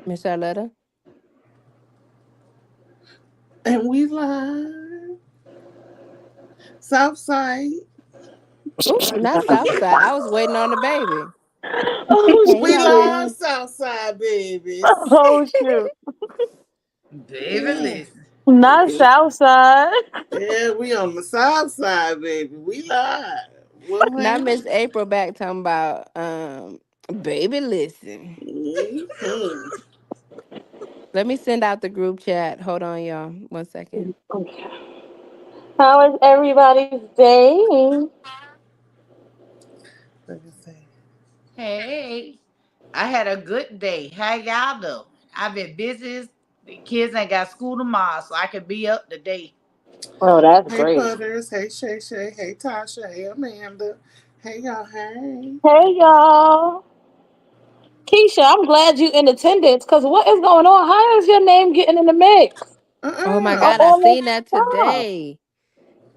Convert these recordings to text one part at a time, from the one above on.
Miss Charlotta. And we live. Southside. Ooh, not Southside. I was waiting on the baby. Oh Hey, We shoot! live Holly. Southside babies. Oh shoot! Baby, Yeah. listen. Not Southside. Yeah, we on the south side, baby. We live. What Not man? Miss April back talking about baby listen. Mhm. Let me send out the group chat. Hold on, y'all. 1 second. Okay. How is everybody's day? Let me see. Hey, I had a good day. How y'all doing? I've been busy. The kids ain't got school tomorrow, so I can be up today. Oh, that's Hey great. Butters. Hey Shay Shay. Hey Tasha. Hey Amanda. Hey y'all. Hey. Hey y'all. Keisha, I'm glad you in attendance because what is going on? How is your name getting in the mix Oh my of Uh-uh. God, I all this seen that stuff? today.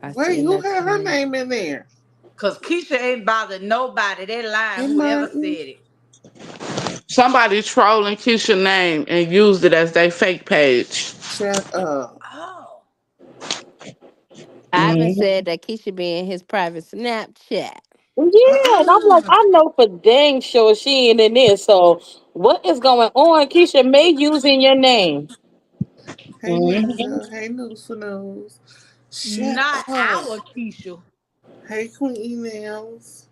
I Wait, seen who that had her today. name in there? Cause Keisha ain't bothered nobody. They lying. And Whoever said Martin. it. Somebody trolling Keisha's name and used it as their fake page. Shut up. Oh, Ivan Mhm. said that Keisha be in his private Snapchat. Yeah, and I'm like, Uh-uh. I know for dang sure she ain't in there. So what is going on? Keisha May using your name. Hey Mhm. Ninja. Hey News for News. Shut not up. our Keisha. Hey Queen Emails.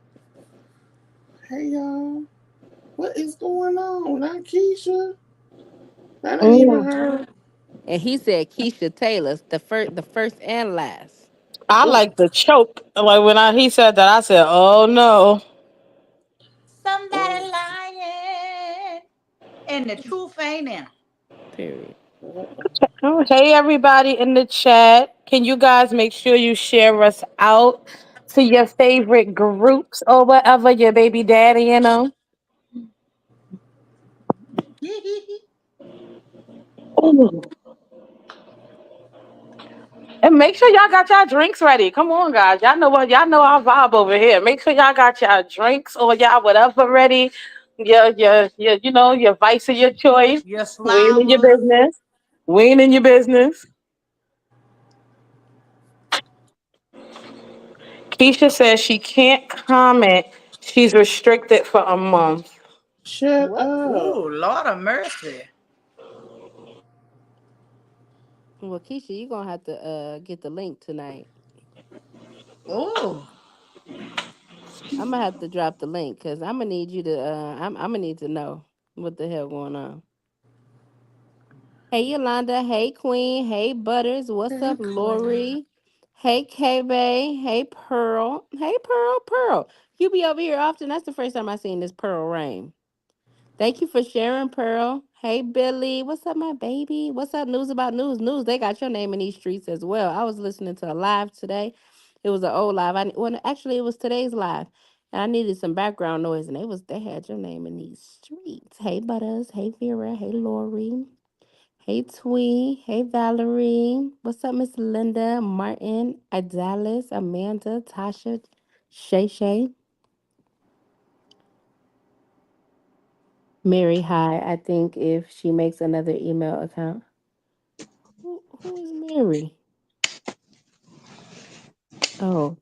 Hey y'all. What is going on? Not Keisha. That ain't even Mm. her. And he said Keisha Taylor, the first and last. I Ooh. like the choke. Like when he said that, I said, "Oh no." Somebody Oh. lying, and the truth ain't in 'em. Period. Oh, hey, everybody in the chat. Can you guys make sure you share us out to your favorite groups or whatever your baby daddy, Ooh. And make sure y'all got y'all drinks ready. Come on, guys. Y'all know what y'all know our vibe over here. Make sure y'all got y'all drinks or y'all whatever ready. Your vice of your choice. Your We ain't in your flowers. business. We ain't in your business. Keisha says she can't comment. She's restricted for a month. Shut What? up. Ooh, Lord of mercy. Well, Keisha, you gonna have to get the link tonight. Ooh. I'm gonna have to drop the link because I'm gonna need you to. I'm gonna need to know what the hell going on. Hey Yolanda. Hey Queen. Hey Butters. What's Hey up, Queen. Lori? Hey K Bay. Hey Pearl. Hey Pearl. Pearl. You be over here often. That's the first time I seen this Pearl Rain. Thank you for sharing, Pearl. Hey, Billy. What's up, my baby? What's up, News About News? News, they got your name in these streets as well. I was listening to a live today. It was an old live. Actually, it was today's live. And I needed some background noise, and they had your name in these streets. Hey, Butters. Hey, Vera. Hey, Lori. Hey, Twee. Hey, Valerie. What's up, Miss Linda, Martin, Adalis, Amanda, Tasha, Shay Shay, Mary. Hi. I think if she makes another email account. Who is Mary? Oh,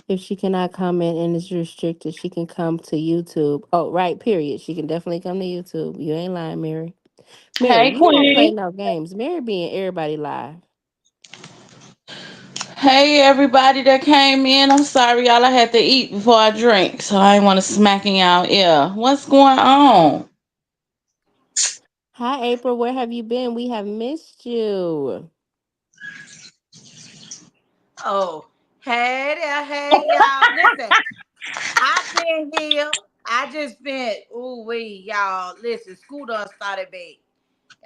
if she cannot comment and is restricted, she can come to YouTube. Oh, right, period. She can definitely come to YouTube. You ain't lying, Mary. Mary, Hey, you don't play Queen. no games. Mary being everybody live. Hey everybody that came in. I'm sorry y'all I had to eat before I drink. So I ain't want to smacking y'all ear. What's going on? Hi, April. Where have you been? We have missed you. Oh, hey there, hey y'all. Listen, I've been here. I just been, ooh wee, y'all. Listen, school done started back.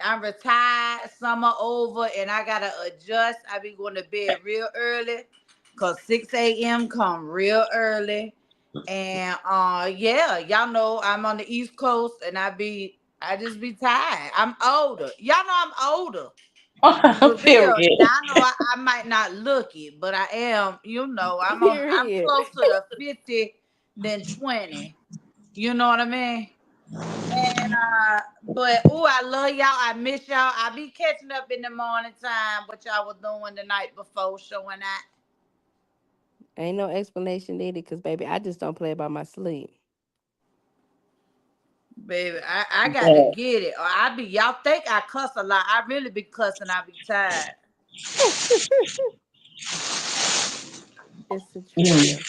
I'm retired, summer over, and I gotta adjust. I be going to bed real early, cause 6 a.m. come real early. And yeah, y'all know I'm on the East Coast and I just be tired. I'm older. Y'all know I'm older. For real. Period. Now I know I might not look it, but I am, I'm Period. closer to 50 than 20. You know what I mean? And But oh, I love y'all. I miss y'all. I be catching up in the morning time. What y'all was doing the night before showing out. Ain't no explanation needed, cause baby, I just don't play by my sleep. Baby, I gotta Yeah. get it. Or I be y'all think I cuss a lot. I really be cussing, I be tired. It's the truth. Mm.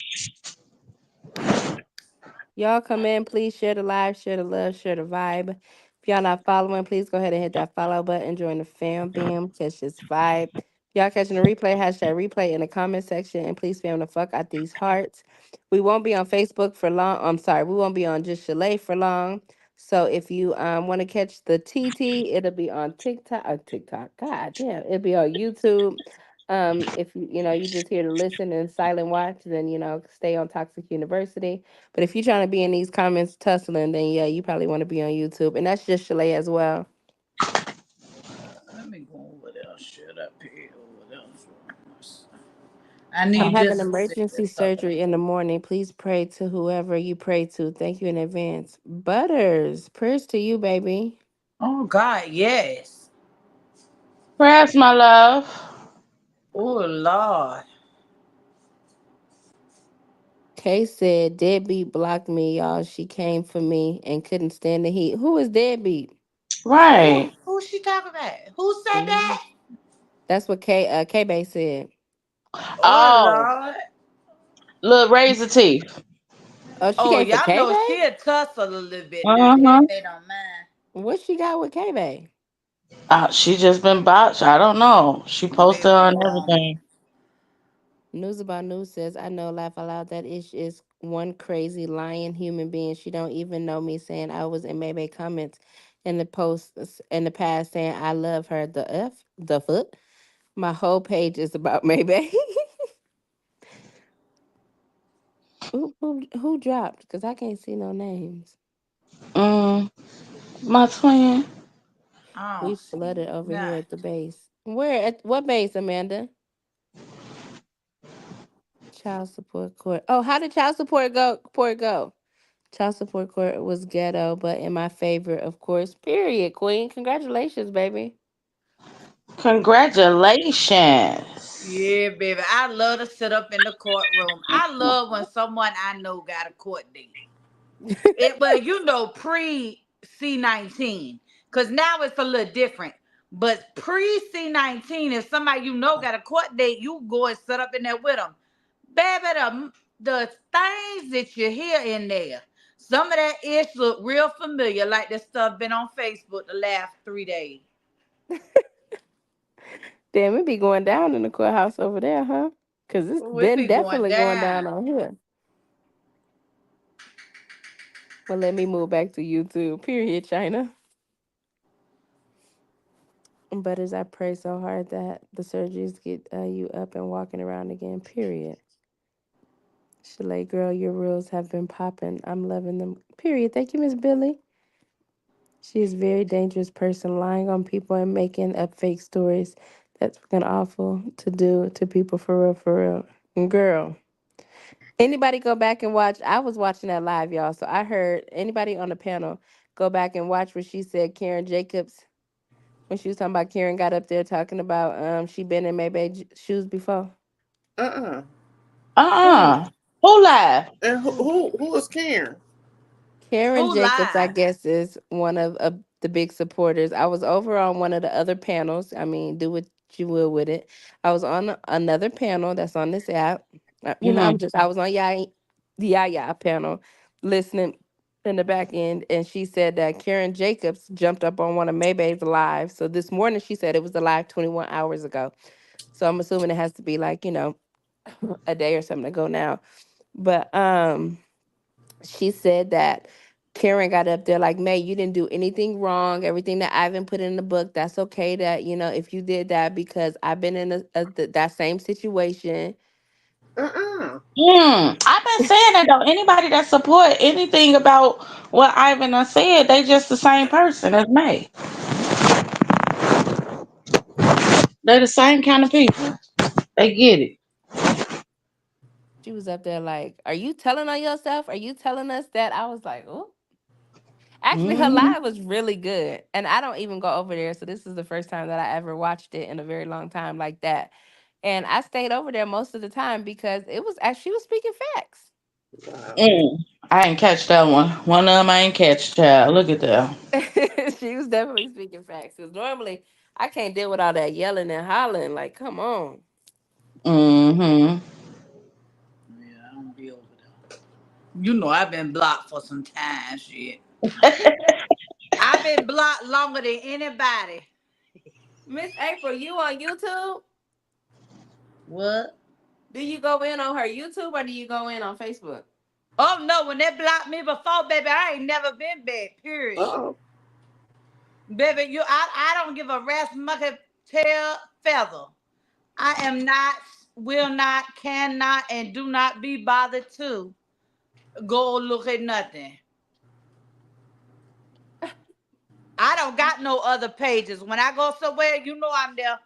Y'all come in, please share the live, share the love, share the vibe. If y'all not following, please go ahead and hit that follow button. Join the fam bam, catch this vibe. Y'all catching the replay, hashtag replay in the comment section, and please fam the fuck out these hearts. We won't be on Facebook for long. I'm sorry, we won't be on just Chalet for long. So if you want to catch the TT, it'll be on TikTok. TikTok, god damn, it'll be on YouTube. If you just here to listen and silent watch, then stay on Toxic University. But if you're trying to be in these comments tussling, then yeah, you probably want to be on YouTube. And that's just Chalet as well. Let me go over there. Shut up here. Over there. I I need have an just a second. emergency surgery in the morning. Please pray to whoever you pray to. Thank you in advance. Butters, prayers to you, baby. Oh God, yes. Prayers, my love. Oh Lord. Kay said Deadbeat blocked me, y'all. She came for me and couldn't stand the heat. Who is Deadbeat? Who Right. who she talking about? Who said Mhm. that? That's what K Bay said. Oh Oh, Lord. look, raise the teeth. Oh, she Oh, came for y'all K know Bay? she a tussle a little bit now. Uh-huh. They don't mind. What she got with K Bay? She just been botched. I don't know. She posted Baby on boy. everything. News About News says, I know, laugh aloud. That ish is one crazy lying human being. She don't even know me saying I was in Maybe comments in the post in the past saying I love her. The foot. My whole page is about Maybe. who dropped? Because I can't see no names. Mm, my twin. I We don't flooded see over here nothing. at the base. Where at what base, Amanda? Child support court. Oh, how did child support go? Child support court was ghetto, but in my favor, of course. Period, Queen. Congratulations, baby. Congratulations. Yeah, baby. I love to sit up in the courtroom. I love when someone I know got a court date. But pre C-19, because now it's a little different. But pre C-19, if somebody you know got a court date, you go and sit up in there with them. Baby, the things that you hear in there, some of that ish look real familiar, like this stuff been on Facebook the last 3 days. Damn, it be going down in the courthouse over there, huh? Because it's Oh, it been be going definitely going down down. on here. Well, let me move back to YouTube. Period, China. But as I pray so hard that the surgeries get you up and walking around again. Period. Chalet girl, your reels have been popping. I'm loving them. Period. Thank you, Miss Billy. She is a very dangerous person, lying on people and making up fake stories. That's fucking awful to do to people for real, for real. And girl, anybody go back and watch? I was watching that live, y'all. So I heard anybody on the panel go back and watch what she said. Karen Jacobs, when she was talking about Karen, got up there talking about she been in Maybach shoes before. Uh-uh. Who? Uh-uh. Who lied? And who is Karen? Karen Who Jacobs, I lied? guess, is one of the big supporters. I was over on one of the other panels. I mean, do what you will with it. I was on another panel that's on this app. Mm-hmm. I was on the Yaya panel listening in the back end, and she said that Karen Jacobs jumped up on one of Maybay's live. So this morning she said it was the live 21 hours ago. So I'm assuming it has to be like, a day or something ago now. But she said that Karen got up there like, May, you didn't do anything wrong. Everything that Ivan put in the book, that's okay. That if you did that, because I've been in that same situation. Uh-uh. I've been saying that though. Anybody that support anything about what Ivan done said, they just the same person as me. They the same kind of people. They get it. She was up there like, are you telling on yourself? Are you telling us that? I was like, oh. Actually, her Mm-hmm. live was really good, and I don't even go over there. So this is the first time that I ever watched it in a very long time like that. And I stayed over there most of the time because it was actually she was speaking facts. Wow. Mm. I ain't catch that one. One of them I ain't catch, child. Look at that. She was definitely speaking facts. Because normally I can't deal with all that yelling and hollering. Like, come on. Mm-hmm. Yeah, I don't be over there. You know, I've been blocked for some time, shit. I've been blocked longer than anybody. Miss April, you on YouTube? What? Do you go in on her YouTube or do you go in on Facebook? Oh no, when they blocked me before, baby, I ain't never been back. Uh Period. oh. Baby, I don't give a rat's monkey tail feather. I am not, will not, cannot, and do not be bothered to go look at nothing. I don't got no other pages. When I go somewhere, you know I'm there.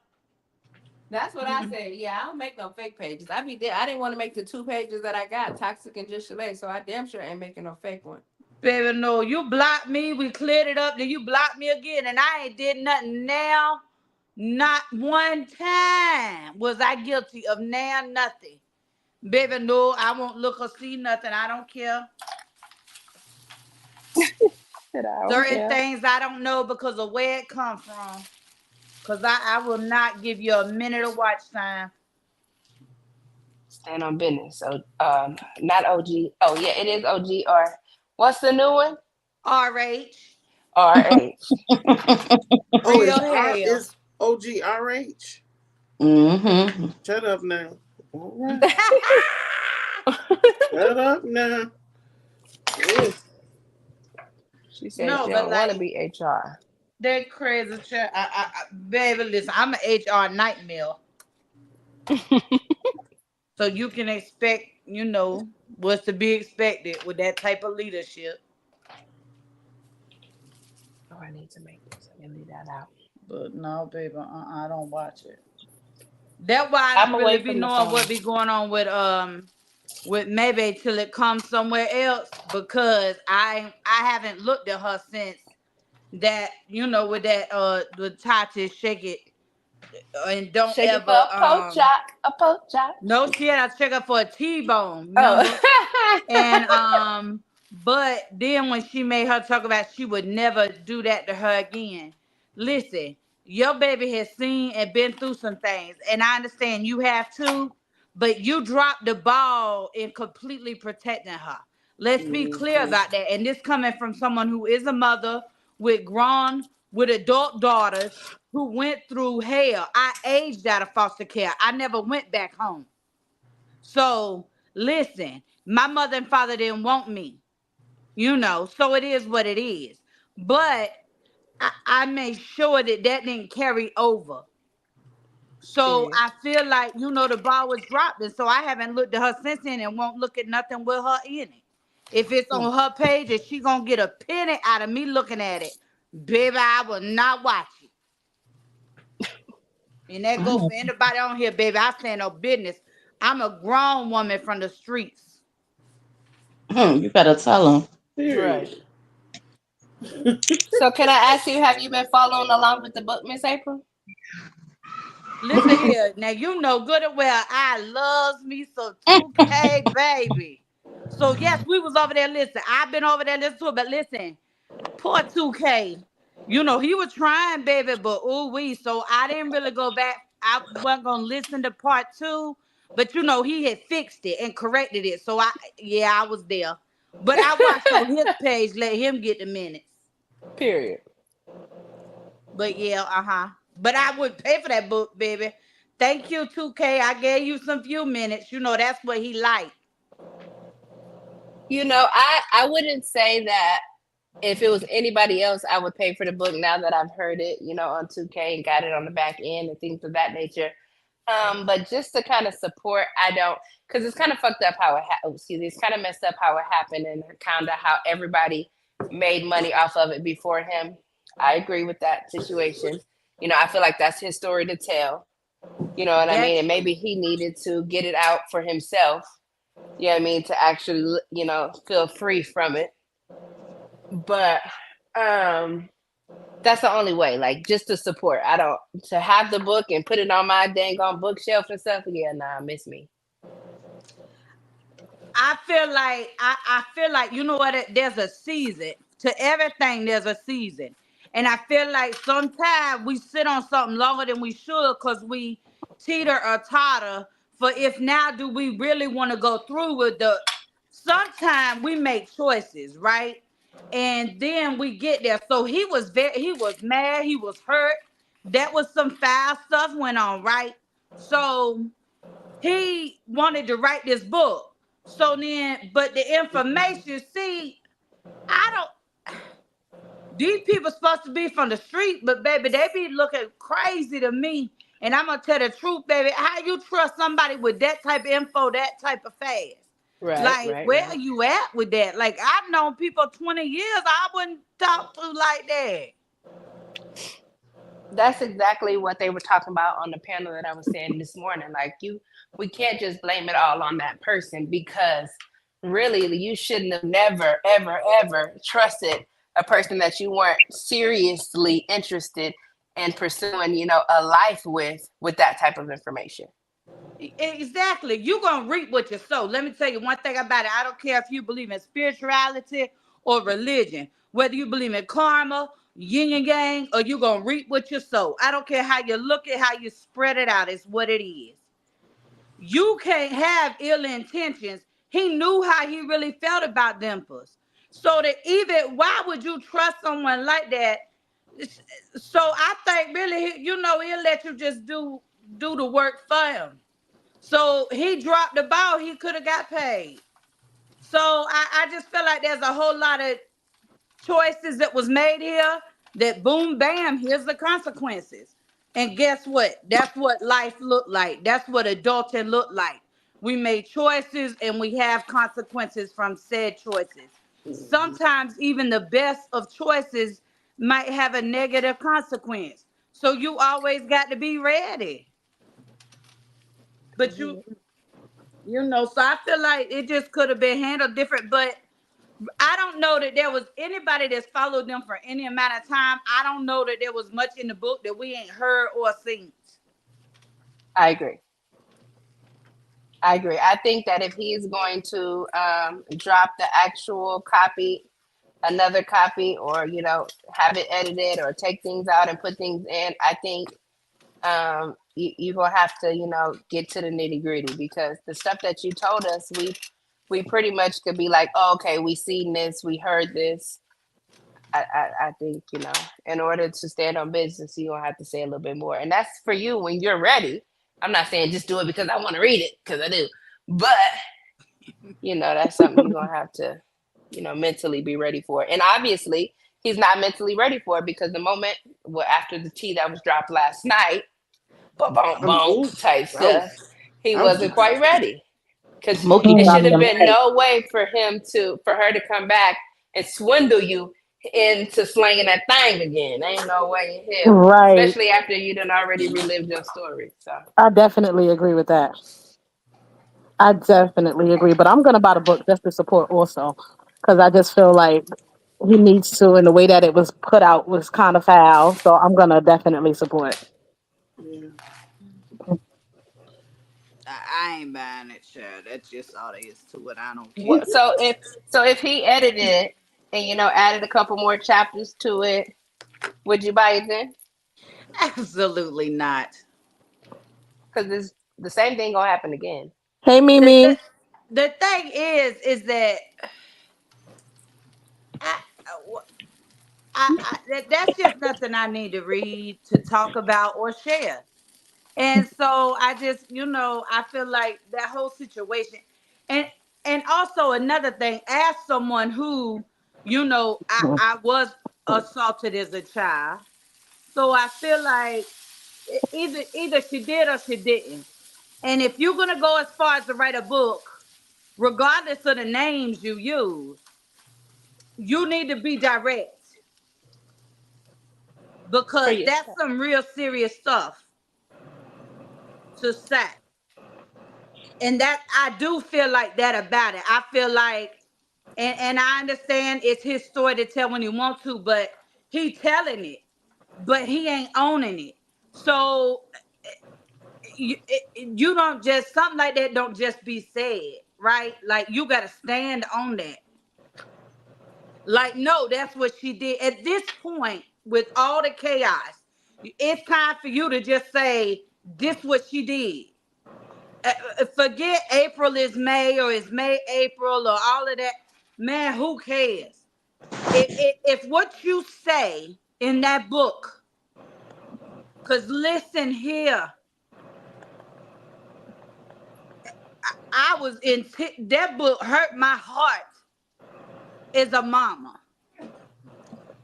That's what I said. Yeah, I don't make no fake pages. I be there. I didn't want to make the two pages that I got, Toxic and Just Chalet, so I damn sure ain't making no fake one. Baby, no, you blocked me. We cleared it up. Then you blocked me again, and I ain't did nothing now. Not one time was I guilty of now nothing. Baby, no, I won't look or see nothing. I don't care. Said I don't Certain care. things I don't know because of where it come from. Cause I will not give you a minute of watch time. Stand on business. So not OG. Oh yeah, it is OG or what's the new one? RH. RH. Oh, Real hell. it's OGRH. Mm-hmm. Shut up now. All right. Shut up now. Ooh. She said No, she but don't want to like be HR. that crazy shit. Baby, listen, I'm an HR nightmare. So you can expect, what's to be expected with that type of leadership. Oh, I need to make this. Let me leave that out. But no, baby, I don't watch it. That's why I I'm don't really away be from the knowing what phone. be going on with maybe till it comes somewhere else because I haven't looked at her since that with that with Tati shake it and don't Shake it for ever a poke jock. A poke jock. no shit I check her for a T-bone, remember? And Oh. but then when she made her talk about she would never do that to her again. Listen, your baby has seen and been through some things, and I understand you have too, but you dropped the ball in completely protecting her. Let's be clear Mm-hmm. about that. And this coming from someone who is a mother with adult daughters who went through hell. I aged out of foster care. I never went back home. So listen, my mother and father didn't want me, so it is what it is. But I made sure that that didn't carry over. So Period. I feel like, the ball was dropped. And so I haven't looked at her since then and won't look at nothing with her in it. If it's Hmm. on her page and she gonna get a penny out of me looking at it, baby, I will not watch it. And that go for anybody on here, baby. I stand no business. I'm a grown woman from the streets. You better tell them. Right. Period. So can I ask you, have you been following along with the book, Miss April? Listen here. Now you know good and well I loves me some 2K baby. So yes, we was over there listening. I've been over there listening to it, but listen, poor 2K. He was trying, baby, but ooh wee. So I didn't really go back. I wasn't gonna listen to part two, but he had fixed it and corrected it. So I was there. But I watched on his page, let him get the minutes. Period. But yeah, uh-huh. But I would pay for that book, baby. Thank you, 2K. I gave you some few minutes. That's what he liked. I wouldn't say that if it was anybody else, I would pay for the book now that I've heard it, on 2K and got it on the back end and things of that nature. But just to kind of support, I don't, because it's kind of fucked up how excuse me, it's kind of messed up how it happened and kind of how everybody made money off of it before him. I agree with that situation. I feel like that's his story to tell. You know what I That mean? And maybe he needed to get it out for himself. You know what I mean? To actually, feel free from it. But Um, that's the only way, like just to support. I don't to have the book and put it on my dang on bookshelf and stuff. Yeah, nah, miss me. I feel like you know what there's a season to everything. There's a season, and I feel like sometimes we sit on something longer than we should because we teeter or totter. For if now do we really want to go through with the? Sometimes we make choices, right? And then we get there. So he was mad, he was hurt. That was some foul stuff went on, right? So he wanted to write this book. So then, but the information, see, I don't. These people supposed to be from the street, but baby, they be looking crazy to me. And I'm gonna tell the truth, baby. How you trust somebody with that type of info, that type of fast? Right, Like, right, where right. you at with that? Like, I've known people 20 years I wouldn't talk to like that. That's exactly what they were talking about on the panel that I was saying this morning. Like we can't just blame it all on that person because really you shouldn't have never, ever, ever trusted a person that you weren't seriously interested in pursuing, a life with that type of information. Exactly. You're gonna reap what you sow. Let me tell you one thing about it. I don't care if you believe in spirituality or religion, whether you believe in karma, yin and yang, or you're gonna reap what you sow. I don't care how you look at how you spread it out, it's what it is. You can't have ill intentions. He knew how he really felt about Dimples. So that even why would you trust someone like that? So I think really, he'll let you just do the work for him. So he dropped the ball. He could have got paid. So I just feel like there's a whole lot of choices that was made here that boom, bam, here's the consequences. And guess what? That's what life looked like. That's what adulting looked like. We made choices and we have consequences from said choices. Mhm. Sometimes even the best of choices might have a negative consequence. So you always got to be ready. But so I feel like it just could have been handled different. But I don't know that there was anybody that's followed them for any amount of time. I don't know that there was much in the book that we ain't heard or seen. I agree. I agree. I think that if he's going to drop the actual copy, another copy, or have it edited or take things out and put things in, I think you're gonna have to get to the nitty gritty because the stuff that you told us, we pretty much could be like, oh, okay, we seen this, we heard this. I think in order to stand on business, you're gonna have to say a little bit more, and that's for you when you're ready. I'm not saying just do it because I want to read it because I do, but that's something you're gonna have to mentally be ready for. And obviously he's not mentally ready for it because the moment, well, after the tea that was dropped last night, bonk bonk Ooh, type I stuff, was, he I was wasn't just, quite ready because Mookie it should got me have in been the no way for her to come back and swindle you into slanging that thing again. Ain't no way in hell, right. especially after you done already relived your story. So I definitely agree with that. I definitely agree. But I'm gonna buy the book just to support also, because I just feel like he needs to, and the way that it was put out was kind of foul. So I'm gonna definitely support. yeah. I ain't buying it, child. That's just all there is to it. I don't care. so if he edited it and added a couple more chapters to it, would you buy it then? Absolutely not. Because it's the same thing gonna happen again. Hey, The, Mimi. the, the thing is that I, that's just nothing I need to read, to talk about, or share. And so I just, I feel like that whole situation, and and also another thing, as someone who, I was assaulted as a child, so I feel like either she did or she didn't. And if you're gonna go as far as to write a book, regardless of the names you use, you need to be direct For because you. that's some real serious stuff to say. And that I do feel like that about it. I feel like And I understand it's his story to tell when he wants to, but he telling it, but he ain't owning it. So you don't just something like that don't just be said, right? Like you got to stand on that. Like no, that's what she did. At this point, with all the chaos, it's time for you to just say this what she did. Forget April is May or is May April or all of that. Man, who cares? If what you say in that book, because listen here, I was in that book hurt my heart as a mama,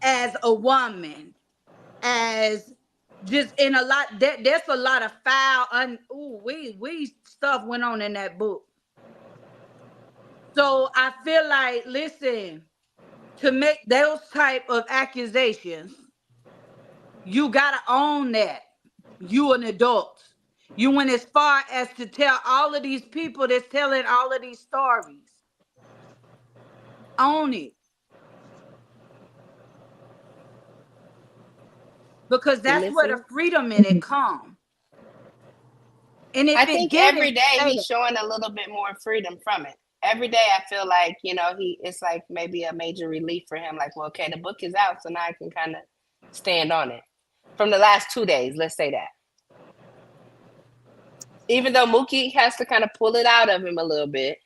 as a woman, as just in a lot that there's a lot of foul ooh we stuff went on in that book. So I feel like listen, to make those type of accusations, you gotta own that. You an adult. You went as far as to tell all of these people that's telling all of these stories. Own it. Because You that's where the listen. freedom in it come. And if I it think didn't, every day say he's that. showing a little bit more freedom from it. Every day I feel like, he it's like maybe a major relief for him. Like, well, okay, the book is out, so now I can kind of stand on it. From the last 2 days, let's say that. Even though Mookie has to kind of pull it out of him a little bit.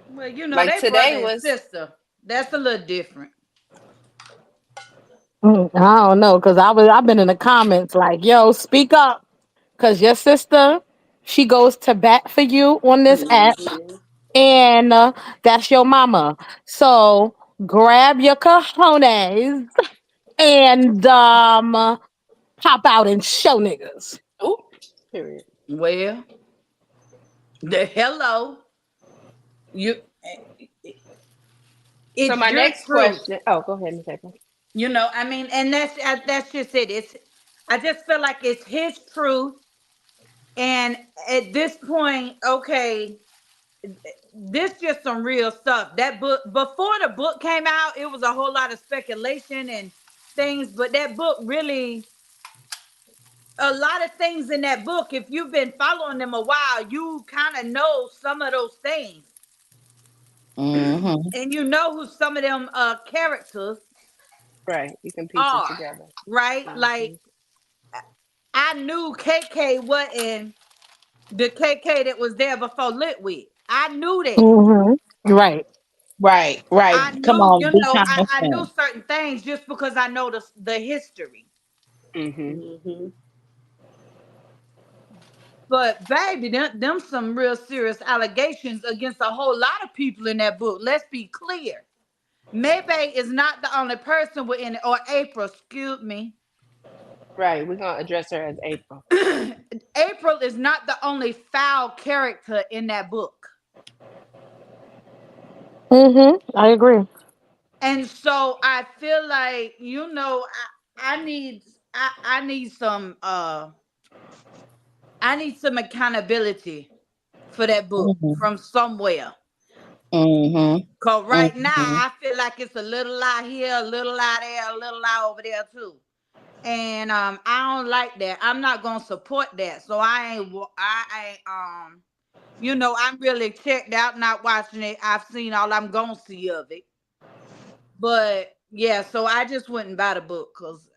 Well, Like they brother today and was, sister. That's a little different. I don't know, cause I've been in the comments like, yo, speak up, cause your sister, she goes to bat for you on this app, mhm. and that's your mama. So grab your cojones and pop out and show niggas. Ooh, period. Well, the hello, you, So it's my your next truth. question. Oh, go ahead, Miss April. I mean, and that's just it. It's I just feel like it's his truth, and at this point, okay, this just some real stuff. That book before the book came out, it was a whole lot of speculation and things, but that book really a lot of things in that book. If you've been following them a while, you kind of know some of those things, Mm-hmm. and you know who some of them characters Right, you can piece it are, together. right? Like Hmm. I knew KK wasn't the KK that was there before Litwit. I knew that. Hmm. Right. Right, right. I Come knew, on, be I knew constant. certain things just because I know the history. Hmm. Hmm. But baby, them some real serious allegations against a whole lot of people in that book. Let's be clear. Maybe is not the only person within it, or April, excuse me. Right, we're gonna address her as April. April is not the only foul character in that book. I agree. And so I feel like, I need I need I need some accountability for that book Mm-hmm. from somewhere. Mm-hmm. Cause right now Mm-hmm. I feel like it's a little lie here, a little lie there, a little lie over there too. And I don't like that. I'm not gonna support that. So I ain't I'm really checked out, not watching it. I've seen all I'm gonna see of it. But yeah, so I just wouldn't buy the book because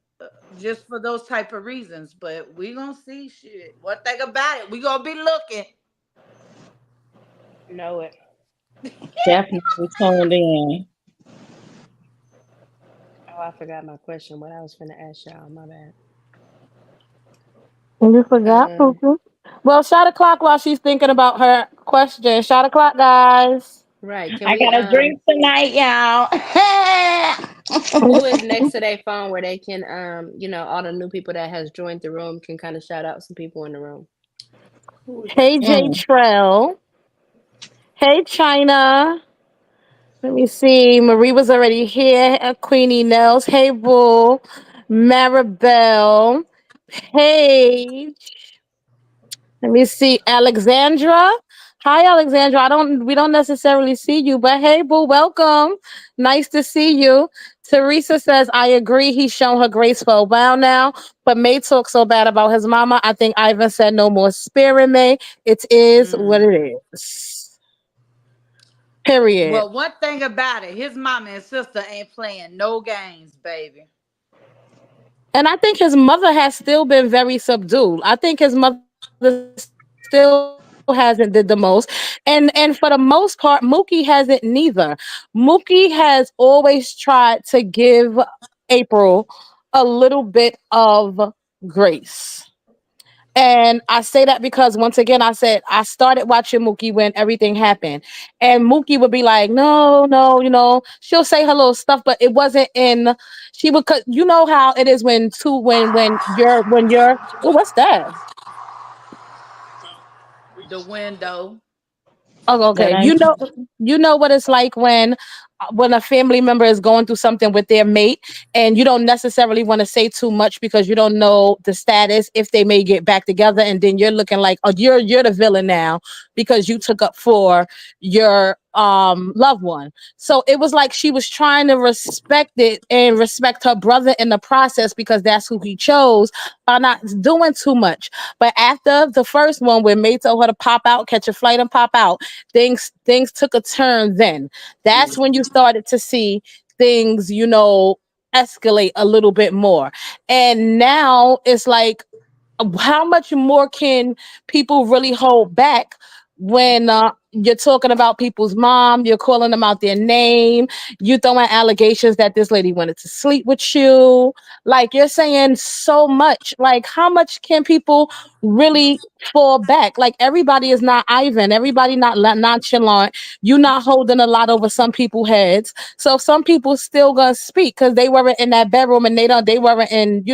just for those type of reasons. But we gonna see shit. One thing about it, we gonna be looking. Know it. Definitely tuned in. Oh, I forgot my question. What I was gonna ask y'all. My bad. You forgot, Um, Pookie. Well, shot a clock while she's thinking about her question. Shot a clock, guys. right. Can I we? got a drink tonight, y'all. Who is next to their phone where they can, all the new people that has joined the room can kind of shout out some people in the room. Who is that? Hey, J Mm. Trell. Hey, China. Let me see. Marie was already here. Queenie Nels. Hey, Bull. Maribel. Paige. Let me see. Alexandra. Hi, Alexandra. We don't necessarily see you, but hey, boo, welcome. Nice to see you. Teresa says, I agree. He's shown her grace for a while now, but May talks so bad about his mama. I think Ivan said no more sparing May. It is what Mm. it is. Period. Well, one thing about it, his mama and sister ain't playing no games, baby. And I think his mother has still been very subdued. I think his mother still hasn't did the most. And for the most part, Mookie hasn't neither. Mookie has always tried to give April a little bit of grace. And I say that because once again, I started watching Mookie when everything happened. And Mookie would be like, no, no, she'll say her little stuff, but it wasn't in, she would, cause you know how it is when oh, what's that? The window. Oh, That okay. ain't You know what it's like when a family member is going through something with their mate, and you don't necessarily want to say too much because you don't know the status if they may get back together, and then you're looking like, oh, you're the villain now because you took up for your loved one. So it was like she was trying to respect it and respect her brother in the process because that's who he chose by not doing too much. But after the first one, where May told her to pop out, catch a flight, and pop out, things took a turn. Then that's when you started to see things, escalate a little bit more. And now it's like, how much more can people really hold back when you're talking about people's mom, you're calling them out their name, you throwing allegations that this lady wanted to sleep with you, like you're saying so much. Like, how much can people really fall back? Like, everybody is not Ivan, everybody not nonchalant. You're not holding a lot over some people's heads, so some people still gonna speak because they weren't in that bedroom, and they weren't in,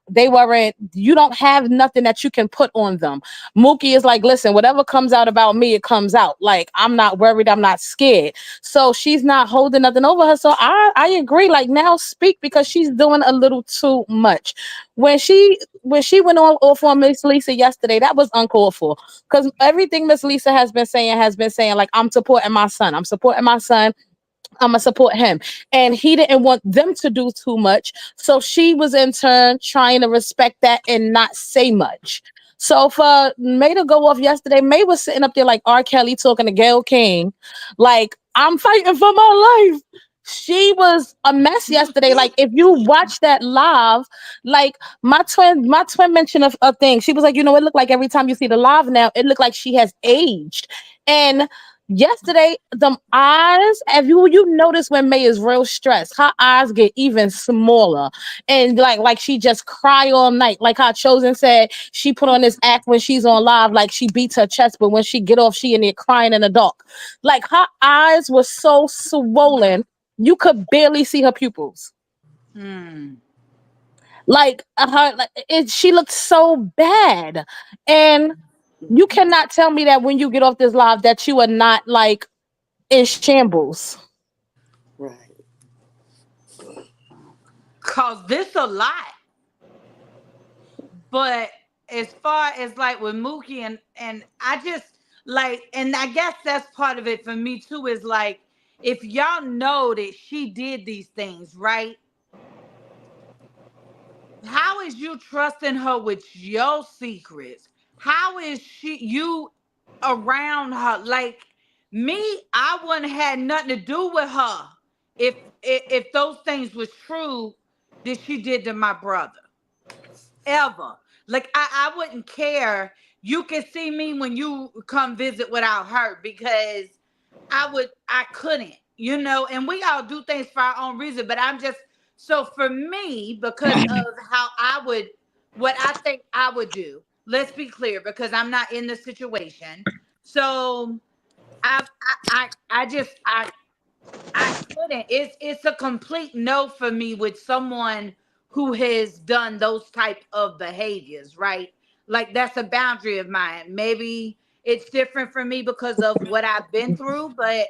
they weren't, you don't have nothing that you can put on them. Mookie is like, listen, whatever comes out about me, it comes out. Like, I'm not worried, I'm not scared. So she's not holding nothing over her. So I agree. Like, now speak, because she's doing a little too much. When she went on off on Miss Lisa yesterday, that was uncalled for. Because everything Miss Lisa has been saying, like, I'm supporting my son. I'm supporting my son. I'm gonna support him. And he didn't want them to do too much. So she was in turn trying to respect that and not say much. So for May to go off yesterday, May was sitting up there like R. Kelly talking to Gail King, like, I'm fighting for my life. She was a mess yesterday. Like, if you watch that live, like, my twin mentioned a thing. She was like, it looked like every time you see the live now, it looked like she has aged. And yesterday, the eyes, if you notice when May is real stressed, her eyes get even smaller. And like she just cry all night. Like how Chosen said, she put on this act when she's on live, like she beats her chest, but when she get off, she in there crying in the dark. Like, her eyes were so swollen, you could barely see her pupils. Hmm. Like, she looked so bad. And you cannot tell me that when you get off this live that you are not like in shambles. Right. Cause this a lot. But as far as like with Mookie and I just like, and I guess that's part of it for me too, is like, if y'all know that she did these things, right? How is you trusting her with your secrets? How is you around her? Like me, I wouldn't have had nothing to do with her if those things was true that she did to my brother. Ever. Like I wouldn't care. You can see me when you come visit without her, because I couldn't, and we all do things for our own reason, but I'm just, so for me, because of how I would, what I think I would do, let's be clear, because I'm not in the situation. So I just I couldn't. It's a complete no for me with someone who has done those type of behaviors, right? Like, that's a boundary of mine. Maybe it's different for me because of what I've been through, but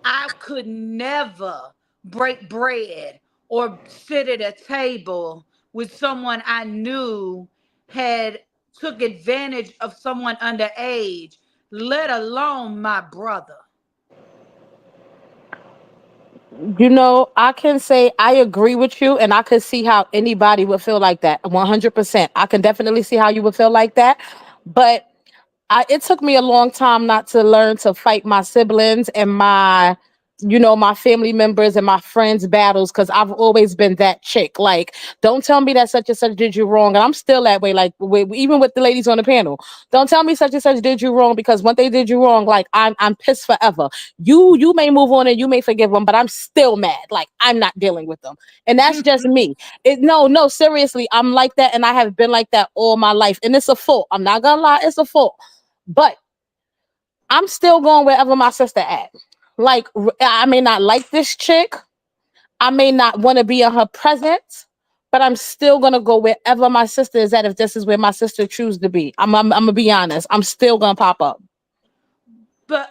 I could never break bread or sit at a table with someone I knew had took advantage of someone underage, let alone my brother. I can say I agree with you, and I could see how anybody would feel like that. 100%. I can definitely see how you would feel like that. But it took me a long time not to learn to fight my siblings and my family members and my friends' battles, because I've always been that chick. Like, don't tell me that such and such did you wrong. And I'm still that way. Like, even with the ladies on the panel, don't tell me such and such did you wrong, because when they did you wrong, like, I'm pissed forever. You may move on and you may forgive them, but I'm still mad. Like, I'm not dealing with them, and that's just me. No, seriously, I'm like that, and I have been like that all my life, and it's a fault. I'm not gonna lie, it's a fault. But I'm still going wherever my sister at. Like, I may not like this chick. I may not want to be in her presence, but I'm still gonna go wherever my sister is at. If this is where my sister chooses to be, I'm gonna be honest. I'm still gonna pop up. But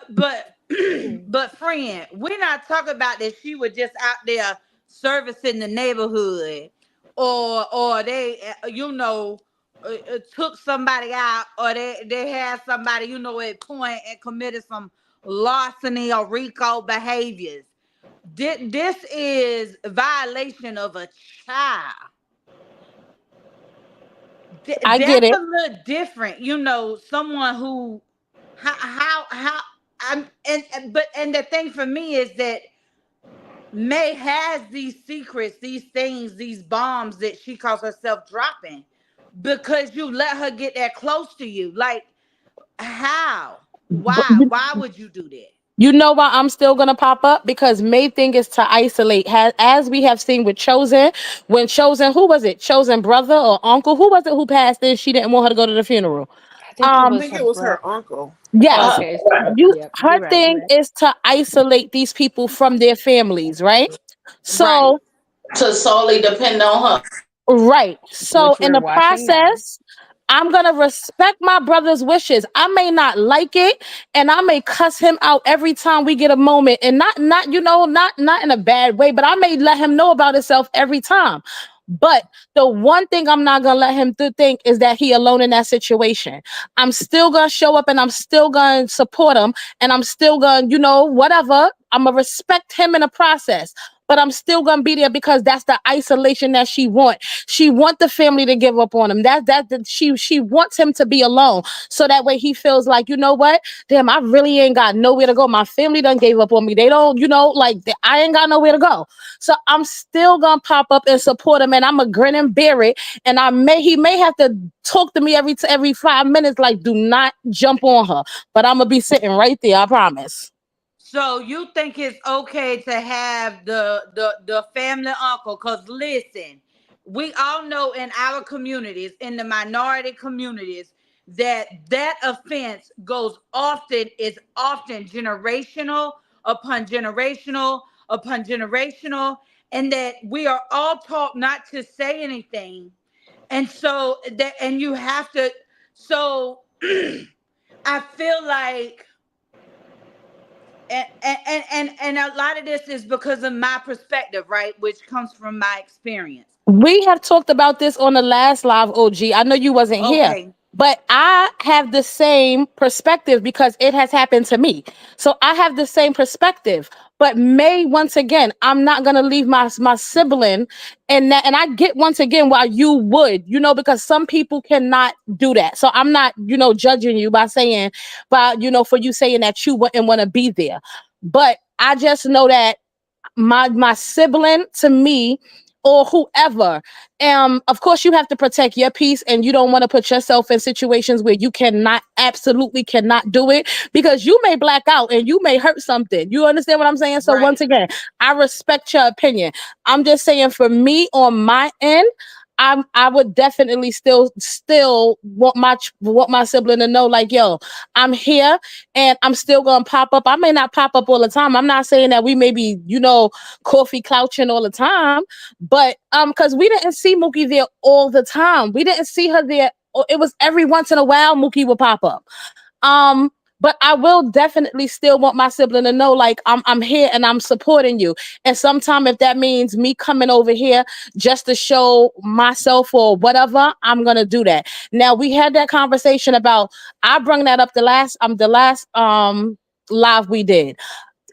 Mm. but friend, we're not talking about that she was just out there servicing the neighborhood, or they took somebody out, or they had somebody at point and committed some larceny or RICO behaviors. This is violation of a child. I get That's it. a little different, someone who how I'm and the thing for me is that May has these secrets, these things, these bombs that she calls herself dropping because you let her get that close to you. Like, how? But Why would you do that? you know why I'm still gonna pop up? Because main thing is to isolate. As we have seen with Chosen, when Chosen, who was it? Chosen brother or uncle? Who was it who passed and she didn't want her to go to the funeral? I think it I Um, was think her it was brother. her uncle. yes. Okay, it's her. You Yep, her you're right. You're thing right. is to isolate these people from their families, right? Right. So To solely depend on her. right. So Which in we're the watching now. process, I'm gonna respect my brother's wishes. I may not like it, and I may cuss him out every time we get a moment, and not in a bad way, but I may let him know about himself every time. But the one thing I'm not gonna let him to think is that he alone in that situation. I'm still gonna show up, and I'm still gonna support him, and I'm still gonna, whatever. I'm gonna respect him in the process. But I'm still gonna be there because that's the isolation that she wants. She want the family to give up on him. She wants him to be alone, so that way he feels like, you know what? Damn, I really ain't got nowhere to go. My family done gave up on me. They don't, I ain't got nowhere to go. So I'm still gonna pop up and support him, and I'm a grin and bear it. And he may have to talk to me every 5 minutes, like, do not jump on her. But I'm gonna be sitting right there. I promise. So you think it's okay to have the family uncle? Cause listen, we all know in our communities, in the minority communities, that offense goes often is often generational upon generational upon generational, and that we are all taught not to say anything, and so that and you have to. So I feel like and a lot of this is because of my perspective, right, which comes from my experience. We have talked about this on the last live, OG. I know you wasn't here, Okay. but I have the same perspective because it has happened to me. So I have the same perspective. But May, once again, I'm not gonna leave my sibling, and I get once again why you would, because some people cannot do that. So I'm not, judging you for you saying that you wouldn't want to be there. But I just know that my sibling to me, or whoever, of course you have to protect your peace, and you don't want to put yourself in situations where you cannot, absolutely cannot do it, because you may black out and you may hurt something. You understand what I'm saying? So once Right. again, I respect your opinion. I'm just saying, for me on my end, I would definitely still want my sibling to know, like, yo, I'm here, and I'm still gonna pop up. I may not pop up all the time. I'm not saying that we may be, coffee clouching all the time, but because we didn't see Mookie there all the time. We didn't see her there. It was every once in a while Mookie would pop up. Um, but I will definitely still want my sibling to know, like, I'm here and I'm supporting you. And sometime if that means me coming over here just to show myself or whatever, I'm gonna do that. Now we had that conversation about, I brung that up the last live we did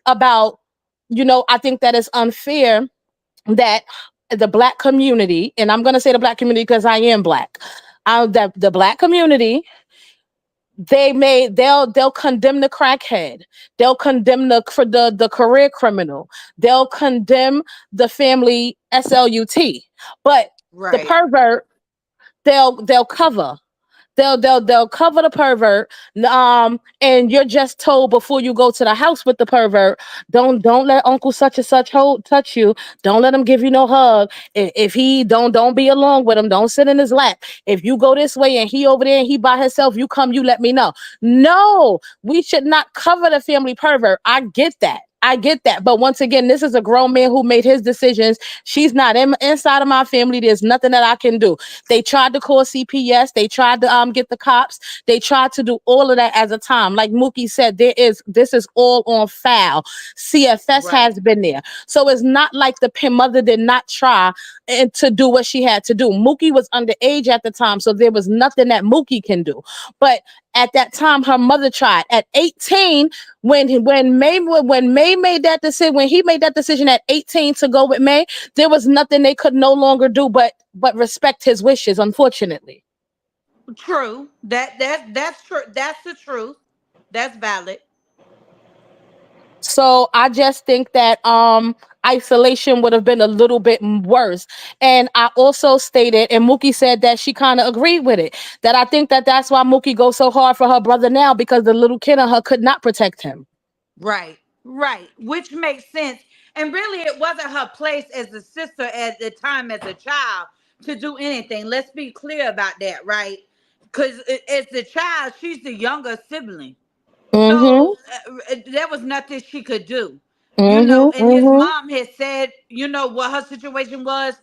about, I think that it's unfair that the black community, and I'm gonna say the black community because I am black, that the black community, they'll condemn the crackhead, they'll condemn the career criminal, they'll condemn the family slut, but the Right. pervert, they'll cover. They'll cover the pervert. And you're just told before you go to the house with the pervert, don't let Uncle such and such touch you. Don't let him give you no hug. If he don't be along with him. Don't sit in his lap. If you go this way and he over there and he by himself, you come, you let me know. No, we should not cover the family pervert. I get that. I get that. But once again, this is a grown man who made his decisions. She's not inside of my family. There's nothing that I can do. They tried to call CPS. They tried to get the cops. They tried to do all of that as a time. Like Mookie said, this is all on file. CFS Right. has been there. So it's not like the mother did not try and to do what she had to do. Mookie was underage at the time, so there was nothing that Mookie can do. But at that time, her mother tried. At 18, when May made that decision, when he made that decision at 18 to go with May, there was nothing they could no longer do but respect his wishes, unfortunately. True. That's true. That's the truth. That's valid. So I just think that isolation would have been a little bit worse. And I also stated, and Mookie said that she kind of agreed with it, that I think that that's why Mookie goes so hard for her brother now, because the little kid in her could not protect him. Right. Right. Which makes sense. And really, it wasn't her place as a sister at the time as a child to do anything. Let's be clear about that, right? Because as the child, she's the younger sibling. Mm-hmm. So there was nothing she could do, Mm-hmm. and his Mm-hmm. mom had said, what her situation was.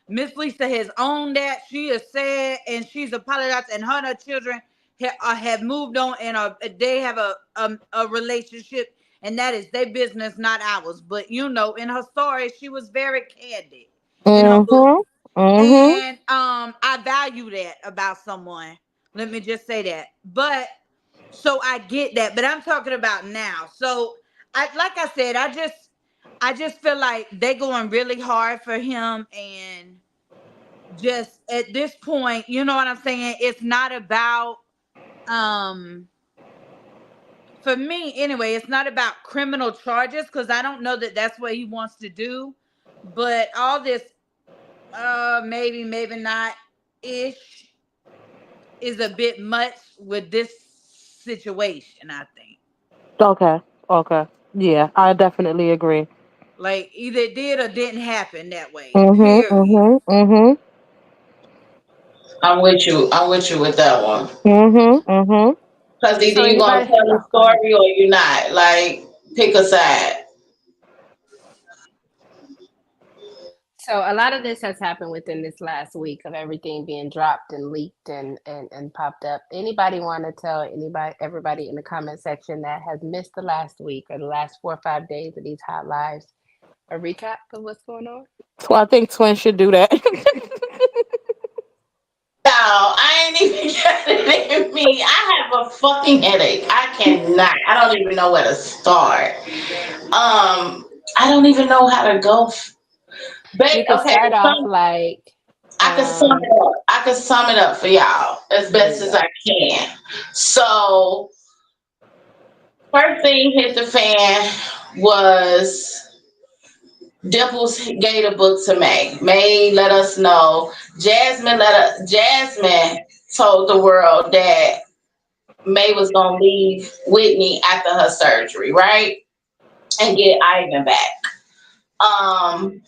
Miss Lisa has owned that. She has said, and she's apologized, and her and her children have moved on, and they have a relationship, and that is their business, not ours. But in her story, she was very candid in her book, Mm-hmm. Mm-hmm. and I value that about someone. Let me just say that. But so I get that, but I'm talking about now. So like I said, I just feel like they going really hard for him, and just at this point, you know what I'm saying? It's not about um for me anyway, it's not about criminal charges, because I don't know that that's what he wants to do. But all this maybe not ish is a bit much with this situation, I think. Okay. Okay. Yeah, I definitely agree. Like either it did or didn't happen that way. Mm-hmm. Period. Mm-hmm. Mm-hmm. I'm with you. I'm with you with that one. Mm-hmm. Mm-hmm. Cause either So you gonna anybody? tell the Oh, go ahead. story or you not. Like, pick a side. So a lot of this has happened within this last week of everything being dropped and leaked and popped up. Anybody want to tell everybody in the comment section that has missed the last week or the last 4 or 5 days of these hot lives a recap of what's going on? So I think twins should do that. No, I ain't even got it in me. I have a fucking headache. I cannot. I don't even know where to start. I don't even know how to go. You could Okay, start off like, I can sum um, it up. I can sum it up for y'all as there best you as go. I can. So, first thing hit the fan was Dimples gave a book to May. May let us know. Jasmine told the world that May was gonna leave Whitney after her surgery, right? And get Ivan back. Um,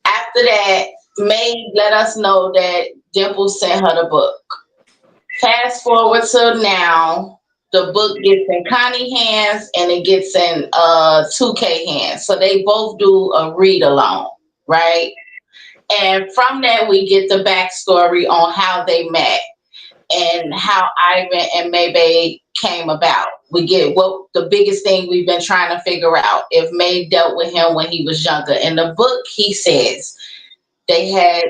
After that, May let us know that Dimples sent her the book. Fast forward to now, the book gets in Connie hands and it gets in 2K hands. So they both do a read along, right? And from that, we get the backstory on how they met and how Ivan and Maybay came about. We get what the biggest thing we've been trying to figure out if May dealt with him when he was younger. In the book, he says they had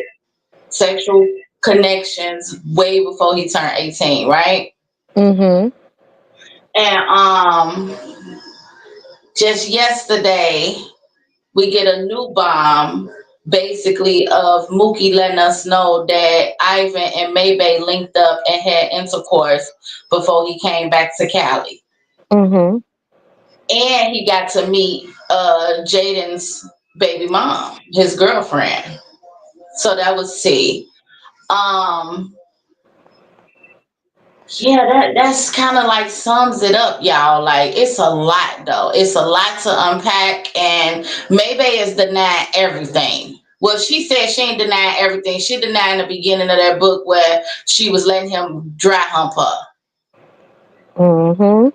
sexual connections way before he turned 18, right? Mhm. And just yesterday we get a new bomb basically of Mookie letting us know that Ivan and Maybay linked up and had intercourse before he came back to Cali. Mhm. And he got to meet Jaden's baby mom, his girlfriend. So that was C. Um Yeah, that's kind of like sums it up, y'all. Like it's a lot though. It's a lot to unpack, and maybe is denying everything. Well, she said she ain't denying everything. She denied in the beginning of that book where she was letting him dry hump her. Mhm.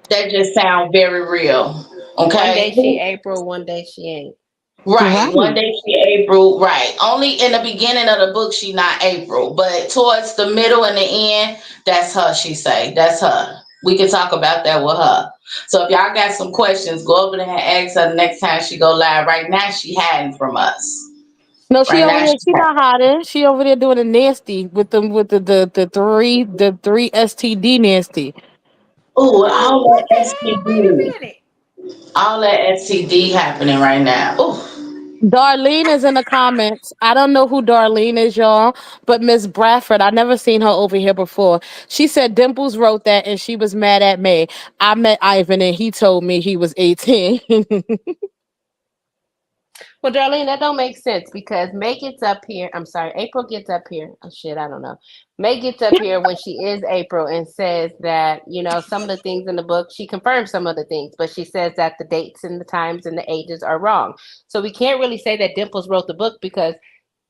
That just sounds very real. One day Okay. she April, one day she ain't. Right. One Right. day she April. Right. Only in the beginning of the book she not April, but towards the middle and the end, that's her. She say that's her. We can talk about that with her. So if y'all got some questions, go over there and ask her the next time she go live. Right now she hiding from us. No, she Right over now there. she. She not hiding. She over there doing a nasty with them with the three STD nasty. Ooh, Oh, all what the that hell? Wait a STD, minute. all that STD happening right now. Ooh. Darlene is in the comments. I don't know who Darlene is, y'all, but Miss Bradford, I never seen her over here before. She said Dimples wrote that and she was mad at me. I met Ivan and he told me he was 18. Well, Darlene, that don't make sense because May gets up here. I'm sorry, April gets up here. Oh shit, I don't know. May gets up here when she is April and says that, some of the things in the book, she confirms some of the things, but she says that the dates and the times and the ages are wrong. So we can't really say that Dimples wrote the book because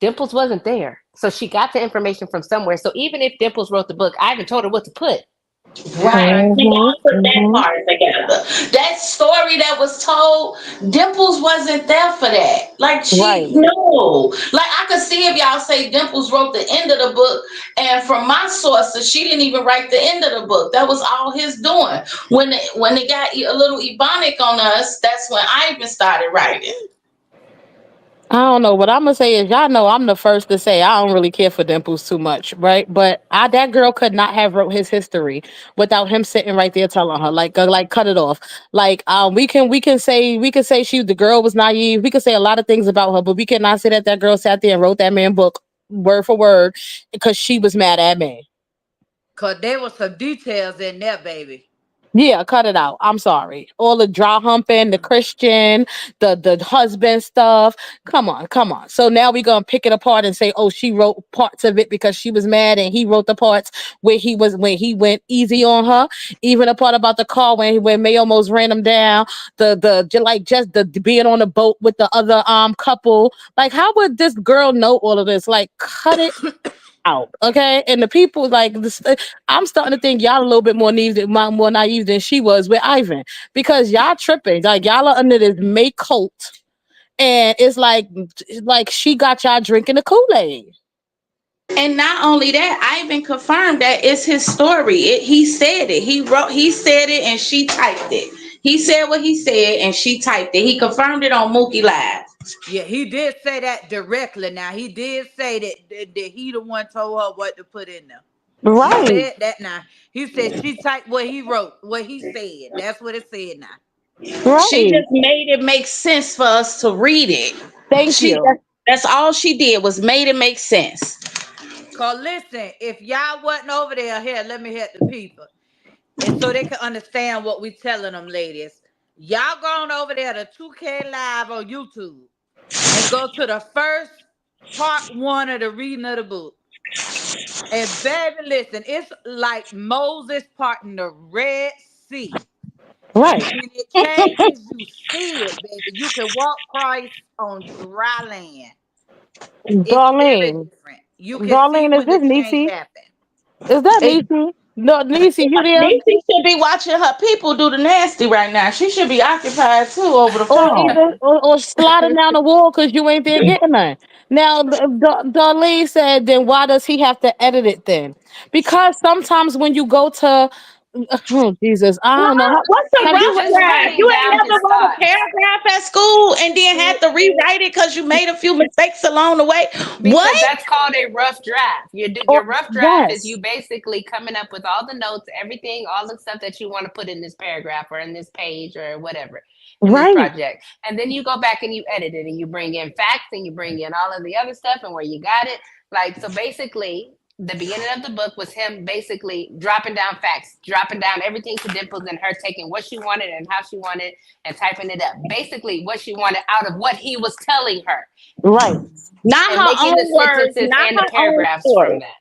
Dimples wasn't there. So she got the information from somewhere. So even if Dimples wrote the book, I haven't told her what to put. Right. We Mhm. gotta put that Mhm. part together. That story that was told, Dimples wasn't there for that. Like she Right. no. Like I could see if y'all say Dimples wrote the end of the book, and from my sources, she didn't even write the end of the book. That was all his doing. When they got a little ebonic on us, that's when Ivan started writing. I don't know. What I'm gonna say is, y'all know I'm the first to say I don't really care for Dimples too much, right? But that girl could not have wrote his history without him sitting right there telling her, like cut it off. Like we can say she the girl was naive. We could say a lot of things about her, but we cannot say that girl sat there and wrote that man book word for word because she was mad at me. Cause there was some details in there, baby. Yeah, cut it out. I'm sorry. All the dry humping, the Christian, the husband stuff. Come on, come on. So now we're gonna pick it apart and say, oh, she wrote parts of it because she was mad, and he wrote the parts where he was when he went easy on her. Even the part about the car when May almost ran him down. Just the being on the boat with the other couple. Like, how would this girl know all of this? Like, cut it out, okay? And the people like this, I'm starting to think y'all a little bit more naive than she was with Ivan because y'all tripping, like y'all are under this May cult, and it's like she got y'all drinking the Kool Aid. And not only that, Ivan confirmed that it's his story. He said it. He said it and she typed it. He said what he said and she typed it. He confirmed it on Mookie Live. Yeah, he did say that directly. Now he did say that he the one told her what to put in there. He Right, said that now. He said she typed what he wrote, what he said. That's what it said now. She right. just made it make sense for us to read it. Thank She you. that's all she did was made it make sense. Cause listen, if y'all wasn't over there, here, let me help the people. And so they can understand what we telling them, ladies. Y'all going over there to 2K Live on YouTube and go to the first part one of the reading of the book. And baby, listen, it's like Moses parting the Red Sea. Right, When it changes, you see it, baby. You can walk Christ on dry land. It's very Darlene. different. You can see Darlene, is when the this change Nisi? happen. Is that It, Nisi? No, Nisi, you there? Niecy should be watching her people do the nasty right now. She should be occupied too over the Or phone. either or sliding down the wall because you ain't there getting none. Now, Darlene said, then why does he have to edit it then? Because sometimes when you go to Oh, Jesus, I don't know. What? What's a He was rough just draft? writing You ain't down his never wrote a thoughts. paragraph at school and then had to rewrite it because you made a few mistakes along the way. Because What? that's called a rough draft. Oh, Your rough draft is yes, you basically coming up with all the notes, everything, all the stuff that you want to put in this paragraph or in this page or whatever in this right, project. And then you go back and you edit it and you bring in facts and you bring in all of the other stuff and where you got it. Like, so basically, the beginning of the book was him basically dropping down facts, dropping down everything to Dimples and her taking what she wanted and how she wanted and typing it up. Basically, what she wanted out of what he was telling her right. Not and her making the own words, sentences not and the her own paragraphs from story. that.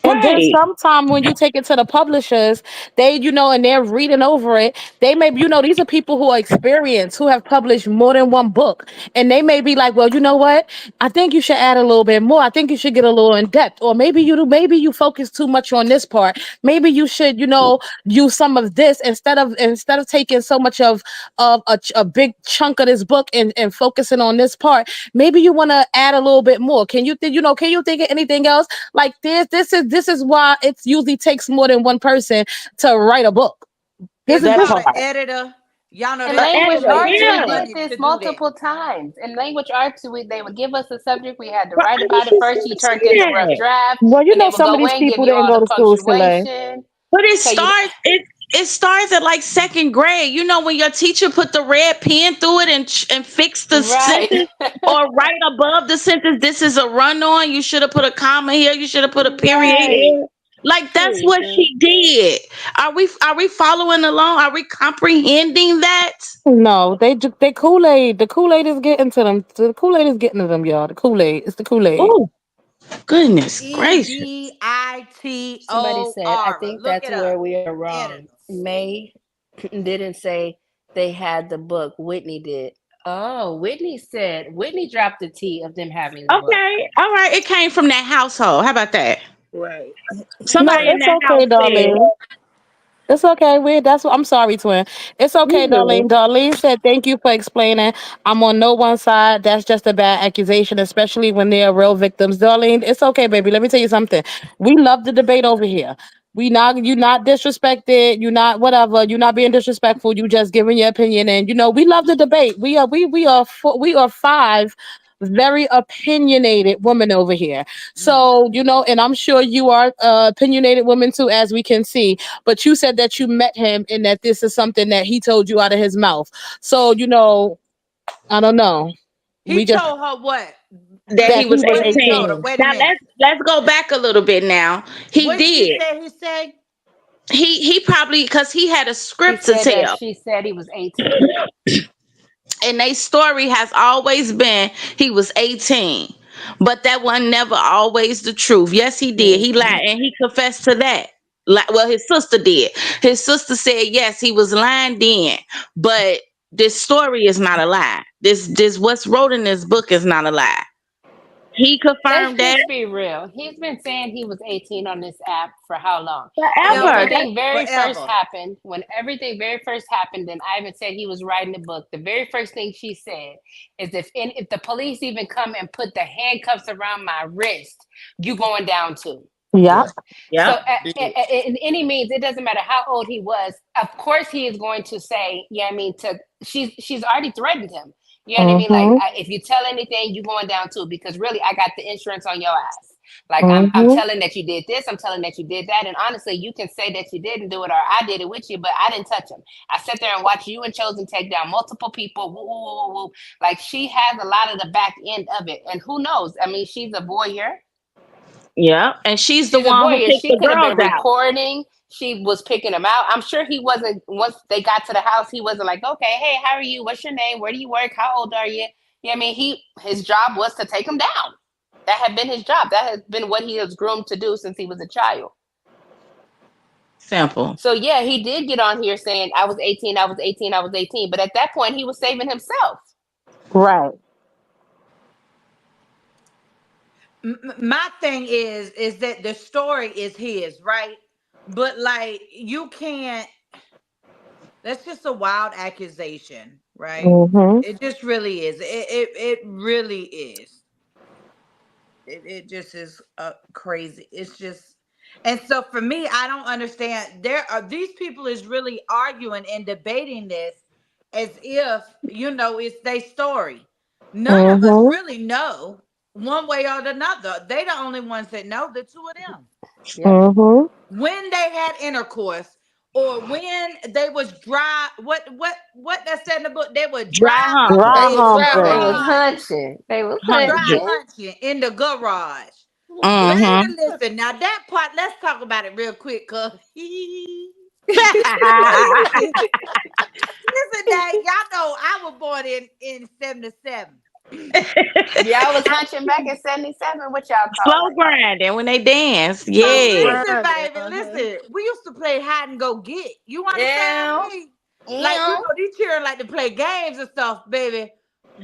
And then Right. sometime when you take it to the publishers, they, and they're reading over it, they may, these are people who are experienced, who have published more than one book. And they may be like, well, you know what? I think you should add a little bit more. I think you should get a little in depth. Or maybe you focus too much on this part. Maybe you should, use some of this instead of taking so much of a big chunk of this book and focusing on this part. Maybe you want to add a little bit more. Can you think of anything else? Like this is why it usually takes more than one person to write a book. This It's is That this called an part. editor. Y'all know In they An pay language editor, arts, major we yeah. did money this to do that. multiple times. In language arts, they would give us a subject, we had to But write I was about it just first. You gonna turned in a say rough that. draft, well, and they would some of go these in, give people you didn't all go the to school, Chalet. punctuation, But it tell you starts it starts at like second grade. You know when your teacher put the red pen through it and fix the right. sentence or right above the sentence. This is a run on. You should have put a comma here. You should have put a period Right. here. Like that's what Jesus. she did. Are we following along? Are we comprehending that? No, they Kool Aid. The Kool Aid is getting to them. The Kool Aid is getting to them, y'all. The Kool Aid. It's the Kool Aid. Oh goodness gracious! Somebody said, I Editor. think Look that's it up. where we are wrong. Editors. May didn't say they had the book. Whitney did. Oh, Whitney dropped the T of them having the book. Okay, all right. It came from that household. How about that? Right. No, Somebody in it's that house okay, said, darling. It's okay. I'm sorry, twin. It's "You okay, darling. good?" Darlene said, thank you for explaining. I'm on no one side. That's just a bad accusation, especially when they are real victims. Darlene, it's okay, baby. Let me tell you something. We love the debate over here. You not disrespected. You not whatever. You not being disrespectful. You just giving your opinion, and we love the debate. We are five very opinionated women over here. Mm. So and I'm sure you are opinionated women too, as we can see, but you said that you met him and that this is something that he told you out of his mouth. So, I don't know. He We just told her what? That that he he was was What he told her? 18. 18. Wait a Now minute. let's go back a little bit now. He What she did. said he said? He probably because he had a He script to said that tell. she said he was 18. And their story has always been he was 18. But that was never always the truth. Yes, he did. He lied and he confessed to that. Like, well, his sister did. His sister said yes, he was lying then. But this story is not a lie. This what's wrote in this book is not a lie. He Let's confirmed that just be real. He's been saying he was 18 on this app for how long? forever. That, Forever. When everything very first happened, and Ivan said he was writing the book, the very first thing she said is if the police even come and put the handcuffs around my wrist, you going down too. Yeah. Yep. So, yep. Bitch. in any means, it doesn't matter how old he was. Of course, he is going to say, "Yeah, I mean, to she's already threatened him." You know what I mean? Like, Mm-hmm. if you tell anything, you going down too. Because really, I got the insurance on your ass. Like, I'm Mm-hmm. telling that you did this. I'm telling that you did that. And honestly, you can say that you didn't do it or I did it with you, but I didn't touch him. I sat there and watched you and Chosen take down multiple people. Woo, woo, woo, woo. Like, she has a lot of the back end of it. And who knows? I mean, she's a voyeur. Yep. And she's the She's a one who voyeur. picked She the could have girls been out. recording. She was picking him out. I'm sure he wasn't. Once they got to the house, he wasn't like, "Okay, hey, how are you? What's your name? Where do you work? How old are you?" Yeah, I mean, his job was to take him down. That had been his job. That has been what he was groomed to do since he was a child. Simple. So yeah, he did get on here saying, "I was 18. I was 18. I was 18." But at that point, he was saving himself. Right. My thing is that the story is his, right? But like you can't. That's just a wild accusation, right? Mm-hmm. It just really is. It really is. It just is crazy. It's just And so for me, I don't understand. There are these people is really arguing and debating this as if, it's their story. None of us Mhm. really know one way or another. They the only ones that know, the two of them. Yep. Mhm. When they had intercourse or when they was dry, what that said in the book, they were Dry dry humping. Dry They humping was in the they humping. was garage. hunching. They was Dry Hunching. hunching. hunching in the garage. Mm-hmm. Baby, listen. Now that part, let's talk about it real quick, cause listen, that y'all know I was born in '77. Y'all was hunching back in '77. What y'all call Slow it? grinding when they dance. So Yeah. listen, Right. baby, listen. We used to play hide and go get. You understand Ew. me? Like Ew. these children like to play games and stuff, baby.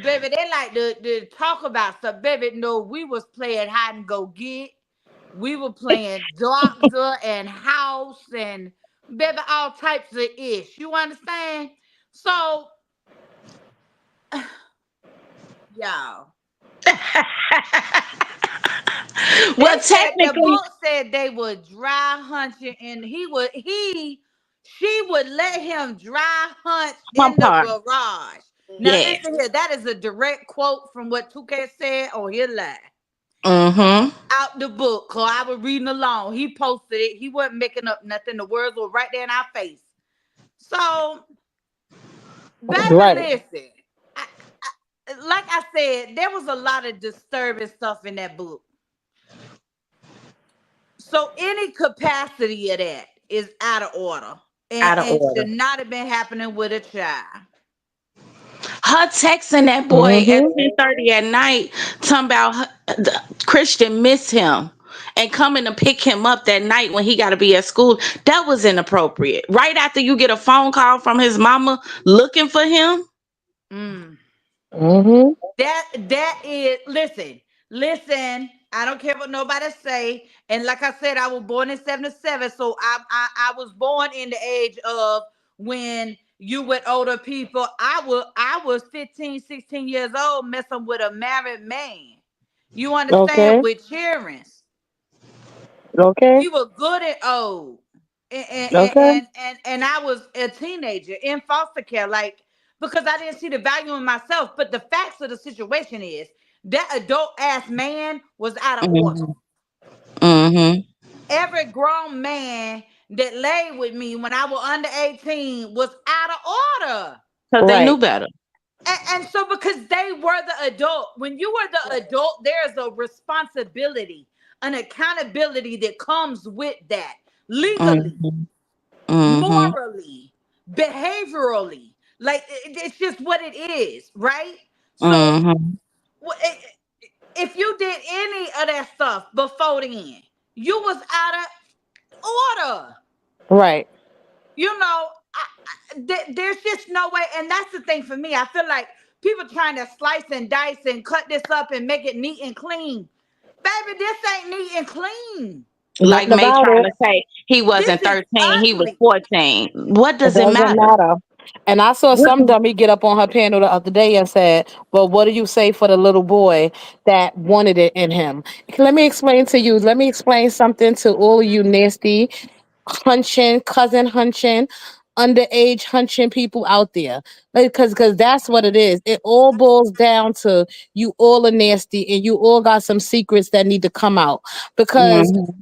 Baby, they like to talk about stuff, baby. No, we was playing hide and go get. We were playing doctor and house and baby all types of ish. You understand? So y'all. Well, They said the technically, book said they would dry hunch it, and she would let him dry hunt in hump the her. garage. Now Yes. listen here, that is a direct quote from what 2K said on his live. Mm-hmm. Out the book, cause I was reading along. He posted it. He wasn't making up nothing. The words were right there in our face. So, baby, Right. listen. Like I said, there was a lot of disturbing stuff in that book. So any capacity of that is out of order and, Out of and order. should not have been happening with a child. Her texting that boy at Mhm. 10:30 at night, talking about Christian miss him and coming to pick him up that night when he got to be at school. That was inappropriate. Right after you get a phone call from his mama looking for him. Mm. Mhm. That is listen. I don't care what nobody say. And like I said, I was born in '77, so I was born in the age of when you with older people. I was 15, 16 years old messing with a married man. You understand? Okay. With children. Okay. We were good at old. Okay. And I was a teenager in foster care, like because I didn't see the value in myself. But the facts of the situation is that adult ass man was out of order. Mm-hmm. Mm-hmm. Every grown man that laid with me when I was under 18 was out of order. Because they knew Right. better. And so because they were the adult, when you were the adult, there's a responsibility, an accountability that comes with that legally, Mm-hmm. Mm-hmm. morally, behaviorally. Like it's just what it is, right? So Mm-hmm. if you did any of that stuff before then, you was out of order. Right. There's just no way. And that's the thing for me. I feel like people trying to slice and dice and cut this up and make it neat and clean. Baby, this ain't neat and clean. Like Nothing May about trying it. to say he This wasn't is 13, he was ugly. 14. What It does it doesn't matter? matter. And I saw What some does, dummy get up on her panel the other day and said, "Well, what do you say for the little boy that wanted it in him?" Let me explain to you. Let me explain something to all of you nasty hunching, cousin hunching, underage hunching people out there. Because that's what it is. It all boils down to you all are nasty and you all got some secrets that need to come out. Because mm-hmm.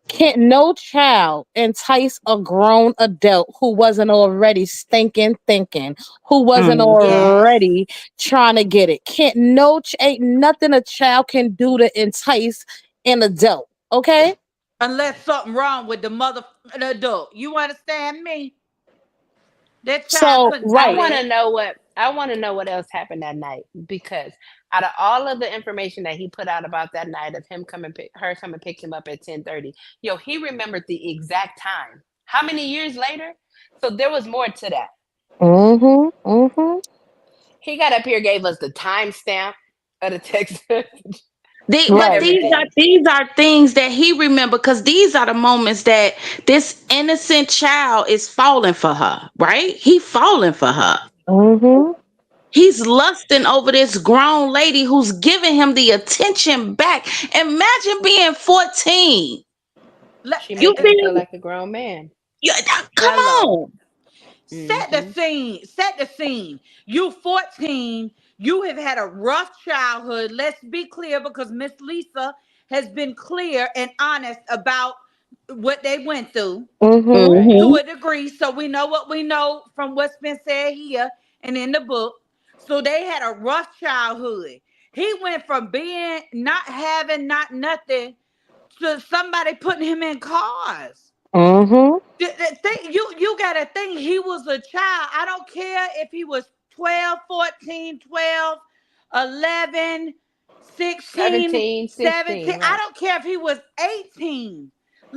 can't no child entice a grown adult who wasn't already stinking thinking, who wasn't Mm-hmm. Yes. already trying to get it. Can't ain't nothing a child can do to entice an adult. Okay? Unless something wrong with the mother an adult. You understand me? That child So couldn't I do right. want to that. know what I want to know what else happened that night because out of all of the information that he put out about that night of him coming her coming pick him up at 10:30, yo, he remembered the exact time. How many years later? So there was more to that. Mm-hmm. Mm-hmm. He got up here, gave us the timestamp of the text message and But Right. everything. these are things that he remember because these are the moments that this innocent child is falling for her, right? He falling for her. Mm-hmm. He's lusting over this grown lady who's giving him the attention back. Imagine being 14. Let, She You making him feel feel? like a grown man. Yeah, come hello. on. Set the Mm-hmm. scene. Set the scene. You 14. You have had a rough childhood. Let's be clear because Miss Lisa has been clear and honest about what they went through Mhm. Right. to Mm-hmm. a degree. So we know what we know from what's been said here and in the book. So they had a rough childhood. He went from being not having not nothing to somebody putting him in cars. Mhm. The thing you gotta think he was a child. I don't care if he was 12, 14, 12, 11, 16, 17, 17. 16, I right. don't care if he was 18.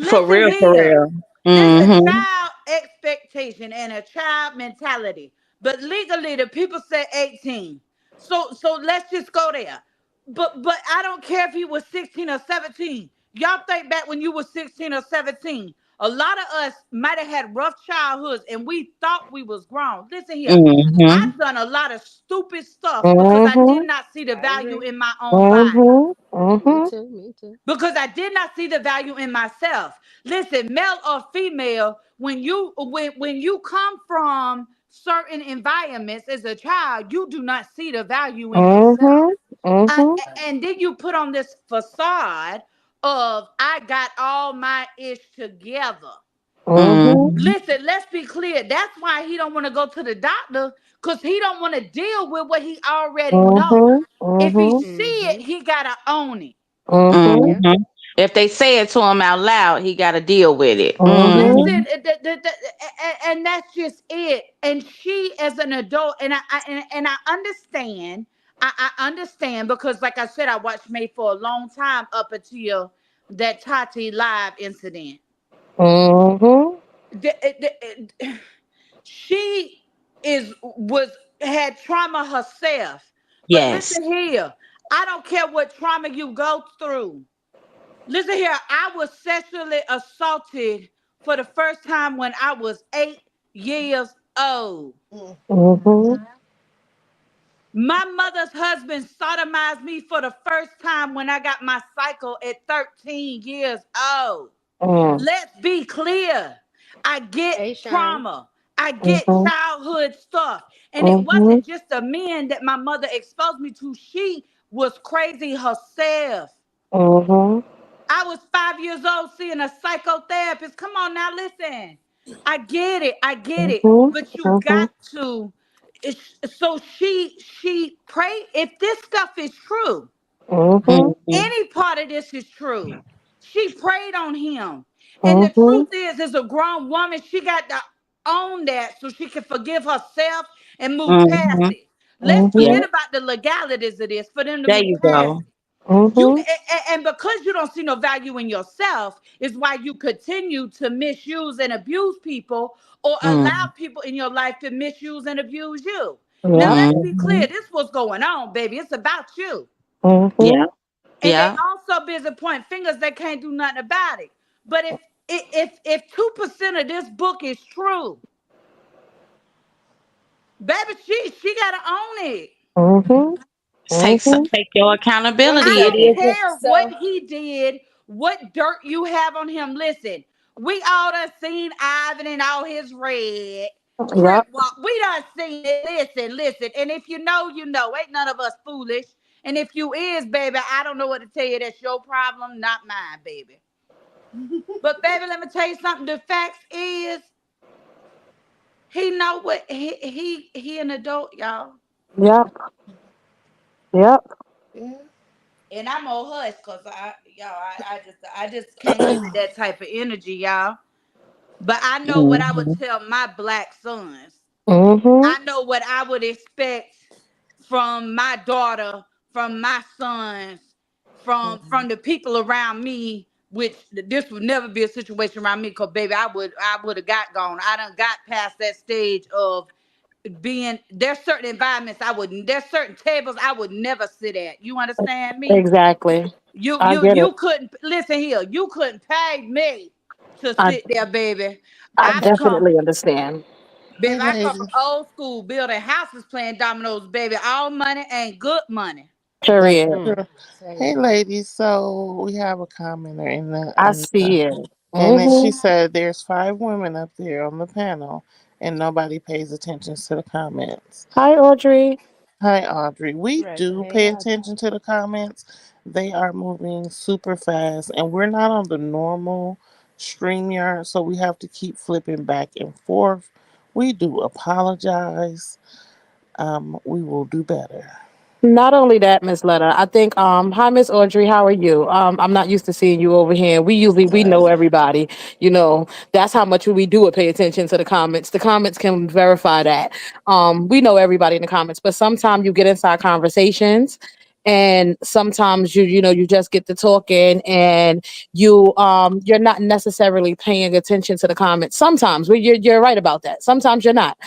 For Listen real, for here. real. There's a Mm-hmm. child expectation and a child mentality. But legally the people say 18. So let's just go there. But I don't care if he was 16 or 17. Y'all think back when you were 16 or 17. A lot of us might have had rough childhoods and we thought we was grown. Listen here. Mm-hmm. I've done a lot of stupid stuff because I did Mhm. not see the I value agree. in my own body Mhm. Me Mhm. too. Me too. because I did not see the value in myself. Listen, male or female, when you come from certain environments as a child, you do not see the value in yourself. Mhm. Mhm. And then you put on this facade of I got all my ish together. Mhm. Mm-hmm. Listen, let's be clear. That's why he don't want to go to the doctor because he don't want to deal with what he already know. Mhm. If he Mhm. see it, Mm-hmm. he gotta own it. Mhm. Yep. Mm-hmm. If they say it to him out loud, he got to deal with it. Mhm. Listen, Mm-hmm. and that's just it. And she, as an adult, and I understand. I understand because, like I said, I watched May for a long time up until that Tati live incident. Mhm. She was had trauma herself. But Yes. listen here, I don't care what trauma you go through. Listen here, I was sexually assaulted for the first time when I was 8 years old. Mhm. My mother's husband sodomized me for the first time when I got my cycle at 13 years old. Mhm. Let's be clear. I get Hey, Sean. trauma. I get Mhm. childhood stuff. And it Mhm. wasn't just the men that my mother exposed me to. She was crazy herself. Mhm. I was 5 years old seeing a psychotherapist. Come on now, listen. I get it. I get it. Mhm. But you Mhm. got to. So she prayed. If this stuff is true, Mhm. Mm-hmm. any part of this is true. She prayed on him. And the Mhm. truth is, as a grown woman, she got to own that so she can forgive herself and move past Mm-hmm. it. Let's Yeah. Mhm. forget about the legalities of this for them to There move you past go. it. You Mhm. and because you don't see no value in yourself is why you continue to misuse and abuse people or allow Mm. people in your life to misuse and abuse you. Now Yep. let's be Mm-hmm. clear. This what's going on, baby. It's about you. Yeah. Mhm. And they Yeah. also busy pointing fingers. They can't do nothing about it. But if 2% of this book is true, baby, she gotta own it. Mhm. Mhm. Take your One accountability. I It don't second. is. care what So, he did, what dirt you have on him. Listen, we all done seen Ivan and all his red crip Yep. walk. We done seen it. Listen, listen. And if you know, you know. Ain't none of us foolish. And if you is, baby, I don't know what to tell you. That's your problem, not mine, baby. But baby, let me tell you something. The facts is he know what he an adult, y'all. Yep. Yep. Yeah. And I'm on hush because I just can't give it that type of energy, y'all. But I know what I would Mm-hmm. tell my black sons. Mhm. I know what I would expect from my daughter, from my sons, from the people around me. Which this would never be a situation around me, cause baby, I would have got gone. I done got past that stage of being. There's certain environments I wouldn't. There's certain tables I would never sit at. You understand me? Exactly. You I you get it. you couldn't listen here. You couldn't pay me to I sit there, baby. I I've come, definitely understand. Hey, baby. I come from ladies. old school, building houses, playing dominoes, baby. All money ain't good money. That's Period. mm, true. same. Hey, ladies. So we have a commenter in the I see it. And then she Mm-hmm. said there's 5 women up there on the panel and nobody pays attention to the comments. Hi, Audrey. Hi, Audrey. We Right. do Hey, pay Audrey. attention to the comments. They are moving super fast, and we're not on the normal StreamYard, so we have to keep flipping back and forth. We do apologize. We will do better. Not only that, Miss Letter, I think hi Miss Audrey, how are you? I'm not used to seeing you over here. We know everybody. That's how much we do pay attention to the comments. The comments can verify that. We know everybody in the comments, but sometimes you get inside conversations and sometimes you just get to talking and you're not necessarily paying attention to the comments. Sometimes you're right about that. Sometimes you're not.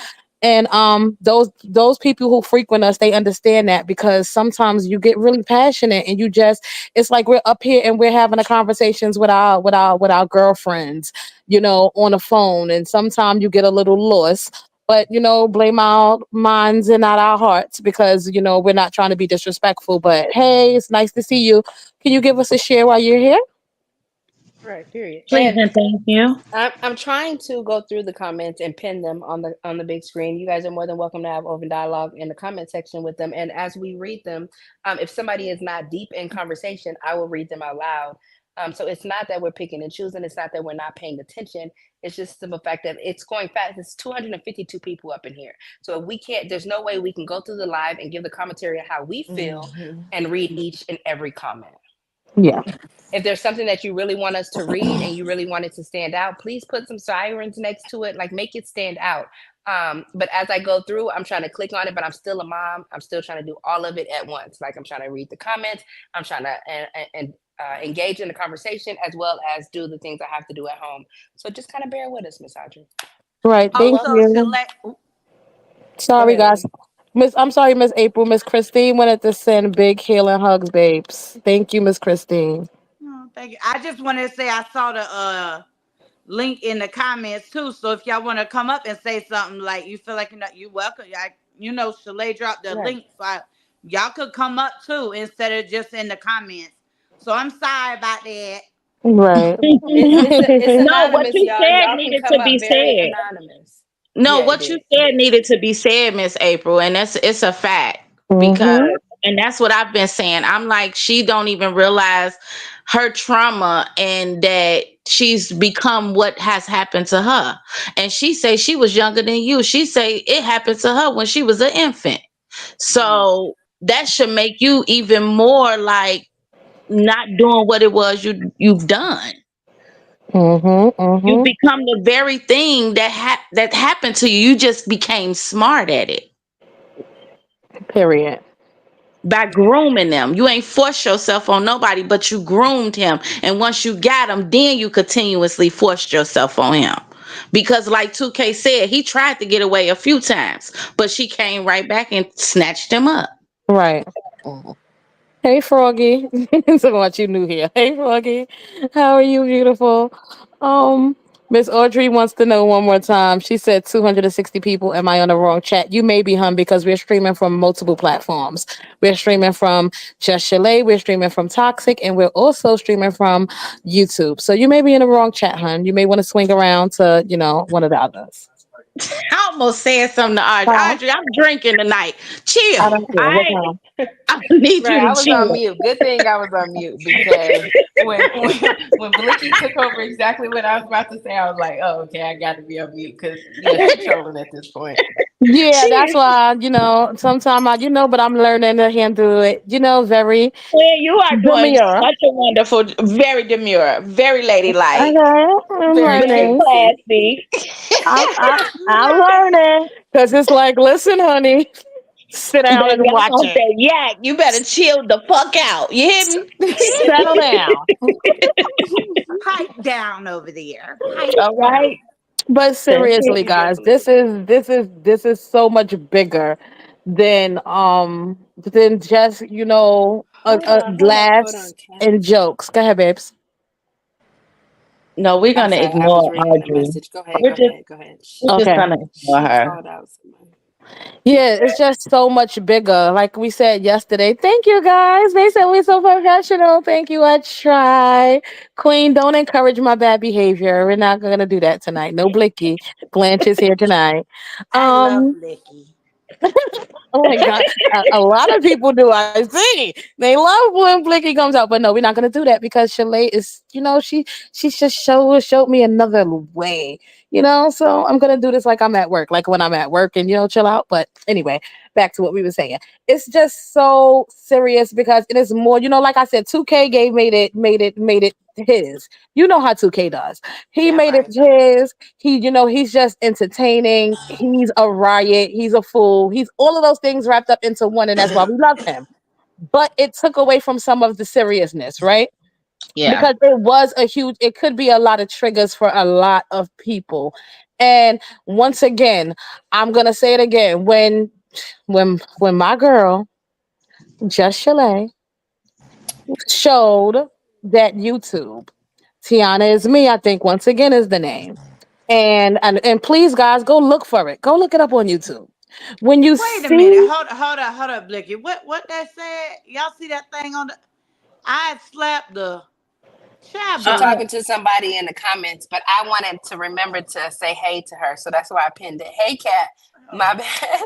And those people who frequent us, they understand that because sometimes you get really passionate and it's like we're up here and we're having a conversations with our girlfriends, on the phone, and sometimes you get a little lost. But blame our minds and not our hearts because we're not trying to be disrespectful. But hey, it's nice to see you. Can you give us a share while you're here? Right, period. Please And and thank you. I'm trying to go through the comments and pin them on the big screen. You guys are more than welcome to have open dialogue in the comment section with them. And as we read them, if somebody is not deep in conversation, I will read them out loud. So it's not that we're picking and choosing. It's not that we're not paying attention. It's just the fact that it's going fast. It's 252 people up in here. So if we can't, there's no way we can go through the live and give the commentary on how we feel Mm-hmm. and read each and every comment. Yeah. If there's something that you really want us to read and you really want it to stand out, please put some sirens next to it, like make it stand out. But as I go through, I'm trying to click on it, but I'm still a mom. I'm still trying to do all of it at once. Like I'm trying to read the comments, I'm trying to engage in the conversation as well as do the things I have to do at home. So just kind of bear with us, Miss Audrey. Right. You're Thank Also, welcome. you. select. Go Sorry, ahead, guys. baby. I'm sorry, Miss April. Miss Christine wanted to send big healing hugs, babes. Thank you, Miss Christine. Oh, thank you. I just wanted to say I saw the link in the comments too. So if y'all want to come up and say something like you feel like you welcome. Shalay dropped the Right. link, so y'all could come up too instead of just in the comments. So I'm sorry about that. Right. It's No, what anonymous, you y'all. said Y'all can needed come to up be very said. anonymous. No, Yeah, it what you is. It said is. needed to be said, Miss April, and it's a fact because, Mm-hmm. and that's what I've been saying. I'm like, she don't even realize her trauma and that she's become what has happened to her. And she say she was younger than you. She say it happened to her when she was an infant. Mm. So that should make you even more like not doing what it was you've done. Mm-hmm. You Mm-hmm. become the very thing that happened to you. You just became smart at it Period. by grooming them. You ain't forced yourself on nobody, but you groomed him. And once you got him, then you continuously forced yourself on him. Because, like 2K said, he tried to get away a few times, but she came right back and snatched him up. Right. Mhm. Hey, Froggy. So what you new here. Hey, Froggy. How are you, beautiful? Miss Audrey wants to know one more time. She said 260 people. Am I on the wrong chat? You may be, hun, because we're streaming from multiple platforms. We're streaming from Just Chalet, we're streaming from Toxic, and we're also streaming from YouTube. So you may be in the wrong chat, hun. You may want to swing around to, one of the others. I almost said something to Audrey. Huh? Audrey, I'm drinking tonight. Chill. I All don't care. What right. time? I need Right, you I to was on chill. mute. Good thing I was on mute because when Blicky took over exactly what I was about to say, I was like, "Oh, okay, I got to be on mute." Because yeah, she trolling at this point. Yeah, that's Chill. why, sometimes but I'm learning to handle it, very Well, you are doing demure. such a wonderful, very demure, very ladylike, Okay, I'm Very very learning. classy. classy. I'm learning because it's like, listen, honey, sit down Baby, and I'm watch gonna it. say, yeah, you better chill the fuck out. You hear me? Settle down. Pipe down over there. Pipe All down. right. But That's it. seriously, guys, this is so much bigger than just a Hold laughs on, Cat. and jokes. Go ahead, babes. No, we're I'm gonna sorry, I was ignore reading a Audrey. message. Go ahead, We're go just ahead, go ahead. we're just Okay. gonna ignore She her. called out somebody. Yeah, it's just so much bigger. Like we said yesterday. Thank you guys. They said we're so professional. Thank you. I try. Queen, don't encourage my bad behavior. We're not gonna do that tonight. No blicky. Blanche is here tonight. I love Um, Blicky. oh my god, a lot of people do. I see. They love when Blicky comes out, but no, we're not gonna do that because Shalay is, she just showed me another way, So I'm gonna do this like I'm at work, like when I'm at work, and chill out. But anyway, back to what we were saying. It's just so serious because it is more, like I said, 2K gave made it his. You know how 2K does. He That made it right. his. He's just entertaining. He's a riot. He's a fool. He's all of those things wrapped up into one, and that's why we love him. But it took away from some of the seriousness, right? Yeah. Because it could be a lot of triggers for a lot of people. And once again, I'm gonna say it again. When my girl, Just Chalet, showed that YouTube, Tiana is me, I think once again is the name. And please guys, go look for it. Go look it up on YouTube. When you Wait a minute. see Hold up, Blicky. What that said? Y'all see that thing on the? I slapped the She child. talking to somebody in the comments, but I wanted to remember to say hey to her, so that's why I pinned it. Hey, cat. My bad.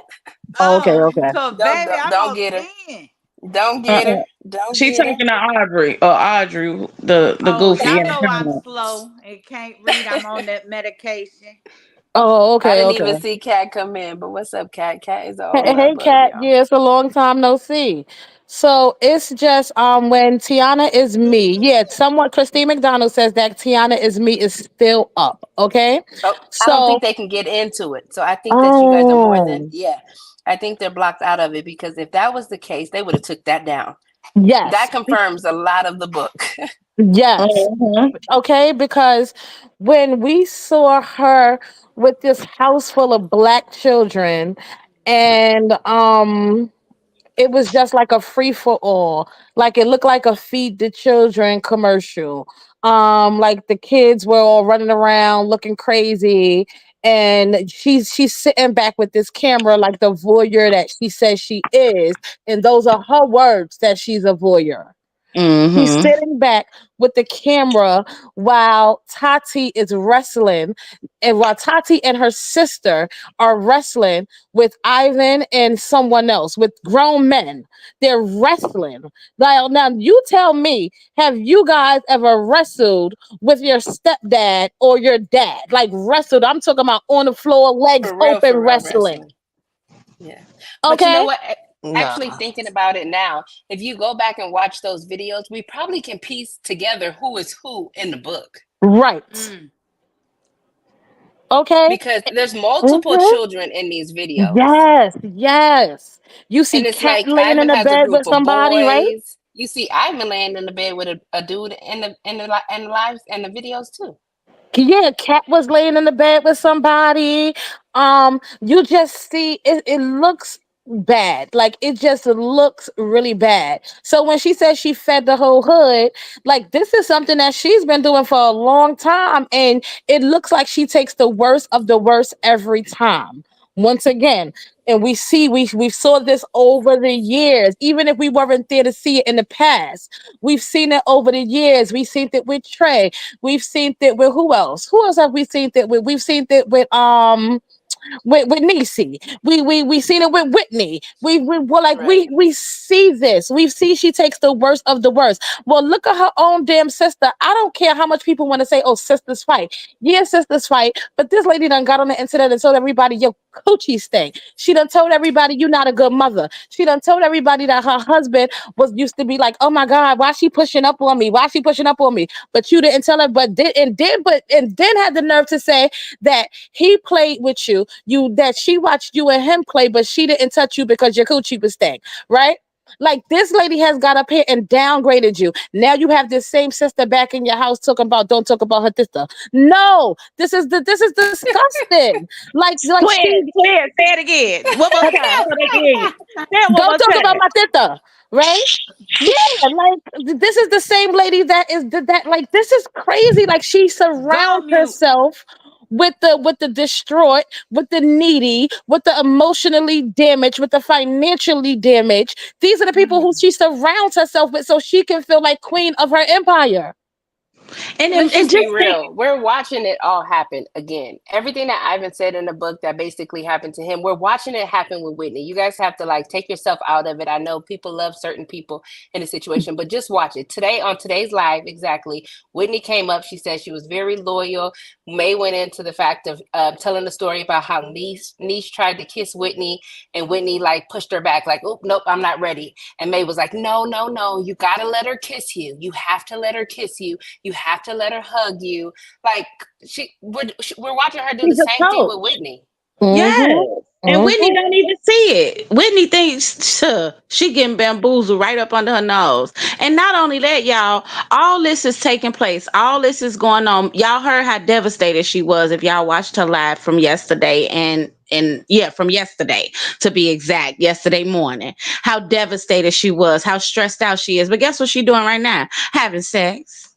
oh, okay, Oh, okay. cause don't, baby, don't I'm don't on get her. 10. Don't get her. Uh-uh. Don't She get her. talking to Audrey, the Oh, goofy y'all in the know I'm comments. slow and can't read. I'm on that medication. Oh, I okay, didn't okay. even see Cat come in, but what's up, Cat? Cat is an Hey, old love hey, bug, Kat. y'all. Yeah, it's a long time no see. So it's just when Tiana is me. Yeah, someone Christine McDonald says that Tiana is me is still up. Okay, Oh, I don't think so they can get into it. So I think that you guys are more than, oh yeah. I think they're blocked out of it because if that was the case, they would have took that down. yes, That confirms a lot of the book. yes, Mm-hmm. okay, because when we saw her with this house full of black children, and it was just like a free for all. Like it looked like a feed the children commercial. Like the kids were all running around looking crazy. And she's sitting back with this camera like the voyeur that she says she is. And those are her words that she's a voyeur. He's Mm-hmm. sitting back with the camera while Tati is wrestling, and while Tati and her sister are wrestling with Ivan and someone else, with grown men. They're wrestling. Now, you tell me, have you guys ever wrestled with your stepdad or your dad? Like wrestled, I'm talking about on the floor, legs open For real wrestling. wrestling. Yeah. But you know Okay? what? Nah. Actually, thinking about it now, if you go back and watch those videos, we probably can piece together who is who in the book Right. Mm. Okay? because there's multiple Mhm. children in these videos. Yes, yes. You see And it's Cat like laying in Ivan the has a bed with group of somebody, right? boys. You see Ivan laying in the bed with a dude in the lives and the videos too. Yeah, Cat was laying in the bed with somebody. You just see it looks bad. Like it just looks really bad. So when she says she fed the whole hood, like this is something that she's been doing for a long time, and it looks like she takes the worst of the worst every time. Once again, and we saw this over the years, even if we weren't there to see it in the past. We've seen it over the years. We've seen it with Trey. We've seen it with who else? Who else have we seen it with? We've seen it with Niecy. We seen it with Whitney. We're like Right. we see this. We see she takes the worst of the worst. Well, look at her own damn sister. I don't care how much people want to say, "Oh, sisters fight." Yeah, sisters fight. But this lady done got on the internet and told everybody your coochie stink. She done told everybody you're not a good mother. She done told everybody that her husband was used to be like, "Oh my God, why she pushing up on me? Why she pushing up on me?" But you didn't tell her. But then had the nerve to say that he played with you. You that she watched you and him play, but she didn't touch you because your coochie was stank, right? Like this lady has got up here and downgraded you. Now you have this same sister back in your house talking about don't talk about her sister. No, this is disgusting. Like she Twin, say it again. One more time so they can hear you. Say it one don't more talk about time. my sister, right? Yeah, like this is the same lady that is that like this is crazy. Like she Go surrounds mute. herself with the distraught, with the needy, with the emotionally damaged, with the financially damaged. These are the people who Mm. she surrounds herself with so she can feel like queen of her empire. Let's And just be just think, real. We're watching it all happen again. Everything that Ivan said in the book that basically happened to him, we're watching it happen with Whitney. You guys have to like take yourself out of it. I know people love certain people in a situation, but just watch it. Today on today's live, exactly. Whitney came up. She said she was very loyal. May went into the fact of telling the story about how Niche tried to kiss Whitney, and Whitney like pushed her back, like, "Oh, nope, I'm not ready." And May was like, "No, no, no, you gotta let her kiss you. You have to let her kiss you. You have to let her hug you." Like we're watching her do the she's a same thing with coach. Whitney. Yes. Mm-hmm. And Whitney Mm-hmm. don't even see it. Whitney thinks she getting bamboozled right up under her nose. And not only that, y'all, all this is taking place. All this is going on. Y'all heard how devastated she was if y'all watched her live from yesterday and yeah, from yesterday to be exact, yesterday morning. How devastated she was, how stressed out she is. But guess what she doing right now? Having sex.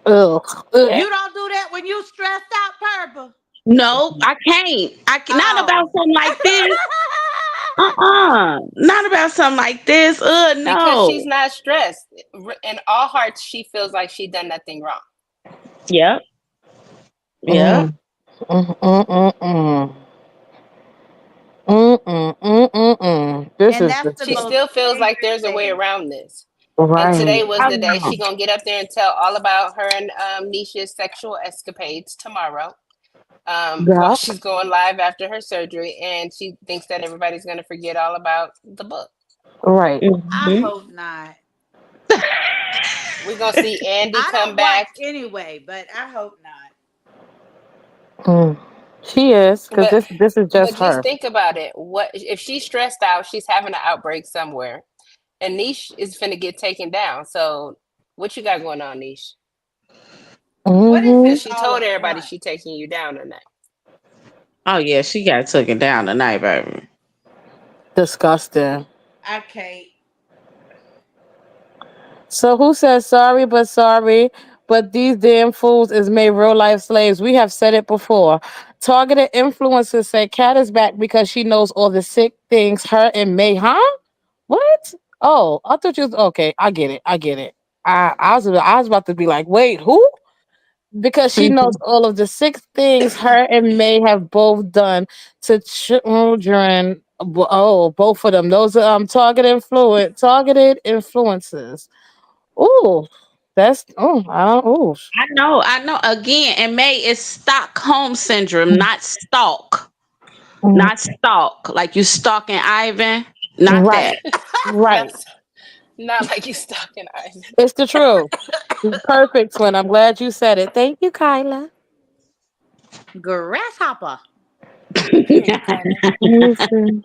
Ugh. Ugh. You don't do that when you stressed out, Purple. No, I can't. Not about Oh. something like this. Not about something like this. Because she's No. not stressed. In all hearts, she feels like she done nothing wrong. Yep. Yep. Mm. Mm-mm-mm-mm. Mm-mm-mm-mm-mm. This And is that's just the She most still feels like dangerous there's a way thing. around this. And right. today was I the day she know. gonna get up there and tell all about her and Nisha's sexual escapades tomorrow. While Yeah. she's going live after her surgery, and she thinks that everybody's gonna forget all about the book. Right. I Mhm. hope not. We're gonna see Andy I come don't watch back. anyway, but I hope not. Mm. She is, because But this is just just her. think about it. What if she's stressed out? She's having an outbreak somewhere, and Niche is finna get taken down. So what you got going on, Niche? What is Mm-hmm. Because this she all told a everybody front? she taking you down tonight. Oh yeah, she got taken down tonight, baby. Disgusting. I can't. So who says sorry but sorry? But these damn fools is made real life slaves. We have said it before. Targeted influencers say Kat is back because she knows all the sick things her and May. Huh? What? Oh, I thought you was okay. I get it. I get it. I was about to be like, wait, who? Because she knows Mhm. all of the sick things her and May have both done to children. Oh, both of them. Those are targeted influences. Oh, that's I don't. Oh, I know. Again, and May is Stockholm syndrome, not stalk. mm, Not stalk. Like you stalking Ivan. Not that. right, right. Not not like you stalking Ivan. It's the truth. Perfect, twin. I'm glad you said it. Thank you, Kyla. Grasshopper. Period, Kyla. Listen.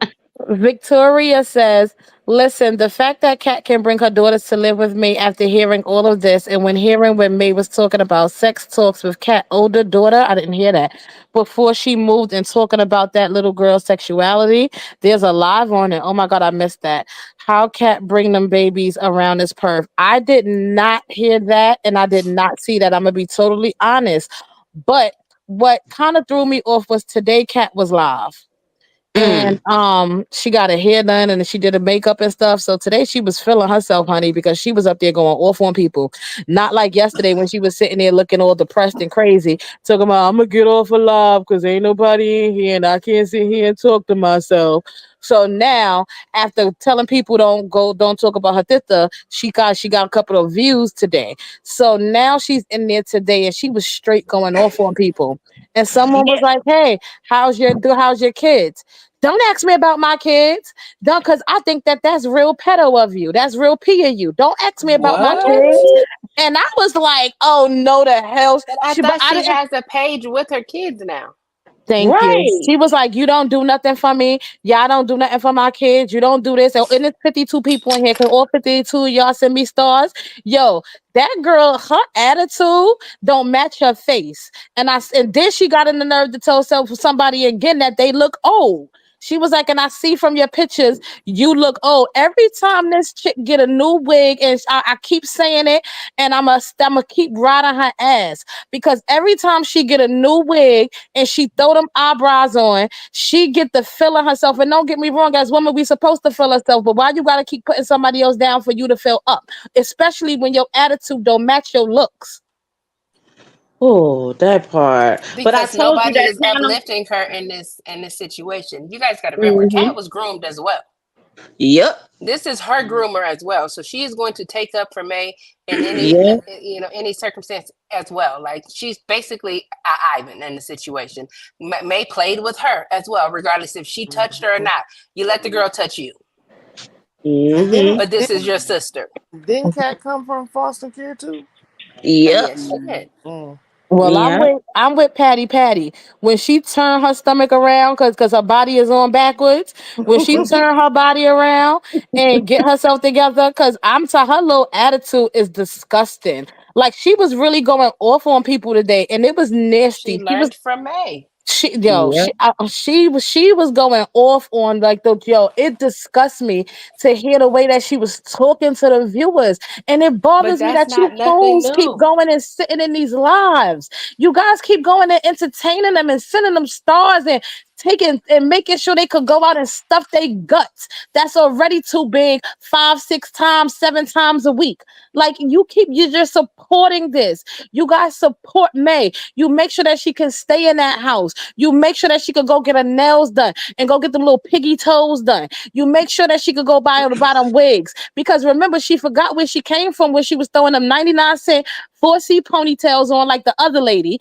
Victoria says, listen, the fact that Kat can bring her daughters to live with me after hearing all of this, and when hearing when May was talking about sex talks with Kat older daughter, I didn't hear that. Before she moved and talking about that little girl's sexuality, there's a live on it. Oh my god, I missed that. How Kat bring them babies around this perv. I did not hear that, and I did not see that. I'm gonna be totally honest. But what kind of threw me off was today Kat was live and Mm. she got her hair done and she did her makeup and stuff. So today she was feeling herself, honey, because she was up there going off on people. Not like yesterday when she was sitting there looking all depressed and crazy, talking about I'm gonna get off alive because ain't nobody in here and I can't sit here and talk to myself. So now, after telling people don't talk about her sister, she got a couple of views today. So now she's in there today and she was straight going off on people. And someone was Yeah. like, "Hey, how's your kids?" Don't ask me about my kids. Don't, because I think that that's real pedo of you. That's real P of you. Don't ask me about my What? kids. And I was like, oh no, the hell. But I But thought I she didn't. has a page with her kids now. Thank you. Right. She was like, you don't do nothing for me. Y'all don't do nothing for my kids. You don't do this. And it's 52 people in here because all 52 of y'all send me stars. Yo, that girl, her attitude don't match her face. And then she got in the nerve to tell somebody again that they look old. She was like, and I see from your pictures, you look old. Every time this chick get a new wig, and I keep saying it, and I'm a keep riding her ass because every time she get a new wig and she throw them eyebrows on, she get the feeling herself. And don't get me wrong, as women, we supposed to feel herself, but why you gotta keep putting somebody else down for you to feel up? Especially when your attitude don't match your looks. Oh, that part. But I Because told you nobody that is panel. uplifting her in this situation. You guys got to remember, Kat Hmm. was groomed as well. Yep. This is her groomer as well, so she is going to take up for May in any Yep. any circumstance as well. Like she's basically Ivan in the situation. May played with her as well, regardless if she touched her or not. You let the girl touch you, Hmm. Didn't but this is didn't your sister. didn't Cat come from foster care too? Yep. Yes, she did. Mm. Well, Yep. I'm with Patty Patty. When she turned her stomach around, cause her body is on backwards. When she turned her body around and get herself together, cause I'm to her little attitude is disgusting. Like she was really going off on people today, and it was She nasty. learned from May. Yep. She was going off on like the yo. It disgusts me to hear the way that she was talking to the viewers, and it But bothers me that's that you not nothing fools keep new. going and sitting in these lives. You guys keep going and entertaining them and sending them stars and taking and making sure they could go out and stuff their guts. That's already too big. 5, 6 times, 7 times a week. Like you're just supporting this. You guys support May. You make sure that she can stay in that house. You make sure that she could go get her nails done and go get them little piggy toes done. You make sure that she could go buy them wigs. Because remember, she forgot where she came from when she was throwing them 99-cent 4C ponytails on like the other lady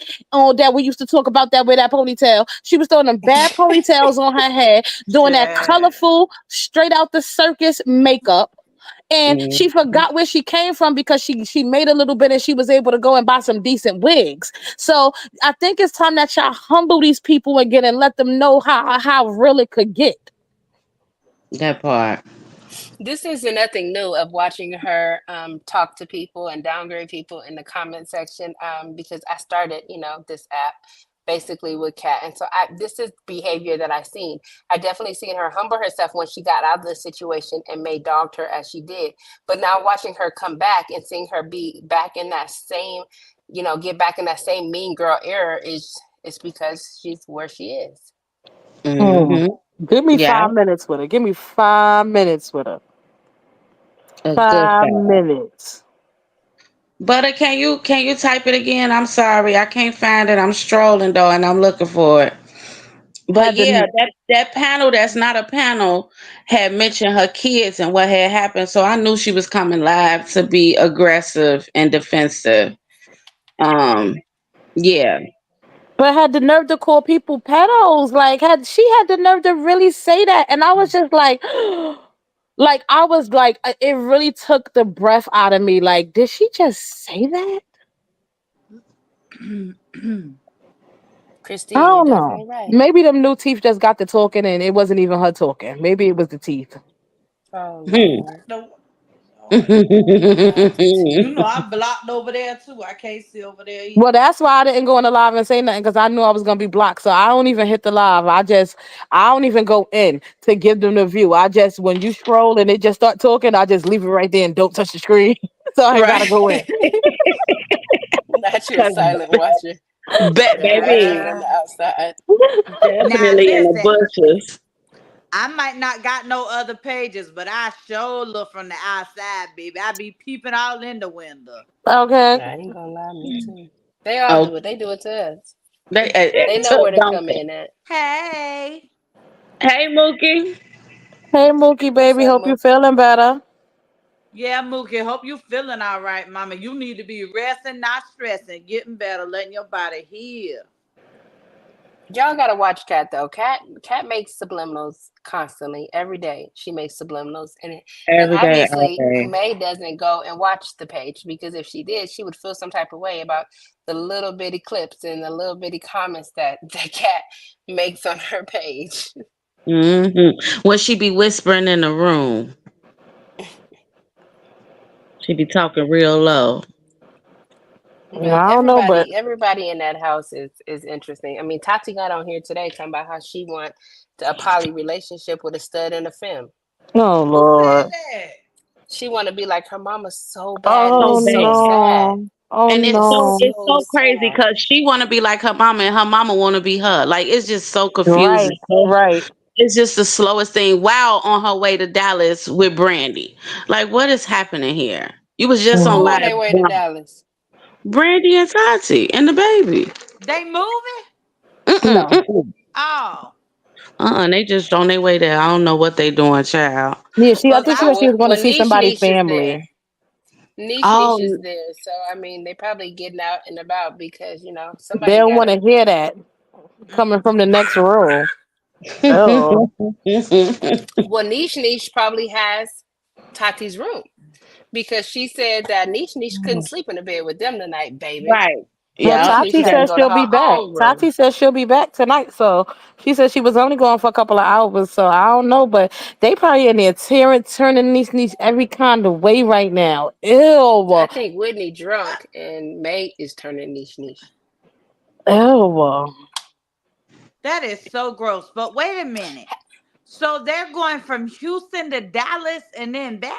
that we used to talk about that with that ponytail. She was throwing them bad ponytails on her head, doing that Child. colorful, straight out the circus makeup, and she Mhm. forgot where she came from because she made a little bit and she was able to go and buy some decent wigs. So I think it's time that y'all humble these people again and let them know how real it could get. That part. This isn't nothing new of watching her talk to people and downgrade people in the comment section because I started, this app basically with Kat. And so this is behavior that I've seen. I definitely seen her humble herself when she got out of the situation and May dogged her as she did. But now watching her come back and seeing her be back in that same, get back in that same mean girl era is because she's where she is. Mm. Hmm. Give me Yeah, 5 minutes with her. Give me 5 minutes with her. a good 5. 5 minutes. Butter, can you type it again? I'm sorry, I can't find it. I'm strolling though, and I'm looking for it. But Had yeah, to that panel that's not a panel had mentioned her kids and what had happened, so I knew she was coming live to be aggressive and defensive. Um, yeah. but had the nerve to call people pedos. Like had the nerve to really say that, and I was just like I was like, it really took the breath out of me. Like, did she just say that? I Christine, you're don't know. definitely right. Maybe them new teeth just got to talking, and it wasn't even her talking. Maybe it was the teeth. Oh Hmm. Lord, No, oh, not the you tea. know I'm blocked over there too. I can't see over there Well, either. that's why I didn't go in the live and say nothing because I knew I was gonna be blocked. So I don't even hit the live. I don't even go in to give them the view. I just when you scroll and they just start talking, I just leave it right there and don't touch the screen. So I ain't Right. gotta go in. Not your 'Cause silent watcher. Definitely baby, on the Child. outside. Now definitely in the listen, bushes. I might not got no other pages, but I sure look from the outside, baby. I be peeping out in the window. Okay. I ain't gonna lie, me too. They all Oh, do it. They do it to us. They know so where to don't come they? in at. Hey. Hey, Mookie. Hey Mookie What's baby, up, hope you Mookie? feeling better. Yeah, Mookie, hope you feeling all right, mama. You need to be resting, not stressing, getting better, letting your body heal. Y'all gotta watch Cat though. Cat makes subliminals constantly, every day. She makes subliminals, and Every day, all obviously day. May doesn't go and watch the page because if she did, she would feel some type of way about the little bitty clips and the little bitty comments that Cat makes on her page. When she be whispering in the room, she be talking real low. But I don't know, but everybody in that house is interesting. I mean, Tati got on here today talking about how she want a poly relationship with a stud and a femme. oh Who said Lord. that? She want to be like her mama so bad, and Oh So it's so bad. sad. no. Oh And It's no. it's so so crazy sad. because she want to be like her mama want to be her. Like it's just so Right, confusing. So right. it's just the slowest thing. Wow, on her way to Dallas with Brandy. Like what is happening here? You was just on Who Mhm. on live. their way to Dallas? Brandy and Tati and the baby. They moving? Mm-mm, No. mm-mm. Oh. They just on their way there. I don't know what they doing, child. Yeah, she. I Cause think she I said she Well, was going to see Niche somebody's Niche is there. family. Niche is Oh, there. So I mean, they probably getting out and about because They somebody don't want gotta. to hear that coming from the next row. Oh, Well, Niche probably has Tati's room because she said that Niche couldn't sleep in the bed with them tonight, baby. right. well, Yeah. Niche Tati had to says go to she'll her be back. own room. Tati says she'll be back tonight. So she said she was only going for a couple of hours. So I don't know, but they probably in there tearing, turning niece every kind of way right now. Ew, I think Whitney drunk and May is turning Niche. ew. that is so gross. But wait a minute. So they're going from Houston to Dallas and then back?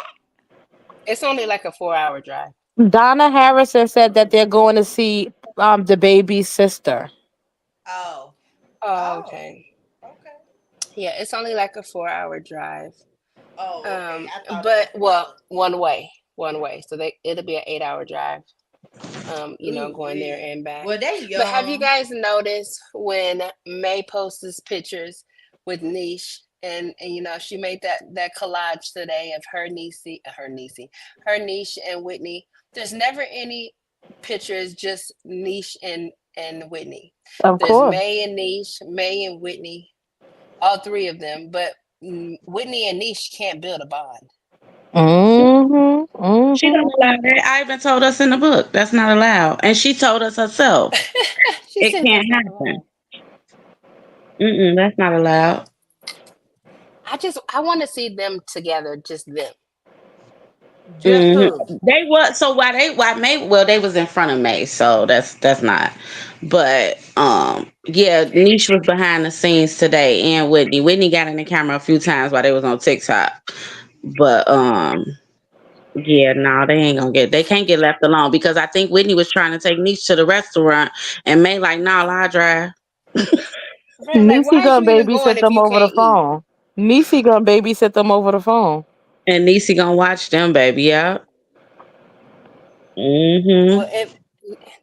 It's only like a 4 hour drive. Donna Harrison said that they're going to see the baby's sister. Oh. Oh, Oh. okay. Okay. Yeah, it's only like a 4 hour drive. Oh, okay. I thought it But was well, longer. one way. So it'll be an 8 hour drive. Ooh, Going there wee. and back. Well, they But have you young. guys noticed when May posts pictures with Niche and she made that collage today of her niece and Whitney. There's never any pictures just Niche and Whitney. Of There's course. May and Niche, May and Whitney, all three of them. But Whitney and Niche can't build a bond. Mm-hmm. She don't Mm-hmm. allow that. Ivan told us in the book that's not allowed, and she told us herself She it says can't that's not happen. allowed. That's not allowed. I want to see them together, just them. Just who? They was so why May well they was in front of May, so that's not. But yeah, Niche was behind the scenes today, and Whitney got in the camera a few times while they was on TikTok. But yeah, no, they can't get left alone because I think Whitney was trying to take Niche to the restaurant, and May like, nah, I drive. Right? Like, Niecy why is gonna you even going babysit if them you over the can't eat? phone. Niecy gonna babysit them over the phone. And Niecy gonna watch them, baby. Yeah. Well, Mm-hmm. if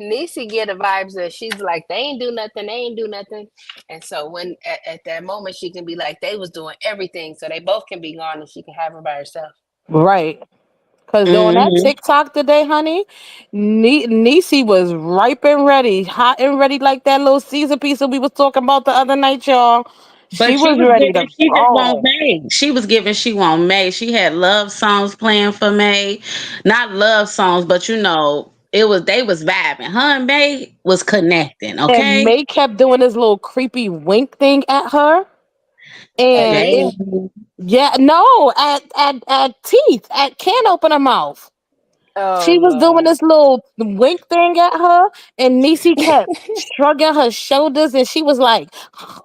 Nisi get the vibes that she's like, they ain't do nothing, they ain't do nothing. And so when at that moment she can be like, they was doing everything. So they both can be gone and she can have her by herself. Right. Cause on that Mm-hmm. TikTok today, honey, Niecy was ripe and ready, hot and ready, like that little Caesar pizza we was talking about the other night, y'all. But She she was was ready to giving, she just want go. May. She was giving, she want May. She had love songs playing for May. Not love songs, but they was vibing. Her and May was connecting, And okay? May kept doing this little creepy wink thing at her. At And Niche? yeah, no, at teeth, at can open her mouth. Oh She was doing Lord. this little wink thing at her, and Niecy kept shrugging her shoulders, and she was like,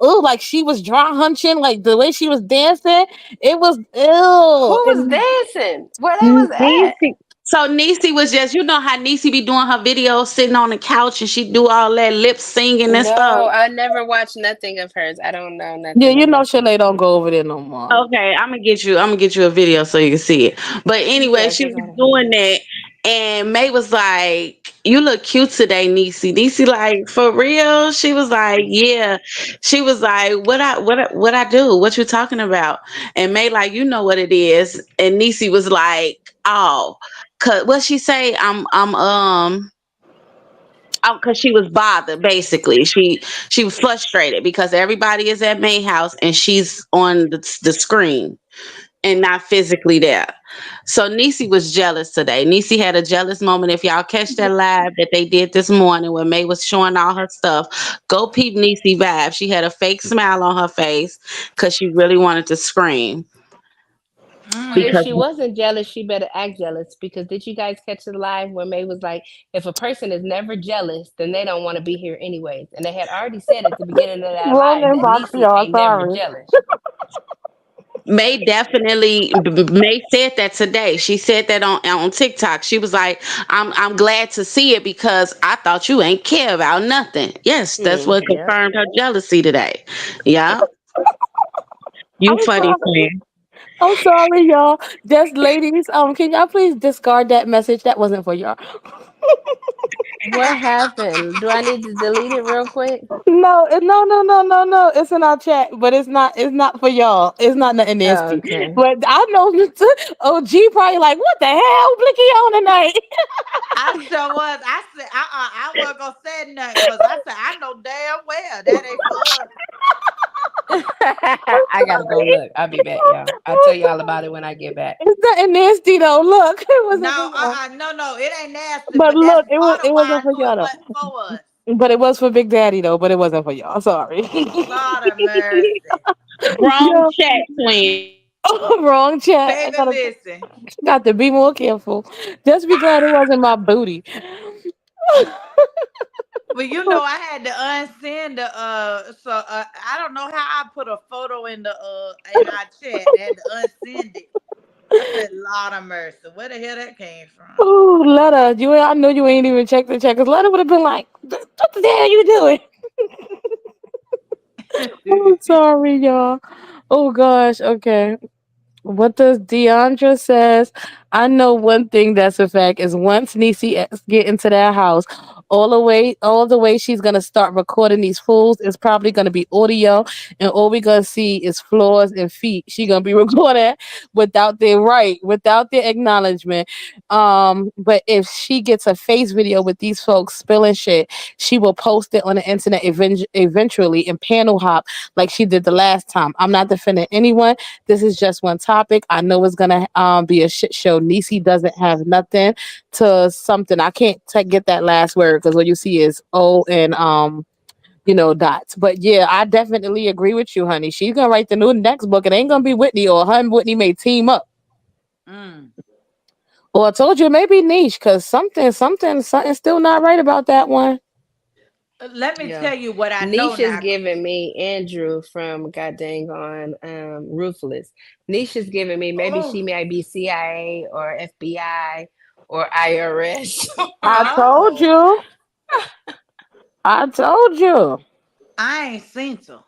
"Oh," like she was dry hunching, like the way she was dancing. It was Who ill, was and dancing? Where they was at? Niecy. So Niecy was just, how Niecy be doing her videos sitting on the couch and she do all that lip singing and stuff. No, I never watched nothing of hers. I don't know yeah, nothing you of know, nothing. Chalet don't go over there no more. Okay, I'm gonna get you a video so you can see it. But anyway, Yeah, she because was I don't doing know. that, and May was like, "You look cute today, Niecy." Niecy like, "For real?" She was like, "Yeah." She was like, "What I do? What you talking about?" And May like, "You know what it is." And Niecy was like, "Oh, cause what she say? Because she was bothered. Basically, she was frustrated because everybody is at May house and she's on the screen and not physically there. So Niecy was jealous today. Niecy had a jealous moment. If y'all catch that live that they did this morning where May was showing all her stuff, go peep Niecy vibe. She had a fake smile on her face because she really wanted to scream. Well, if because she wasn't jealous, she better act jealous. Because did you guys catch the live where May was like, if a person is never jealous, then they don't want to be here anyways. And they had already said at the beginning of that Wrong live that inbox, Niecy y'all. ain't never Sorry. jealous. May said that today. She said that on TikTok. She was like, I'm glad to see it because I thought you ain't care about nothing. Yes, that's what Yep. confirmed her jealousy today. Yeah, you I'm funny sorry. friend. I'm sorry, y'all. Just ladies, can y'all please discard that message? That wasn't for y'all. What happened? Do I need to delete it real quick? No, no. It's in our chat, but it's not. It's not for y'all. It's not nothing Oh, nasty. okay. But I know OG probably like, what the hell, Blicky on tonight? I sure was. I said, I wasn't gonna say nothing because I said I know damn well that ain't for us. I'm I gotta go sorry. look. I'll be back, y'all. I'll I'm tell y'all sorry. about it when I get back. It's nothing nasty though. Look, it wasn't for No, y'all. no, it ain't nasty, But but that's look, part of it why wasn't I for knew y'all it though. wasn't for us. But it was for Big Daddy though. But it wasn't for y'all. Sorry. Lord of mercy. Wrong Yo, chat, twin. wrong chat. Baby, listen. Got to be more careful. Just be glad it wasn't my booty. Well, you know, I had to unsend the I don't know how I put a photo in the in our chat. I had to unsend it. I said, Lord of mercy, where the hell that came from? Ooh, Letta, I know you ain't even checked the check. Cause Letta would have been like, "What the hell you doing?" I'm sorry, y'all. Oh gosh. Okay. What does Deandra says? I know one thing that's a fact is once Niecy get into that house, all the way she's gonna start recording these fools. It's probably gonna be audio, and all we gonna see is floors and feet. She gonna be recording without their acknowledgement. But if she gets a face video with these folks spilling shit, she will post it on the internet eventually and panel hop like she did the last time. I'm not defending anyone. This is just one topic. I know it's gonna be a shit show. Niecy doesn't have nothing to something. I can't get that last word because what you see is O and dots. But yeah, I definitely agree with you, honey. She's gonna write the new next book. It ain't gonna be Whitney or her and Whitney may team up. Mm. Or I told you it may be niche because something's still not right about that one. Let me Yeah. tell you what I know Niche is now. giving me Andrew from God dang on Ruthless. Niche is giving me maybe she Oh, might be CIA or FBI or IRS. I told oh, you. I told you. I ain't seen her.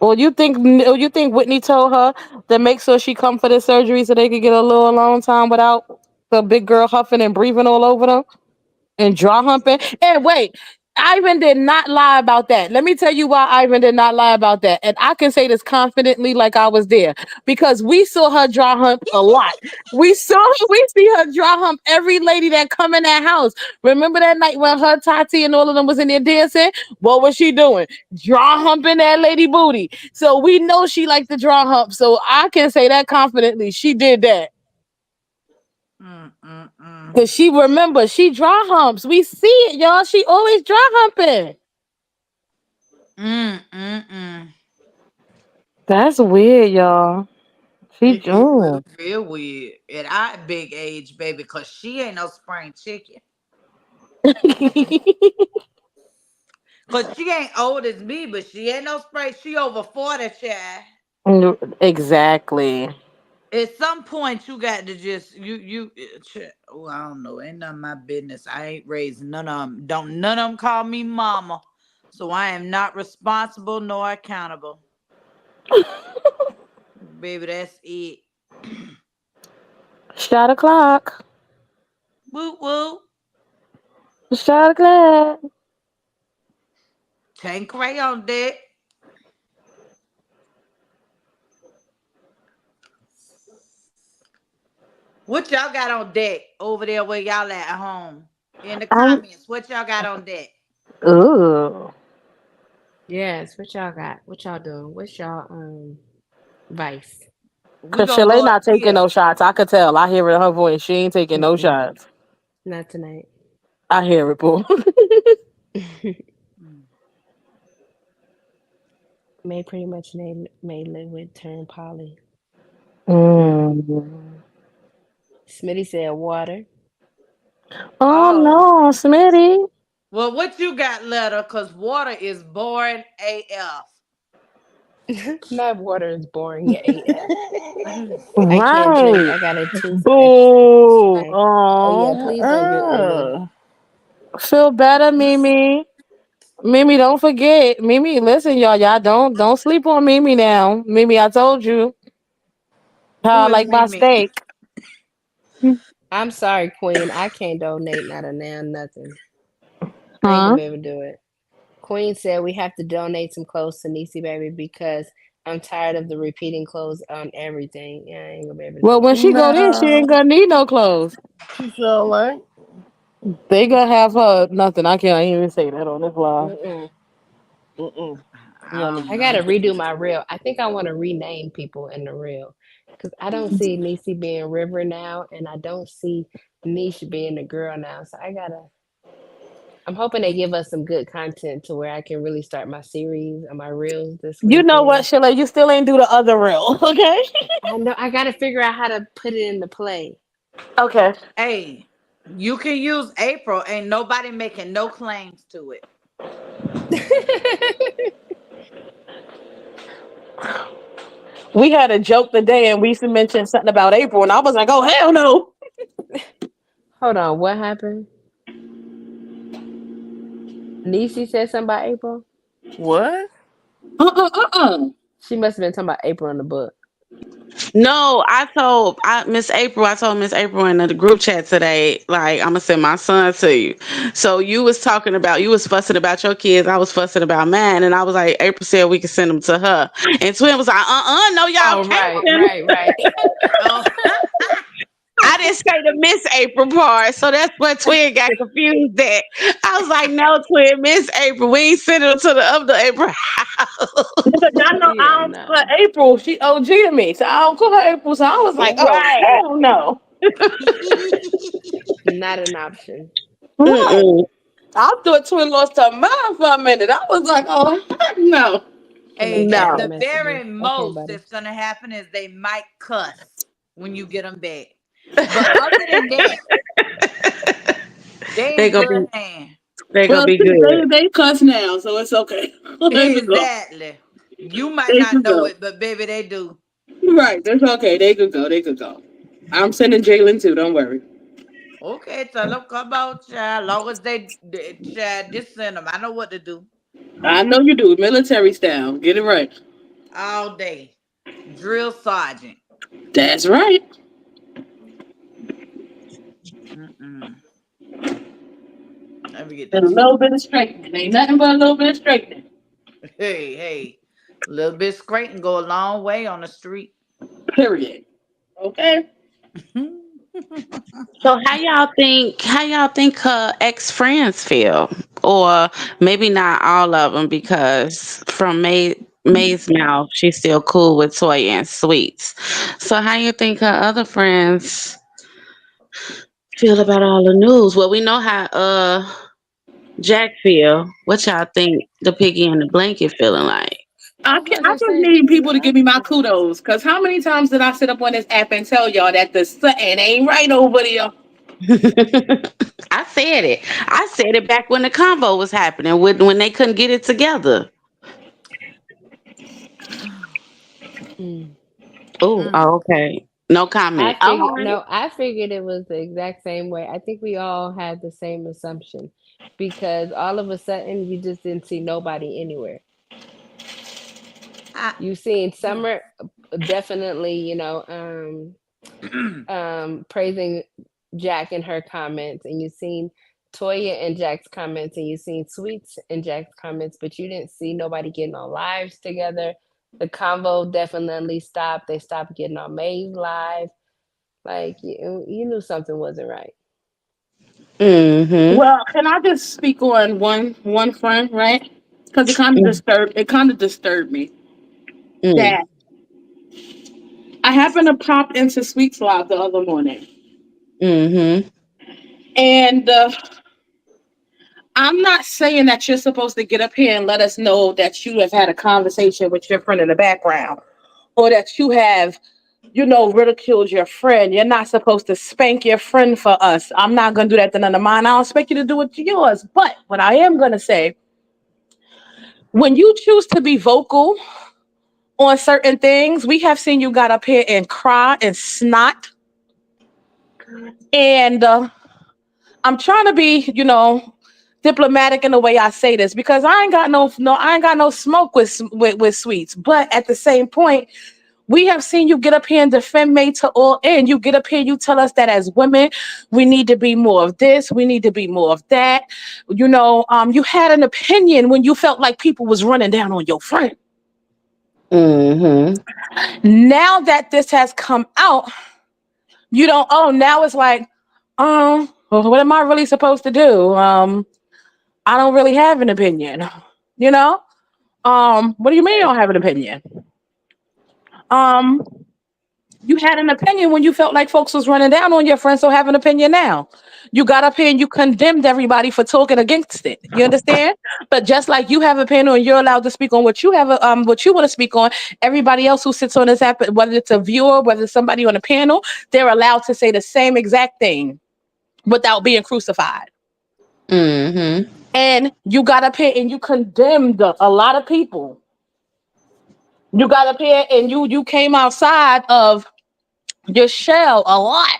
Or you think Whitney told her to make sure she come for the surgery so they could get a little alone time without the big girl huffing and breathing all over them and draw humping? And wait, Ivan did not lie about that. Let me tell you why Ivan did not lie about that. And I can say this confidently like I was there because we saw her draw hump a lot. We see her draw hump every lady that come in that house. Remember that night when her Tati and all of them was in there dancing? What was she doing? Draw humping that lady booty. So we know she liked the draw hump. So I can say that confidently. She did that. Mm, mm, mm. Cause she remember she draw humps. We see it, y'all. She always draw humping. Mm, mm, mm. That's weird, y'all. She It really do. feel weird at our big age, baby, because she ain't no spring chicken. Because she ain't old as me, but she ain't no spring. She over 40, child. Exactly. At some point, you got to just, oh, I don't know. Ain't none of my business. I ain't raising none of them. Don't none of them call me mama. So I am not responsible nor accountable. Baby, that's it. Shot o'clock. Woo woo. Shot o'clock. Tank Ray on deck. What y'all got on deck over there where y'all at home? In the I'm comments, what y'all got on deck? ooh. Yes, what y'all got? What y'all doing? What's y'all vice? We Cause gonna Shalay go up not taking here. no shots. I could tell. I hear it in her voice. She ain't taking no Mm-mm, shots. not tonight. I hear it, boo. Mm. May pretty much may live with turn Polly. Mm. Smitty said water. Oh Oh, no, Smitty. well, what you got, letter? Cause water is boring AF. Not water is boring AF. I can't drink. Right. I got a tooth Boo. extraction. Oh yeah, Oh. please don't get with me. Feel better, Mimi. Mimi, don't forget. Mimi, listen, y'all don't sleep on Mimi now. Mimi, I told you how Who I is like my Mimi? steak. I'm sorry, Queen. I can't donate not a damn nothing. I ain't gonna Huh? be able to do it. Queen said we have to donate some clothes to Niecy Baby because I'm tired of the repeating clothes on everything. Yeah, I ain't gonna be able to Well, do when it. she go there, she Nah, ain't gonna need no clothes. she feel like. They gonna have her nothing. I can't even say that on this live. Mm-mm. Mm-mm. You I don't don't I need know. gotta to. redo my reel. I think I want to rename people in the reel because I don't see Niecy being River now, and I don't see Niche being the girl now. So I gotta. I'm hoping they give us some good content to where I can really start my series and my reels this You know what, weekend. Sheila? You still ain't do the other reel, okay? I know I gotta figure out how to put it into play. Okay. Hey, you can use April. Ain't nobody making no claims to it. We had a joke today, and we mentioned something about April, and I was like, "Oh hell no!" Hold on, what happened? Niecy said something about April. What? Uh. She must have been talking about April in the book. No, I told Miss April in the group chat today, like, I'm gonna send my son to you. So you was fussing about your kids, I was fussing about mine, and I was like, April said we could send them to her. And Twin was like, no, y'all Oh, can't right, send them. right, right. Oh, I didn't say the Miss April part, so that's what Twin got confused at. I was like, no, Twin, Miss April, we ain't sending them to the other April house. Because I know Yeah, I don't call her no, April. She OG to me, so I don't call her April. So I was like, "Oh Right. hell no!" not an option. Right. Mm-mm. I thought Twin lost her mind for a minute. I was like, "Oh heck no, Too hey, many at private no." the messages. very Okay, most buddy. that's gonna happen is they might cuss when you get them back. But other than that, they They in gonna be good hand. they gonna Well, be see, good. they cuss now, so it's okay. They could go. Exactly. You might They not could know go. it, but baby, they do. Right, that's okay. They could go. They could go. I'm sending Jalen too. Don't worry. Okay, tell them come out, child. Long as child, just send them. I know what to do I know you do military style. Get it right. all day. Drill sergeant. That's right. Mm-mm. Let me get the And a tea. little bit of straightening. Ain't nothing but a little bit of straightening. Hey, hey. A little bit straight and go a long way on the street. Period. Okay. So how y'all think her ex friends feel, or maybe not all of them, because from May's mouth she's still cool with Toy and Sweets. So how you think her other friends feel about all the news? Well, we know how Jack feel. What y'all think the piggy and the blanket feeling like? I I can, was I gonna just say, need no, people to I give me my feel the same. kudos. Cause how many times did I sit up on this app and tell y'all that the something ain't right over there? I said it. I said it back when the convo was happening, when they couldn't get it together. Mm. Oh, Mm. okay. No comment. All right. I figured it was the exact same way. I think we all had the same assumption because all of a sudden you just didn't see nobody anywhere. I, You seen mm. Summer definitely, praising Jack in her comments, and you seen Toya and Jack's comments, and you seen Sweets and Jack's comments, but you didn't see nobody getting on lives together. The convo definitely stopped. They stopped getting on May's live. Like you knew something wasn't right. Mm-hmm. Well, can I just speak on one friend, right? Because it kind of disturbed me Mm-hmm. that I happened to pop into Sweet's Live the other morning, Mm-hmm. and I'm not saying that you're supposed to get up here and let us know that you have had a conversation with your friend in the background, or that you have ridiculed your friend. You're not supposed to spank your friend for us. I'm not going to do that to none of mine. I don't expect you to do it to yours. But what I am going to say, when you choose to be vocal on certain things, we have seen you got up here and cry and snot. And I'm trying to be, diplomatic in the way I say this because I ain't got no smoke with sweets. But at the same point, we have seen you get up here and defend May to all end. You get up here, you tell us that as women, we need to be more of this, we need to be more of that. You had an opinion when you felt like people was running down on your friend. Mm-hmm. Now that this has come out, you don't. Oh, now it's like, well, what am I really supposed to do? I don't really have an opinion. You know. What do you mean you don't have an opinion? Um, You had an opinion when you felt like folks was running down on your friend, so have an opinion now. You got up here and you condemned everybody for talking against it. You understand? But just like you have an opinion and you're allowed to speak on what you have, what you want to speak on, everybody else who sits on this app, whether it's a viewer, whether it's somebody on a panel, they're allowed to say the same exact thing without being crucified. Mm-hmm. And you got up here and you condemned a lot of people. You got up here and you came outside of your shell a lot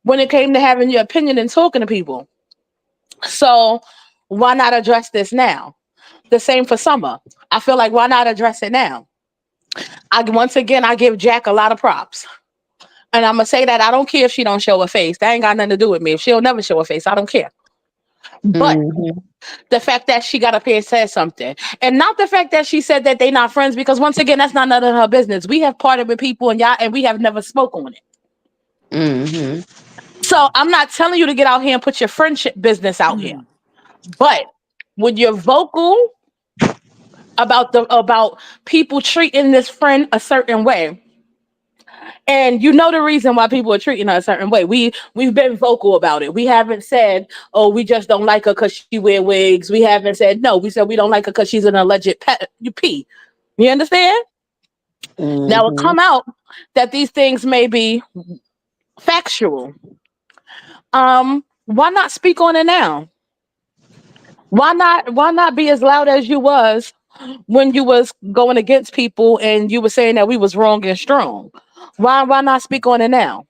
when it came to having your opinion and talking to people. So why not address this now? The same for Summer. I feel like why not address it now? I give Jack a lot of props. And I'm gonna say that I don't care if she don't show her face. That ain't got nothing to do with me. If she'll never show her face, I don't care. But Mm-hmm. the fact that she got up here and said something, and not the fact that she said that they not friends, because once again, that's not none of her business. We have parted with people and y'all, and we have never spoke on it. Mm-hmm. So I'm not telling you to get out here and put your friendship business out here. But when you're vocal about people treating this friend a certain way, and you know the reason why people are treating her a certain way, we've been vocal about it. We haven't said, oh, we just don't like her because she wear wigs. We haven't said no. We said we don't like her because she's an alleged pet. You pee. You understand? Now it Mm-hmm. come out that these things may be factual. Why not speak on it now? Why not be as loud as you was when you was going against people and you were saying that we was wrong and strong? Why not speak on it now?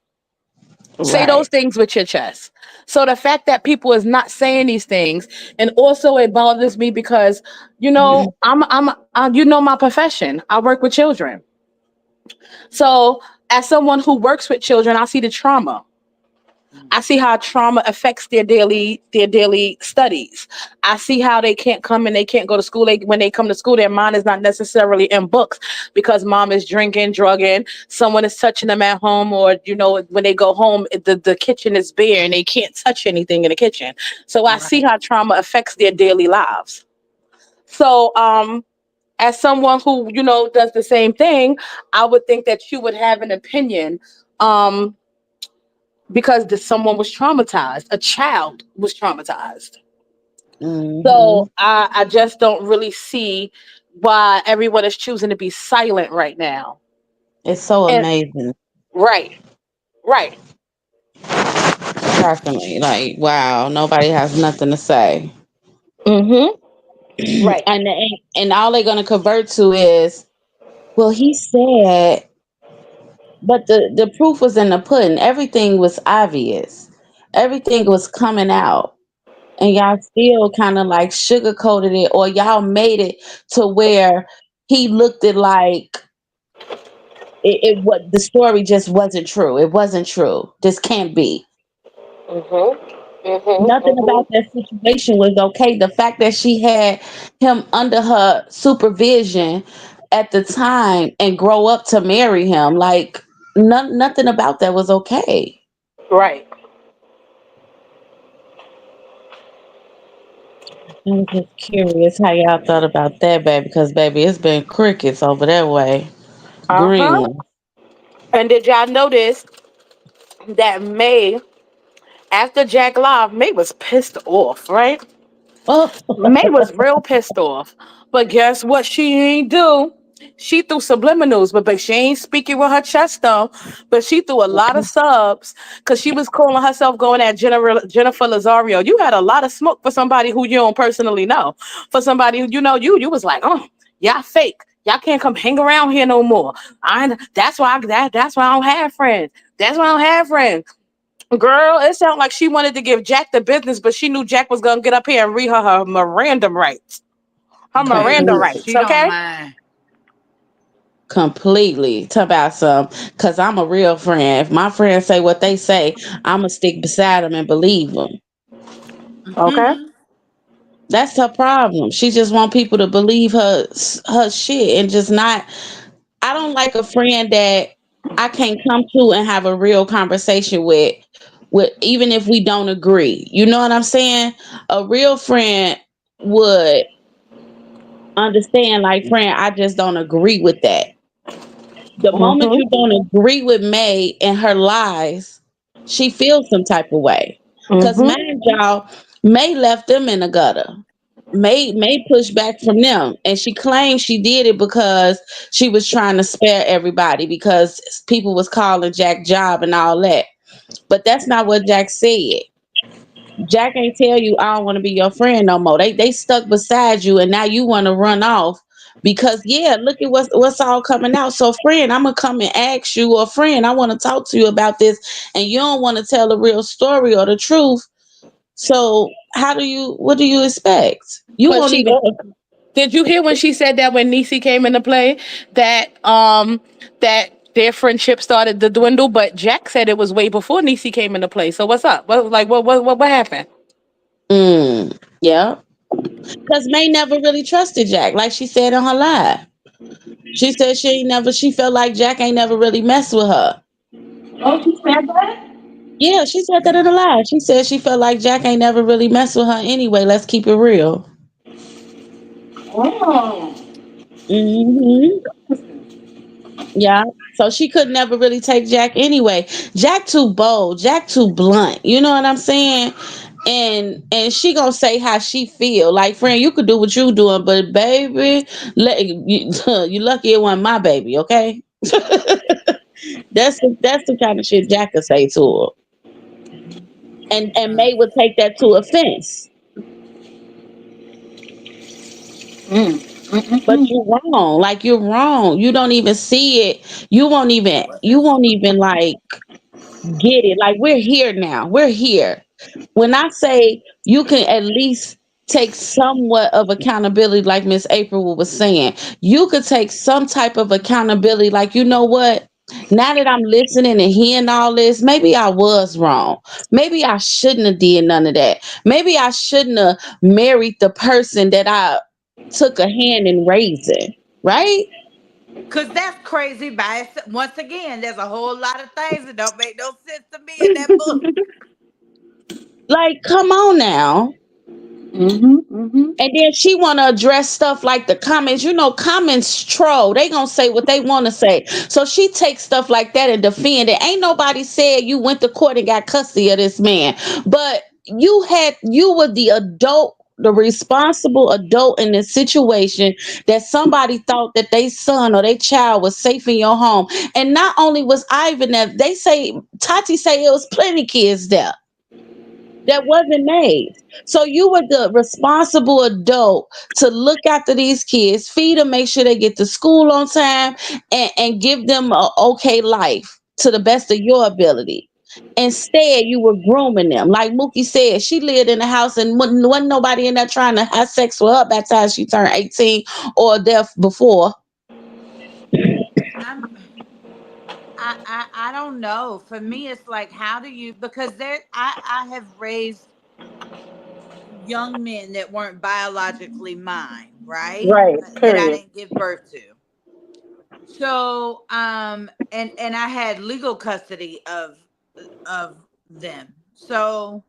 Say those Right. things with your chest. So the fact that people is not saying these things, and also it bothers me because my profession. I work with children. So as someone who works with children, I see the trauma. I see how trauma affects their daily studies. I see how they can't come and they can't go to school. When they come to school, their mind is not necessarily in books because mom is drinking, drugging, someone is touching them at home, or when they go home, the kitchen is bare and they can't touch anything in the kitchen. So I see Right. how trauma affects their daily lives. So as someone who does the same thing, I would think that you would have an opinion. Because someone was traumatized. A child was traumatized. Mm-hmm. So I just don't really see why everyone is choosing to be silent right now. It's so And amazing. right, right. Definitely. Like, wow, nobody has nothing to say. Mm-hmm. Right. And all they're gonna convert to is, well, he said, but the proof was in the pudding. Everything was obvious. Everything was coming out. And y'all still kind of like sugarcoated it, or y'all made it to where he looked at like it what the story just wasn't true. It wasn't true. This can't be. Mm-hmm. Mm-hmm. Nothing about Mm-hmm. that situation was okay. The fact that she had him under her supervision at the time and grow up to marry him, like nothing about that was okay. Right. I was just curious how y'all thought about that, baby, because baby, it's been crickets over that way. Uh-huh. Greenland. And did y'all notice that May, after Jack Live, May was pissed off, right? Oh, May was real pissed off. But guess what she ain't do? She threw subliminals, but she ain't speaking with her chest though. But she threw a lot of subs because she was calling herself going at Jennifer Lazario. You had a lot of smoke for somebody who you don't personally know. For somebody who you know, you was like, oh, y'all fake. Y'all can't come hang around here no more. That's why I don't have friends. That's why I don't have friends. Girl, it sounded like she wanted to give Jack the business, but she knew Jack was gonna get up here and read her Miranda rights. Her Miranda Baby, rights, she don't okay? mind. Completely. Talk about some, cause I'm a real friend. If my friends say what they say, I'ma stick beside them and believe them. Okay. That's her problem. She just want people to believe her shit and just not. I don't like a friend that I can't come to and have a real conversation with even if we don't agree. You know what I'm saying? A real friend would understand, like, friend, I just don't agree with that. The moment Mm-hmm. you don't agree with May and her lies, she feels some type of way. Cause Mm-hmm. mind y'all, May left them in the gutter. May pushed back from them, and she claimed she did it because she was trying to spare everybody because people was calling Jack job and all that. But that's not what Jack said. Jack ain't tell you I don't want to be your friend no more. They stuck beside you, and now you want to run off because yeah, look at what's all coming out. So friend, I'm gonna come and ask you, or friend, I want to talk to you about this, and you don't want to tell the real story or the truth. So what do you expect? You But won't she even. did you hear when she said that when Niecy came into play that their friendship started to dwindle, but Jack said it was way before Niecy came into play. So what's up? What happened? Yeah, because May never really trusted Jack, like she said in her live. She said she felt like Jack ain't never really messed with her. Oh, she said that? Yeah, she said that in a lie. She said she felt like Jack ain't never really messed with her anyway. Let's keep it real. Oh. Hmm. Yeah. So she could never really take Jack anyway. Jack too bold. Jack too blunt. You know what I'm saying? And she gonna say how she feel. Like, friend, you could do what you doing, but baby, you lucky it wasn't my baby. Okay. That's the kind of shit Jack could say to her, and May would take that to offense. But you're wrong. Like, you're wrong. You don't even see it. You won't even like get it. Like, we're here now. We're here. When I say you can at least take somewhat of accountability, like Miss April was saying, you could take some type of accountability. Like, you know what? Now that I'm listening and hearing all this, maybe I was wrong. Maybe I shouldn't have did none of that. Maybe I shouldn't have married the person that I took a hand in raising. Right? Cause that's crazy once again, there's a whole lot of things that don't make no sense to me in that book. Like, come on now. Mm-hmm. Mm-hmm. And then she want to address stuff like the comments. You know, comments troll. They gonna say what they want to say. So she takes stuff like that and defend it. Ain't nobody said you went to court and got custody of this man, but you were the adult, the responsible adult in this situation, that somebody thought that their son or their child was safe in your home. And not only was Ivan there, they say Tati say it was plenty kids there that wasn't made. So you were the responsible adult to look after these kids, feed them, make sure they get to school on time, and give them a okay life to the best of your ability. Instead, you were grooming them. Like Mookie said, she lived in the house and wasn't nobody in there trying to have sex with her by the time she turned 18 or there before. I'm I don't know. For me, it's like, how do you, because I have raised young men that weren't biologically mine, right? Right. That I Period. didn't give birth to. So and I had legal custody of them. So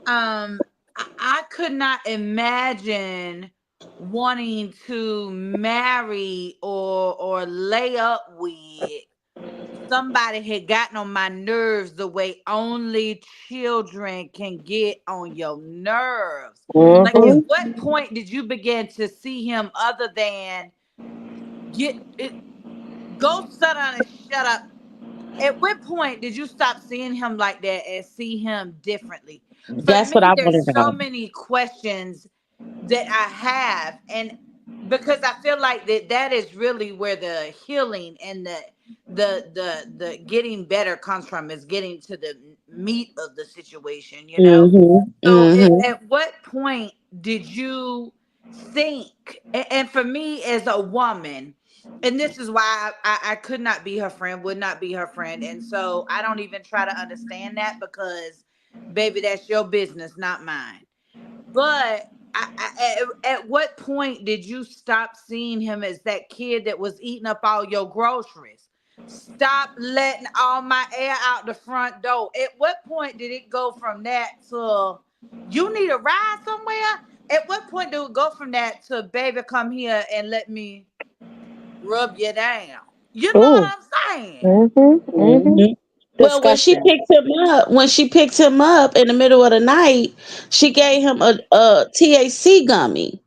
I could not imagine wanting to marry or lay up with somebody had gotten on my nerves the way only children can get on your nerves. Like, at Mm-hmm. what point did you begin to see him other than Get it. Go sit down and shut up. At what point did you stop seeing him like that and see him differently? For That's what me, I there's wanted to so know. many questions that I have, and because I feel like that is really where the healing and the getting better comes from, is getting to the meat of the situation, you know. Mhm. So Mhm. at what point did you think, and for me as a woman, and this is why I could not be her friend, would not be her friend. And so I don't even try to understand that, because, baby, that's your business, not mine. But at what point did you stop seeing him as that kid that was eating up all your groceries? Stop letting all my air out the front door. At what point did it go from that to you need a ride somewhere? At what point do it go from that to baby come here and let me rub you down? You know Ooh. what I'm saying? Mm-hmm. Mhm. Well, Disgusting. when she picked him up in the middle of the night, she gave him a THC gummy.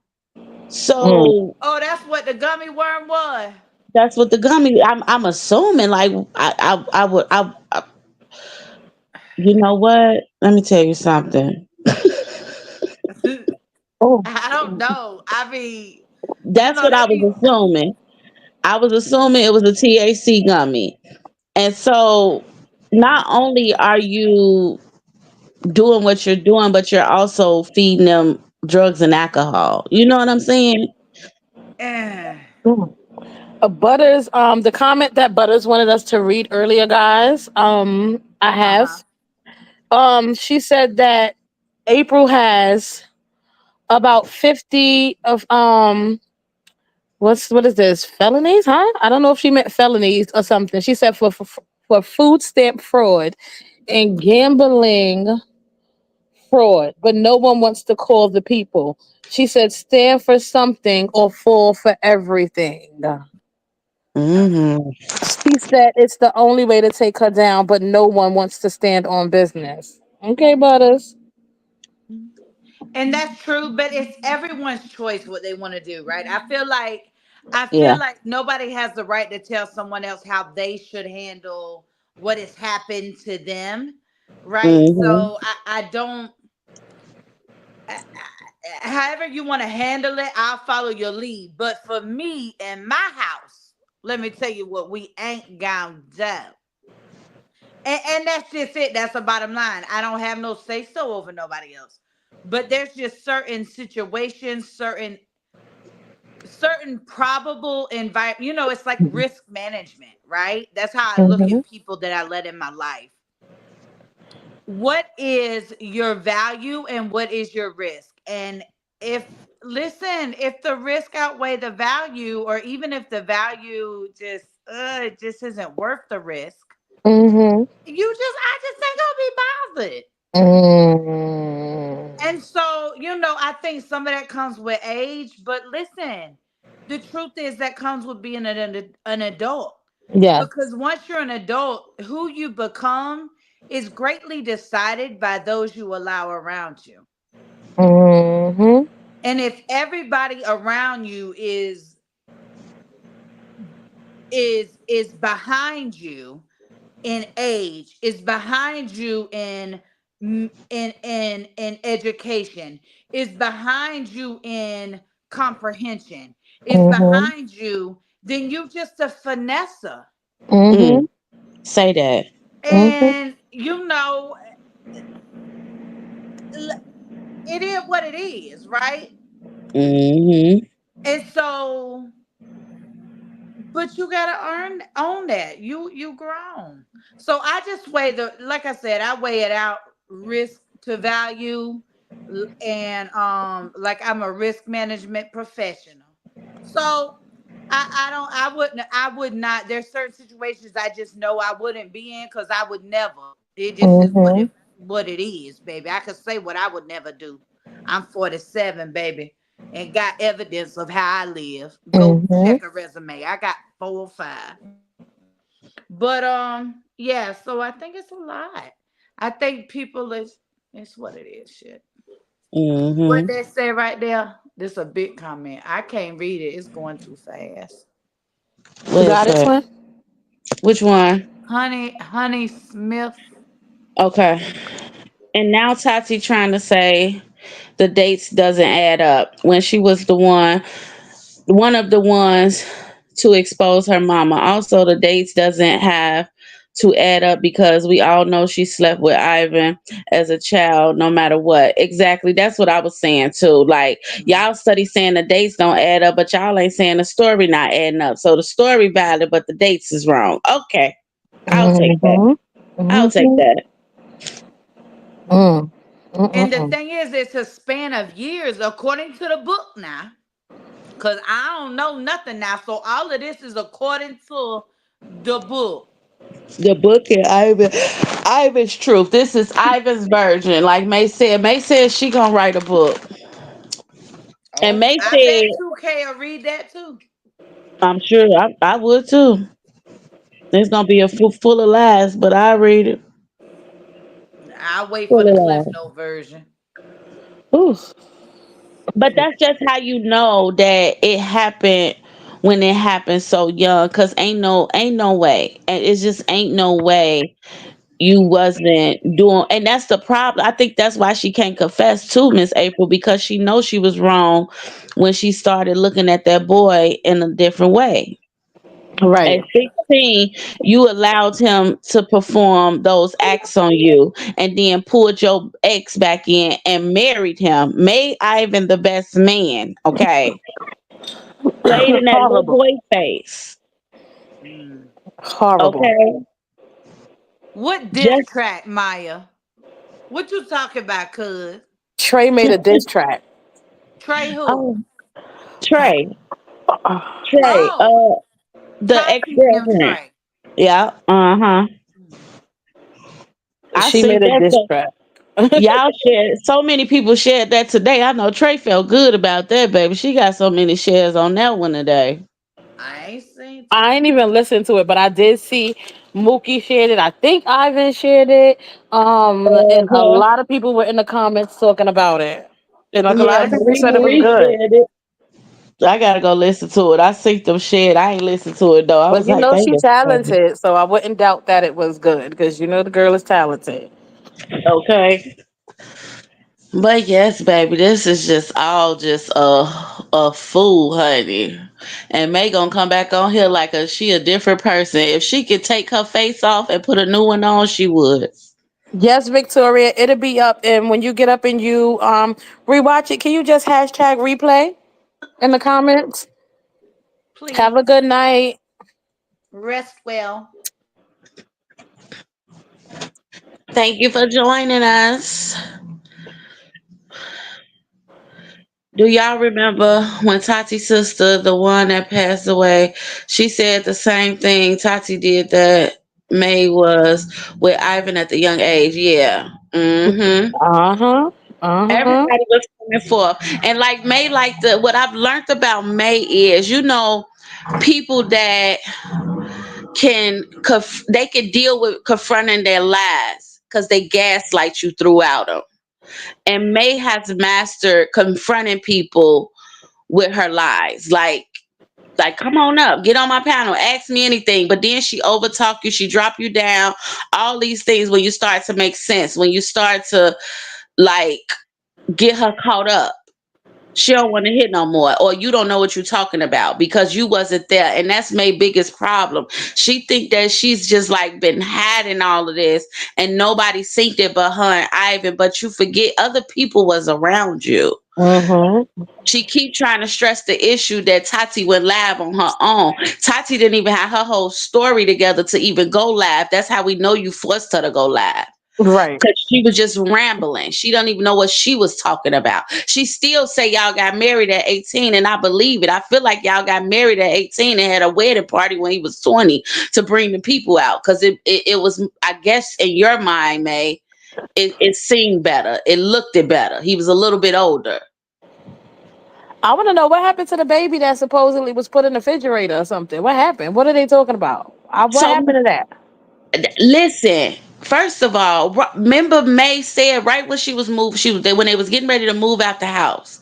Mm. So Oh, that's what the gummy worm was. that's what the gummy. I'm assuming, like, I would I you know what? Let me tell you something. Oh. I don't know. I mean, That's what I that be. was assuming. I was assuming it was a THC gummy. And so not only are you doing what you're doing, but you're also feeding them drugs and alcohol. You know what I'm saying? Eh. Mm. Butters, the comment that Butters wanted us to read earlier, guys. I have. Uh-huh. She said that April has about 50 of what is this, felonies, huh? I don't know if she meant felonies or something. She said for food stamp fraud and gambling fraud, but no one wants to call the people. She said stand for something or fall for everything. Hmm. She said it's the only way to take her down, but no one wants to stand on business. Okay, Butters. And that's true, but it's everyone's choice what they want to do, right? I Yeah. feel like nobody has the right to tell someone else how they should handle what has happened to them, right? Hmm. So I don't. However you want to handle it, I'll follow your lead. But for me and my house, let me tell you what we ain't gonna do. And that's just it. That's the bottom line. I don't have no say so over nobody else. But there's just certain situations, certain probable environment. It's like risk management, right? That's how I look Mm-hmm. at people that I let in my life. What is your value and what is your risk? And if listen, if the risk outweigh the value, or even if the value it just isn't worth the risk, Mm-hmm. I just ain't gonna be bothered. Mm. And so, I think some of that comes with age, but listen, the truth is that comes with being an adult. Yes. Because once you're an adult, who you become is greatly decided by those you allow around you. Mm-hmm. And if everybody around you is behind you in age, is behind you in education, is behind you in comprehension, is Mm-hmm. behind you, then you just a finessa. Mm-hmm. Mm. Say that. Mm-hmm. And it is what it is, right? Hmm. And so, but you gotta own that you grown. So I just weigh like I said, I weigh it out, risk to value, and like I'm a risk management professional. So I would not, there's certain situations I just know I wouldn't be in, because I would never. It just is Mm-hmm. what it is, baby. I could say what I would never do. I'm 47, baby, and got evidence of how I live. Go Mm-hmm. check a resume. I got 4 or 5. But yeah, so I think it's a lot. I think people is it's what it is, shit. What Hmm. they say right there, this a big comment. I can't read it. It's going too fast. What is Got it, that? twin? Which one? Honey Smith. Okay. And now Tati trying to say the dates doesn't add up when she was one of the ones to expose her mama. Also, the dates doesn't have to add up because we all know she slept with Ivan as a child, no matter what. Exactly. That's what I was saying too. Like y'all study saying the dates don't add up, but y'all ain't saying the story not adding up. So the story valid, but the dates is wrong. Okay, I'll take that. Mm-hmm. I'll take Mm-hmm. that. Mm. And the Mm-mm-mm. thing is, it's a span of years according to the book now. Cause I don't know nothing now. So all of this is according to the book. The book and Ivan's truth. This is Ivan's version. Like May said, May said she gonna write a book. And Oh, May I bet said, 2K will read that too. I'm sure I would too. It's gonna be a full of lies, but I read it. I'll wait for Full the of Cliff lies. Note version. Oof. But that's just how you know that it happened when it happened so young. Cause ain't no way. And it just ain't no way you wasn't doing, and that's the problem. I think that's why she can't confess to Miss April, because she knows she was wrong when she started looking at that boy in a different way. At Right. 16, you allowed him to perform those acts on you and then pulled your ex back in and married him, made Ivan the best man, okay? Played in that little Horrible. boy face, Mm. Horrible. okay? What diss Just track, Maya? What you talking about, cuz? Trey made a diss track. Trey who? oh, Trey, Uh, Trey, Oh, the ex Tati and them girlfriend. Trey. Yeah, uh-huh. I she see made a that. diss So track. y'all shared, so many people shared that today. I know Trey felt good about that, baby. She got so many shares on that one today. I ain't seen I ain't Tati. even listened to it, but I did see Mookie shared it. I think Ivan shared it. And a Uh-huh. lot of people were in the comments talking about it. And like a lot Yeah, of I people Marie said it seen was Marie it. good. shared it. I gotta go listen to it. I see them shared. I ain't listened to it though. I But was you like, know they she's was funny. talented, so I wouldn't doubt that it was good because you know the girl is talented. Okay. But yes, baby, this is just all just a fool, honey. And May gonna come back on here like she a different person. If she could take her face off and put a new one on, she would. Yes, Victoria, it'll be up, and when you get up and you rewatch it, can you just hashtag replay in the comments? Have a Please. good night. Rest well. Thank you for joining us. Do y'all remember when Tati's sister, the one that passed away, she said the same thing Tati did that May was with Ivan at the young age? Yeah. Mm-hmm. Uh huh. Uh huh. Everybody was coming forth. And like May, like what I've learned about May is, people that they can deal with confronting their lies because they gaslight you throughout them. And May has mastered confronting people with her lies. Like, come on up, get on my panel, ask me anything. But then she overtalk you, she drop you down. All these things when you start to make sense, when you start to like get her caught up. She don't want to hit no more, or you don't know what you're talking about because you wasn't there, and that's May's biggest problem. She think that she's just like been hiding all of this, and nobody seen it but her and Ivan. But you forget other people was around you. Mm-hmm. She keep trying to stress the issue that Tati went live on her own. Tati didn't even have her whole story together to even go live. That's how we know you forced her to go live. Right. Because she was just rambling. She don't even know what she was talking about. She still say y'all got married at 18, and I believe it. I feel like y'all got married at 18 and had a wedding party when he was 20 to bring the people out. Because it was, I guess, in your mind, May, it seemed better. It looked it better. He was a little bit older. I want to know what happened to the baby that supposedly was put in the refrigerator or something. What happened? What are they talking about? What So happened to that? listen. First of all, remember May said right when she was moved, when they was getting ready to move out the house,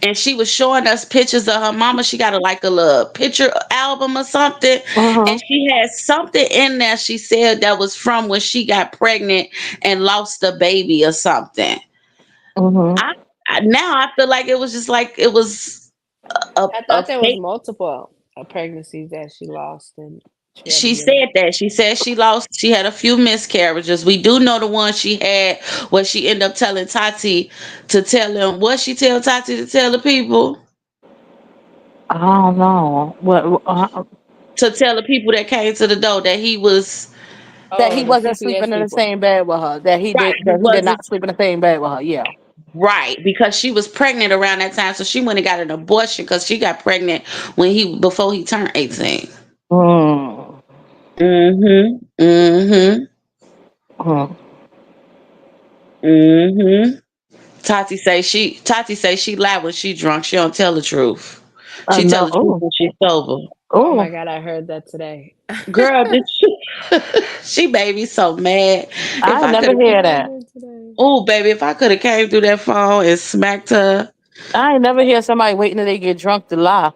and she was showing us pictures of her mama. She got like a little picture album or something, and Mhm. she had something in there. She said that was from when she got pregnant and lost a baby or something. Mhm. I, now I feel like it was just like it was I a thought there was fake. multiple pregnancies that she lost and she had to She give up. said that. She said she had a few miscarriages. We do know the one she had where she ended up telling Tati to tell him what she tell Tati to tell the people. I don't know To tell the people that came to the door that he was that Oh, he the wasn't CPS sleeping in the people. same bed with her. right. He That he did wasn't not sleep in the same bed with her. Yeah. right because she was pregnant around that time. So she went and got an abortion because she got pregnant when he before he turned 18. Mm. Mm-hmm. Mm-hmm. Mm. Mm-hmm. Tati say she lied when she drunk. She don't tell the truth. She tell No. the truth Oh. when she's sober. Oh my Oh. God, I heard that today. Girl, did she made me so mad. If I I could never have, hear I heard that. it today. oh baby, if I could have came through that phone and smacked her. I ain't never hear somebody waiting till they get drunk to lie.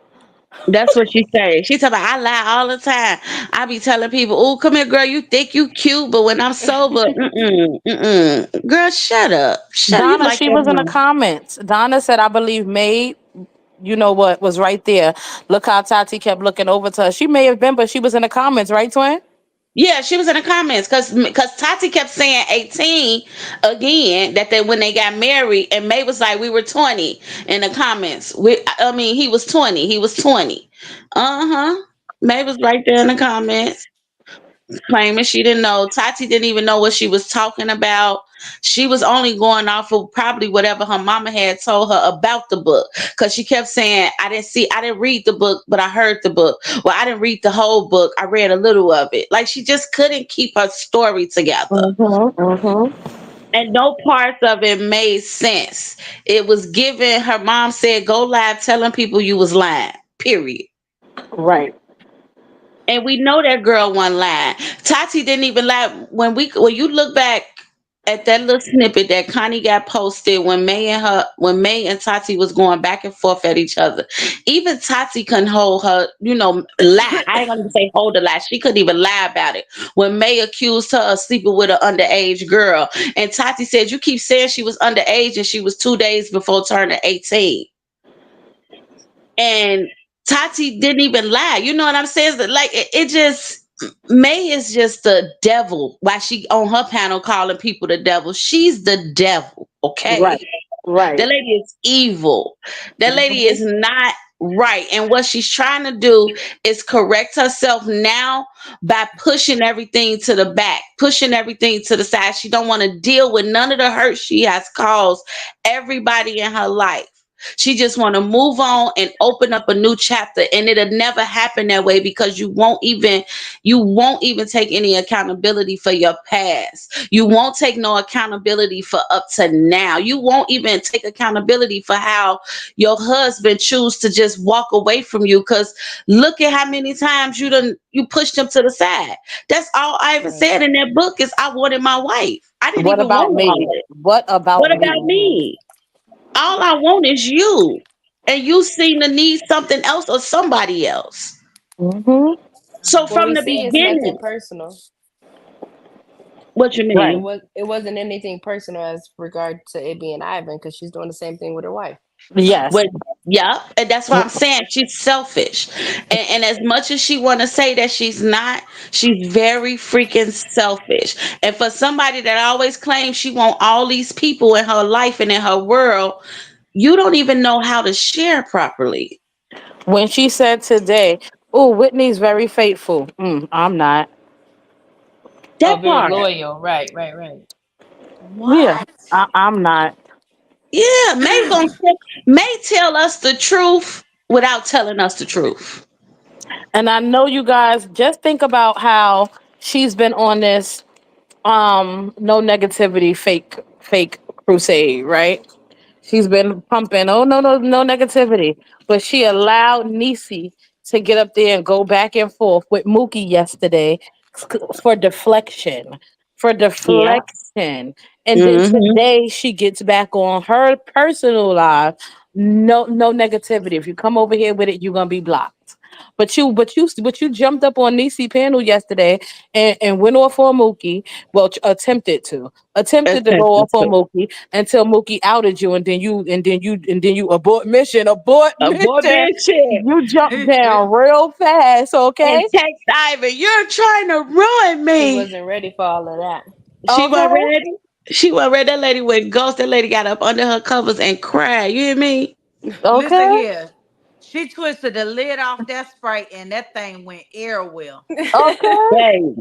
That's what she say. She talk about I lie all the time. I be telling people, "Oh, come here, girl. You think you cute, but when I'm sober, girl, shut up, shut. You Donna, like she that was in the man? comments. Donna said, I believe May, you know what, was right there. Look how Tati kept looking over to her. She may have been, but she was in the comments, right, twin? Yeah, she was in the comments because Tati kept saying 18 again that they when they got married, and May was like we were 20 in the comments. I mean, he was 20. He was 20. Uh huh. May was right there in the comments claiming she didn't know. Tati didn't even know what she was talking about. She was only going off of probably whatever her mama had told her about the book. Cause she kept saying, I didn't read the book, but I heard the book. Well, I didn't read the whole book. I read a little of it. Like she just couldn't keep her story together. Mm-hmm. Mm-hmm. And no parts of it made sense. It was given, her mom said, go live telling people you was lying. Period. Right. And we know that girl one lie. Tati didn't even lie when you look back at that little snippet that Connie got posted when May and Tati was going back and forth at each other. Even Tati couldn't hold her, lie. I ain't gonna even say hold a lie. She couldn't even lie about it. When May accused her of sleeping with an underage girl. And Tati said, you keep saying she was underage and she was 2 days before turning 18. And Tati didn't even lie. You know what I'm saying? Like it just May is just the devil. Why she on her panel calling people the devil? She's the devil. Right. Okay, Right. that lady is evil. That lady Mm-hmm. is not right. And what she's trying to do is correct herself now by pushing everything to the back, pushing everything to the side. She don't want to deal with none of the hurt she has caused everybody in her life. She just want to move on and open up a new chapter, and it'll never happen that way because you won't even take any accountability for your past. You won't take no accountability for up to now. You won't even take accountability for how your husband choose to just walk away from you. Cause look at how many times you pushed him to the side. That's all I even Right. said in that book is I wanted my wife. I didn't What even want about all me? that. What about What about me? Hmm. me? All I want is you. And you seem to need something else or somebody else. Mm-hmm. So Well, from we the see it's nothing beginning, personal. what you Right. mean? It wasn't anything personal as regard to it being Ivan because she's doing the same thing with her wife. Yes. Well, yeah, and that's what I'm saying. She's selfish, and as much as she want to say that she's not, she's very freaking selfish. And for somebody that always claims she want all these people in her life and in her world, you don't even know how to share properly. When she said today, oh, Whitney's very faithful. I'm not. Oh, That very part, loyal. Right, right, right. Yeah. What? I'm not. yeah. May tell us the truth without telling us the truth. And I know you guys just think about how she's been on this no negativity fake crusade, right? She's been pumping, oh no negativity. But she allowed Nisi to get up there and go back and forth with Mookie yesterday for deflection. for Yeah. deflection. And then Mm-hmm. today she gets back on her personal life. No, no negativity. If you come over here with it, you're gonna be blocked. But you jumped up on Nisi panel yesterday and went off on Mookie. Well, attempted to go Attention off on to Mookie until Mookie outed you, and then you abort mission. abortion You jumped down real fast, and okay? text Ivan, you're trying to ruin She me. wasn't ready for all of that. She wasn't Okay. ready. She wasn't ready. That lady went ghost. That lady got up under her covers and cried. You hear me? Listen Okay. here. She twisted the lid off that Sprite and that thing went air well. Okay. Babe.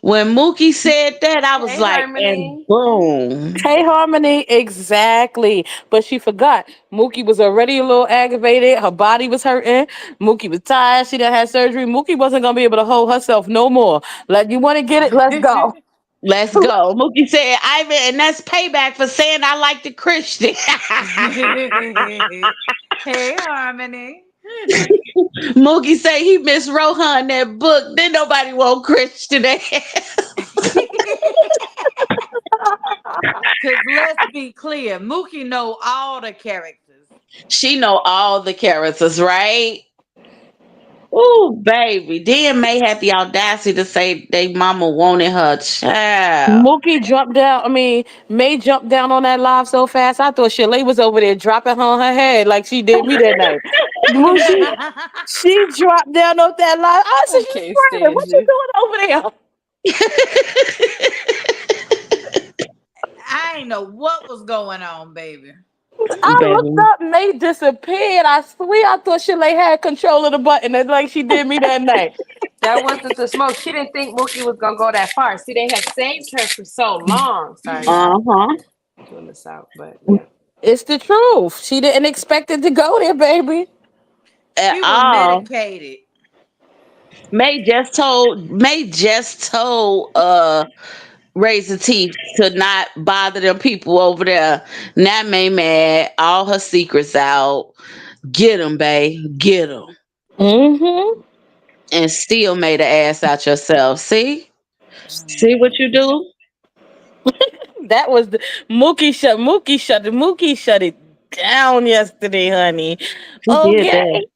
When Mookie said that, I was Hey, like, and Harmony. boom. Hey, Harmony, exactly. But she forgot. Mookie was already a little aggravated. Her body was hurting. Mookie was tired. She done had surgery. Mookie wasn't gonna be able to hold herself no more. Like, you want to get it? Let's go. Let's go. Mookie said, Ivan, and that's payback for saying I like the Christian. Hey, Harmony. Mookie said he missed Rohan that book. Then nobody want Christian. Cause let's be clear, Mookie know all the characters. She know all the characters, right? Ooh, baby. Then May had the audacity to say they mama wanted her child. Mookie jumped down. I mean, May jumped down on that live so fast. I thought Shalay was over there dropping her on her head like she did me that night. She dropped down off that live. I said, I "You can't screaming? stand What you you. doing over there?" I ain't know what was going on, baby. I looked Baby. up, May disappeared. I swear I thought Shalay had control of the button like she did me that night. That wasn't the smoke. She didn't think Mookie was gonna go that far. See, they had saved her for so long. Sorry, y'all. Uh-huh. Doing this out, but yeah. It's the truth. She didn't expect it to go there, baby. At She was all. medicated. May just told Razor Teeth to not bother them people over there. Now May mad. All her secrets out. Get them, babe. Get them. Mm-hmm. And still made an ass out yourself. See? See what you Mhm. do? That was the Mookie shut it down yesterday, honey. He did that. Okay.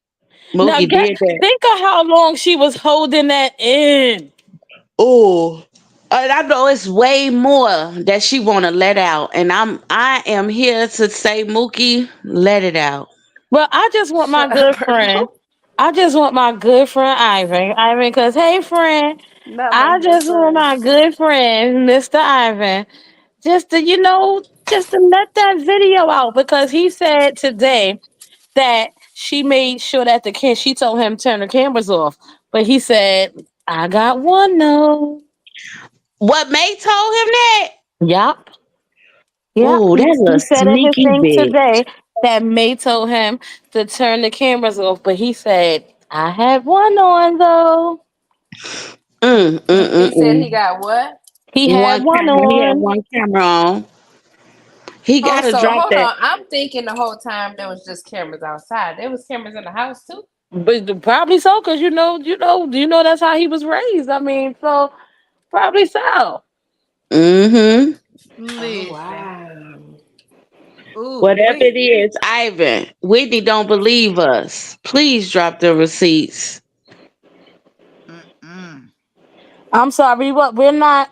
Now Mookie did that. think of how long she was holding that in. Oh. And I know it's way more that she wanna let out. And I am here to say, Mookie, let it out. Well, I just want my Shut up, good friend. Purple. I just want my good friend Ivan. Ivan, cause hey friend, Not my I good just want friend. my good friend, Mr. Ivan, just to let that video out because he said today that she made sure that she told him turn the cameras off. But he said, I got one no. What May told him that? Yup. Yep. Oh, He, that's a he said in his sneaky thing bitch. today that May told him to turn the cameras off, but he said, I had one on though. Mm, mm, mm, He said he mm. got what? He had One one camera. He had on. one camera on. He Oh, gotta so drop hold that. on. I'm thinking the whole time there was just cameras outside. There was cameras in the house too. But probably so, because that's how he was raised. I mean, so probably so. Mm-hmm. Oh Listen. wow. Ooh, Whatever it we. is, Ivan, Whitney don't believe us. Please drop the receipts. Mm-mm. I'm sorry, what we're not.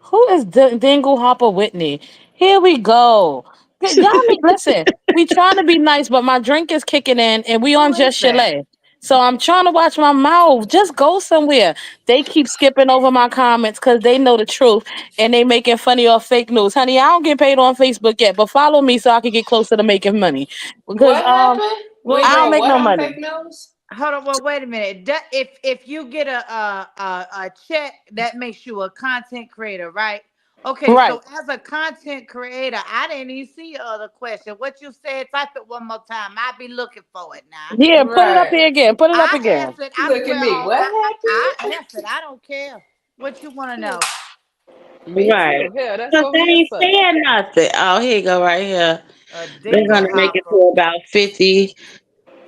Who is Dingle Hopper Whitney? Here we go. Y'all need listen. We trying to be nice, but my drink is kicking in, and we on Who is just that? chalet. So I'm trying to watch my mouth. Just go somewhere. They keep skipping over my comments because they know the truth, and they making funny or fake news. Honey, I don't get paid on Facebook yet, but follow me so I can get closer to making money. Because What happened? I We don't doing make what no on money. fake news? Hold on. Well, wait a minute. If you get a check, that makes you a content creator, right? Okay. Right. So as a content creator, I didn't even see your other question. What you said? Type it one more time. I'll be looking for it now. Yeah, put it up Right. here again. Put it up I again. answered. I Look at swear. me. What I happened? answered. I don't care what you want to know. Me Right. too. Hell, that's Because what they we here ain't for. saying nothing. Oh, here you go right here. A They're dingle gonna make it to hopper. about 50.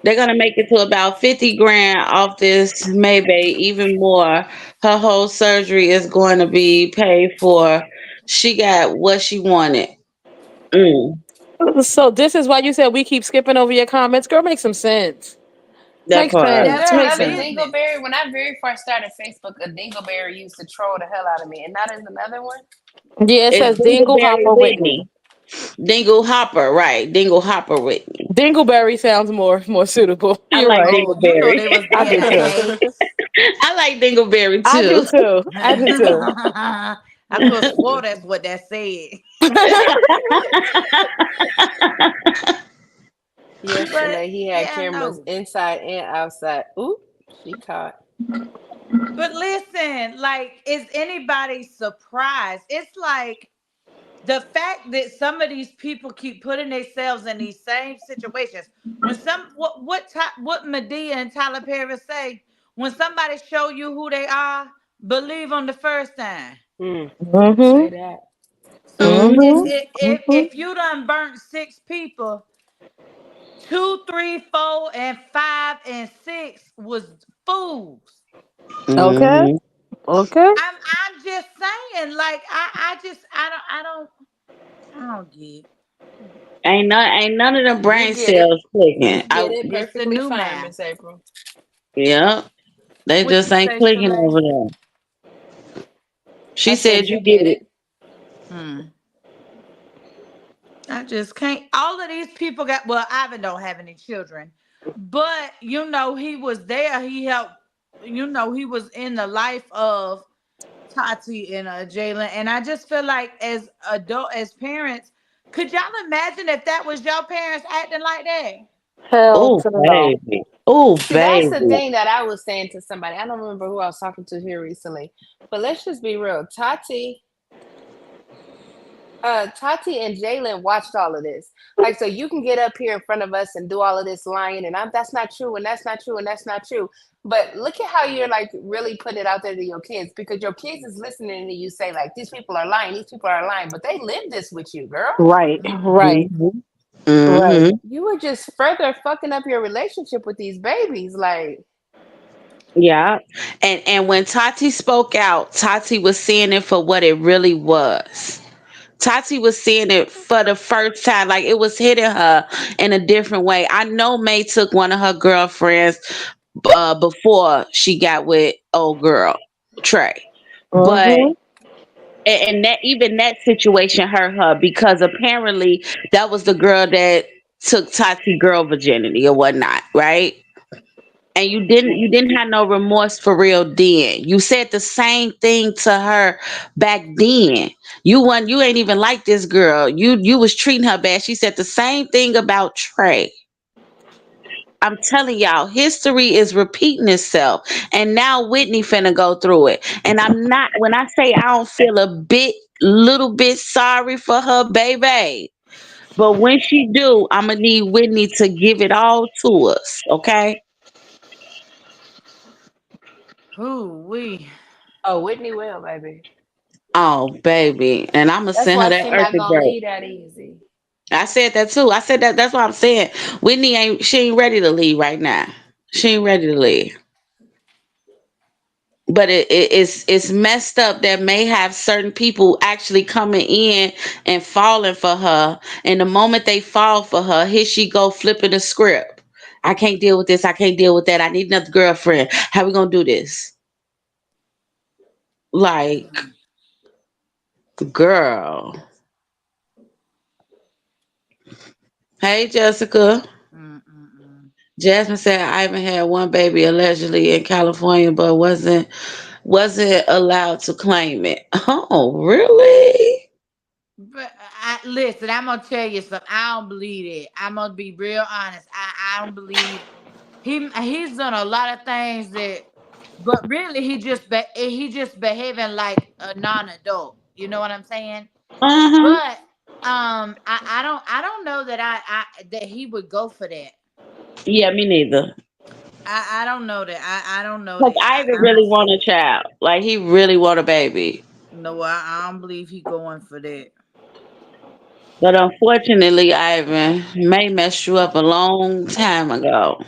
They're gonna make it to about 50 grand off this Maybe, even more. Her whole surgery is going to be paid for. She got what she wanted. Mm, So this is why you said we keep skipping over your comments. Girl, make some sense. that Makes part. That's sense. Girl, her Makes another sense. business. Dingleberry. When I very first started Facebook, a Dingleberry used to troll the hell out of me, and that is another one. Yeah, it It's says Dingle Dingleberry Hopper Whitney. Whitney. Dingle Hopper, right. Dingle Hopper Whitney. Dingleberry sounds more suitable. I You're like right. Oh, you know Dingleberry. they was I being do a too. hate. I like Dingleberry I do too. too. I do too. I could have swore that's what that said. But Yesterday, he had yeah, cameras no. inside and outside. Oop, she caught. But listen, like, is anybody surprised? It's like the fact that some of these people keep putting themselves in these same situations. When what Medea and Tyler Perry say, when somebody show you who they are, believe them the first time. Mm, say Mm-hmm. that. So Mm-hmm. Mm-hmm. if you done burnt six people, two, three, four, and five and six was fools. Okay. Hmm. Okay. I'm just saying, like I don't get. Ain't none of them We brain get it. cells clicking. We I get it This the perfectly new fine, math. Miss April. Yeah. They What just you ain't say, clicking Shalay? over there. I She said said we you get get it. it. Hmm. I just can't. All of these people got. Well, Ivan don't have any children, but he was there. He helped. He was in the life of Tati and Jalen, and I just feel like as parents, could y'all imagine if that was your parents acting like that? Hell Oh to the no. baby. Oh See, that's the baby. thing that I was saying to somebody. I don't remember who I was talking to here recently, but let's just be real. Tati and Jalen watched all of this. Like, so you can get up here in front of us and do all of this lying, and that's not true, and that's not true, and that's not true. But look at how you're like really putting it out there to your kids, because your kids is listening to you say like these people are lying, these people are lying, but they live this with you, girl. Right. Right. Hmm. Right. Hmm. You were just further fucking up your relationship with these babies. Like, Yeah. And when Tati spoke out, Tati was seeing it for what it really was. Tati was seeing it for the first time, like it was hitting her in a different way. I know May took one of her girlfriends before she got with old girl Trey, but Mm-hmm. and that even that situation hurt her because apparently that was the girl that took Tati girl virginity or whatnot, right? And you didn't have no remorse for real then. You said the same thing to her back then. You ain't even like this girl. You was treating her bad. She said the same thing about Trey. I'm telling y'all, history is repeating itself. And now Whitney finna go through it. And I'm not, when I say I don't feel little bit sorry for her, baby. But when she do, I'm gonna need Whitney to give it all to us, okay? Who we? oh, Whitney will, baby. Oh, baby. And I'm gonna That's send her why that she not earthy gonna bird. leave that easy. I said that too. I said that. That's what I'm saying. She ain't ready to leave right now. She ain't ready to leave. But it's messed up that may have certain people actually coming in and falling for her. And the moment they fall for her, here she go flipping the script. I can't deal with this. I can't deal with that. I need another girlfriend. How we gonna do this? Like, girl. Hey, Jessica. Mm-mm-mm. Jasmine said Ivan had one baby allegedly in California, but wasn't allowed to claim it. Oh, really? But listen, I'm gonna tell you something. I don't believe it. I'm gonna be real honest. I don't believe he's done a lot of things but really he just behaving like a non-adult. You know what I'm saying? Uh huh. But I don't know that that he would go for that. Yeah, me neither. I don't know that. I don't know Cause that. Ivan I'm really gonna want say a that. child. Like he really want a baby. No, I don't believe he going for that. But unfortunately, Ivan, May messed you up a long time ago.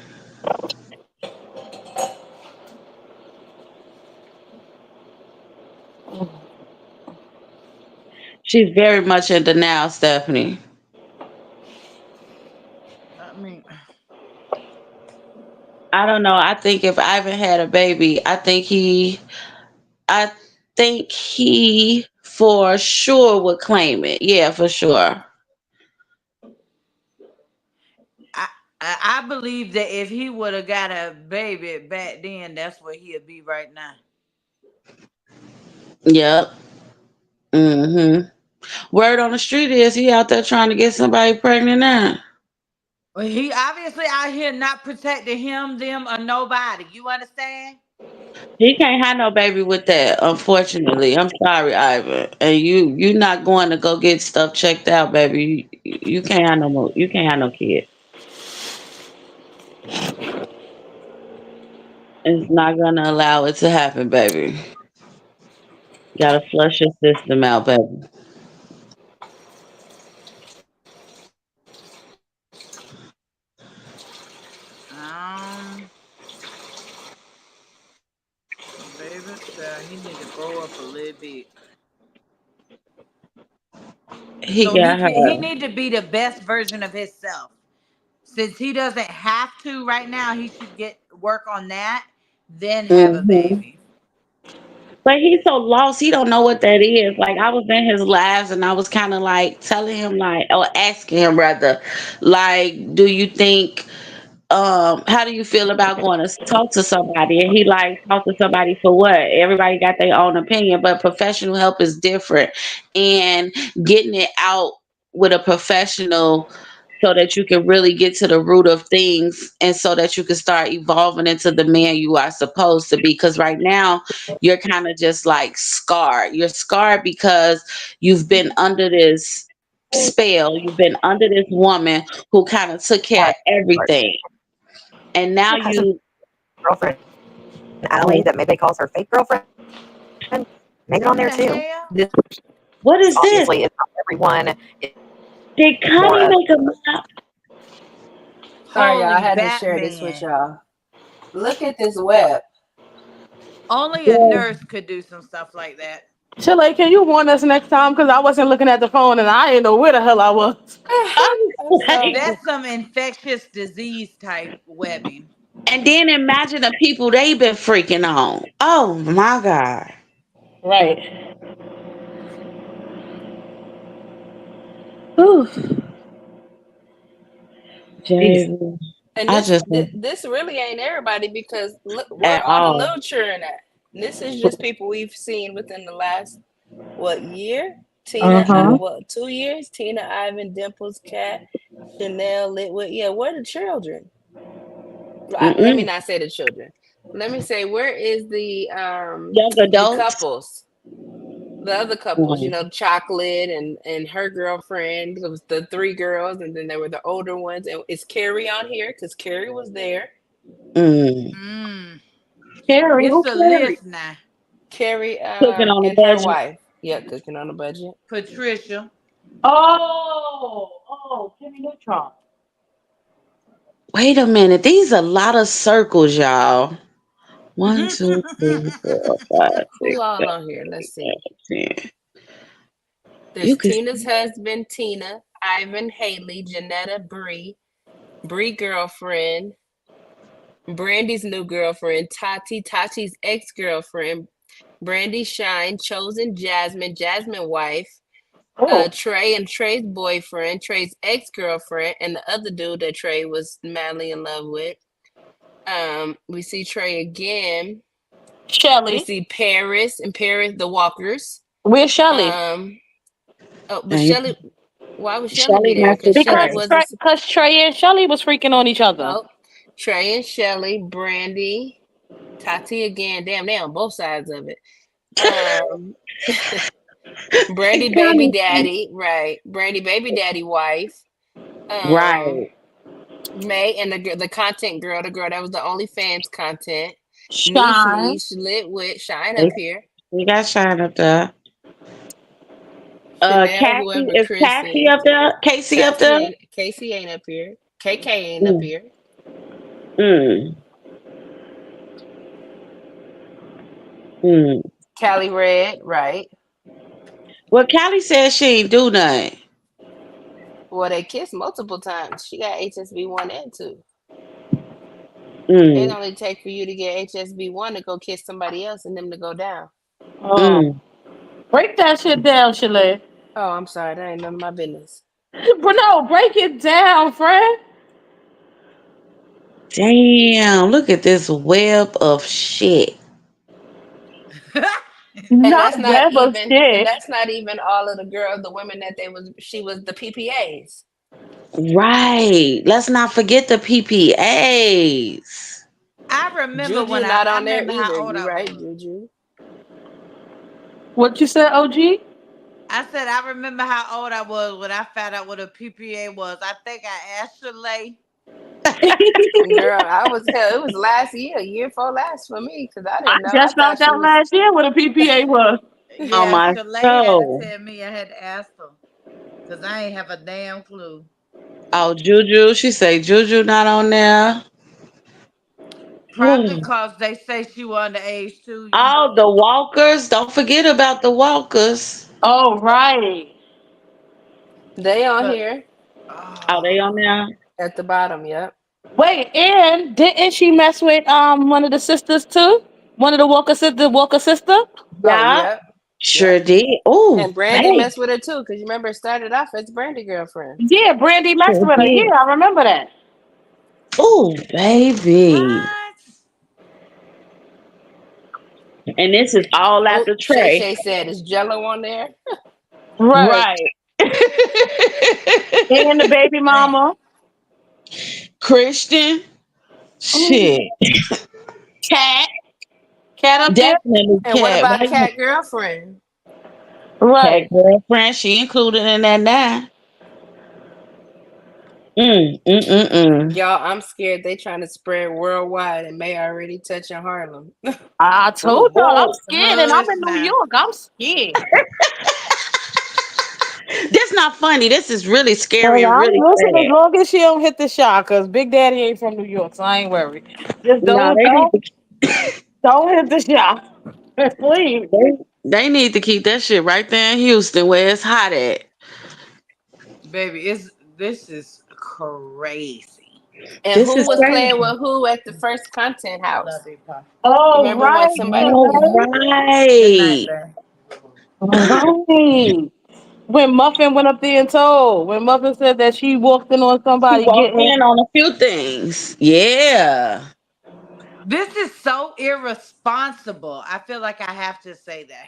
She's very much in denial, Stephanie. I mean, I don't know. I think if Ivan had a baby, I think he for sure would claim it. Yeah, for sure. I I believe that if he would have got a baby back then, that's where he'd be right now. Yep. Mhm. Word on the street is he out there trying to get somebody pregnant now. Well, he obviously out here not protecting him, them, or nobody. You understand? He can't have no baby with that, unfortunately. I'm sorry, Ivan. And you not going to go get stuff checked out, baby. You can't have no more. You can't have no kid. It's not gonna allow it to happen, baby. Gotta flush your system out, baby. Um, baby, child, he need to grow up a little bit. He So got he her. need to be the best version of himself. Since he doesn't have to right now, he should get work on that, then have a Hmm. baby. But he's so lost. He don't know what that is. Like I was in his lives, and I was kind of like telling him, like, or asking him rather, like, do you think how do you feel about going to talk to somebody? And he like, talk to somebody for what? Everybody got their own opinion, but professional help is different. And getting it out with a professional so that you can really get to the root of things and so that you can start evolving into the man you are supposed to be. Because right now you're kind of just like scarred. You're scarred because you've been under this spell, you've been under this woman who kind of took care of everything, and now Your cousin's you girlfriend, Allie, oh, that maybe calls her fake girlfriend, made it on What there the too. hell? This what is this? obviously is not everyone. It's Did more Connie of make a map? Sorry, y'all. I Holy had to share this with Batman. y'all. Look at this web. Only a Yeah. nurse could do some stuff like that. Chile, can you warn us next time? Because I wasn't looking at the phone and I didn't know where the hell I was. I I'm was sorry. like, That's some infectious disease type webbing. and then imagine the people they been freaking on. Oh my god. Right. Whew. Jeez. Baby. And I this just this really ain't everybody because look where at all the all. little children at. And this is just people we've seen within the last what year? Uh Tina, huh. what 2 years? Tina, Ivan, Dimples, Cat, Chanel, Litwood. Yeah, where the children? Let me Mm-mm. not say the children. Let me say where is Young the adults. couples? The other couples, Mm. Chocolate and her girlfriend. It was the three girls, and then there were the older ones. And is Carrie on here? Because Carrie was there. Mm. Mm. Carrie, It's who a Carrie? list now. Carrie Cooking on a and her budget. wife. Yeah, cooking on a budget. Patricia. Oh, Kenny Neutron. Wait a minute. These a lot of circles, y'all. 1, 2, 3, 4, 5, Who 6, all 7, on here? Let's see. 10. You There's can Tina's husband, Tina, Ivan, Haley, Janetta, Bree girlfriend, Brandy's new girlfriend, Tati's ex-girlfriend, Brandy Shine, Chosen Jasmine, Jasmine wife, Oh, Trey and Trey's boyfriend, Trey's ex-girlfriend, and the other dude that Trey was madly in love with. We see Trey again. We Shelly. see Paris and Paris, the Walkers. Where's Shelly? Um, oh, but and Shelly, why would Shelly be Shelly there? messed Because with Shelly Because Trey. wasn't. Trey and Shelly was freaking on each other. Oh, Trey and Shelly, Brandy, Tati again. Damn, they on both sides of it. Um, Brandy baby Connie. daddy, right? Brandy baby daddy wife. Um, Right. May and the content girl, the girl that was the OnlyFans content. Niche Shine. Niche lit with Shine up They, here. we got Shine up there. Chanel, Cassie, whoever is Chris Cassie is. up there? Casey up there? Casey ain't up here. KK ain't up Mm, here. mm, mm. Cali Red, right. Well, Callie said she ain't do nothing. Well, they kissed multiple times. She got HSB1 and 2. It Mm, only take for you to get HSB1 to go kiss somebody else and them to go down. Oh, mm. break that shit down, Chalet. Oh, I'm sorry. That ain't none of my business. But no, break it down, friend. Damn, look at this web of shit. Not web of And shit. that's not even all of the girls, the women that they was she was the PPAs. Right. Let's not forget the PPAs. I remember Juju when not I on there remember how either. old You I right, was. Juju. What you said, OG? I said I remember how old I was when I found out what a PPA was. I think I asked Shalay. Girl, I was hell. It was last year before last for me because I I didn't know. I just thought found she out was. last year what a PPA was. On Yeah, my Shalay had to soul. tell me. I had to ask her because I ain't have a damn clue. Oh, Juju. She say Juju not on there. Probably because they say she was underage too. You Oh, know. the walkers. Don't forget about the walkers. Oh, right. They on But here Oh, they oh, on there? at the bottom. Yep. Wait, and didn't she mess with one of the sisters too? One of the Walker sister? Oh, Yeah. yep. Sure Yep. did. Oh, And Brandy babe. messed with her too because you remember it started off as Brandy girlfriend. Yeah, Brandy messed Sure with her. did. Yeah, I remember that. Oh, baby. what? And this is all Oh, after Shay Trey. Shay said, "Is Jello on there?" Right. Right. And the baby Man, mama. Christian. Mm. Shit. Cat. Cat up there? Definitely And what cat. about Wait a Cat minute. girlfriend? Cat Right. girlfriend. She included in that now. Mm. Y'all, I'm scared they trying to spread worldwide and may already touch in Harlem. I told y'all I'm Oh, scared and I'm hush in New now. York. I'm scared. that's not funny. This is really scary And and I'm really listen as sad. long as she don't hit the shot, cause Big Daddy ain't from New York, so I ain't worried. Just No, don't they need don't to. don't hit the shot. Please. They need to keep that shit right there in Houston where it's hot at. Baby, it's this is crazy. And This who is was playing crazy. with who at the first content Love house? you, Pa. You Oh remember when right, somebody? All right. Good night, right. babe. Right. When Muffin went up there and told, when Muffin said that she walked in on She somebody walked getting in on a few things. Yeah. This is so irresponsible. I feel like I have to say that.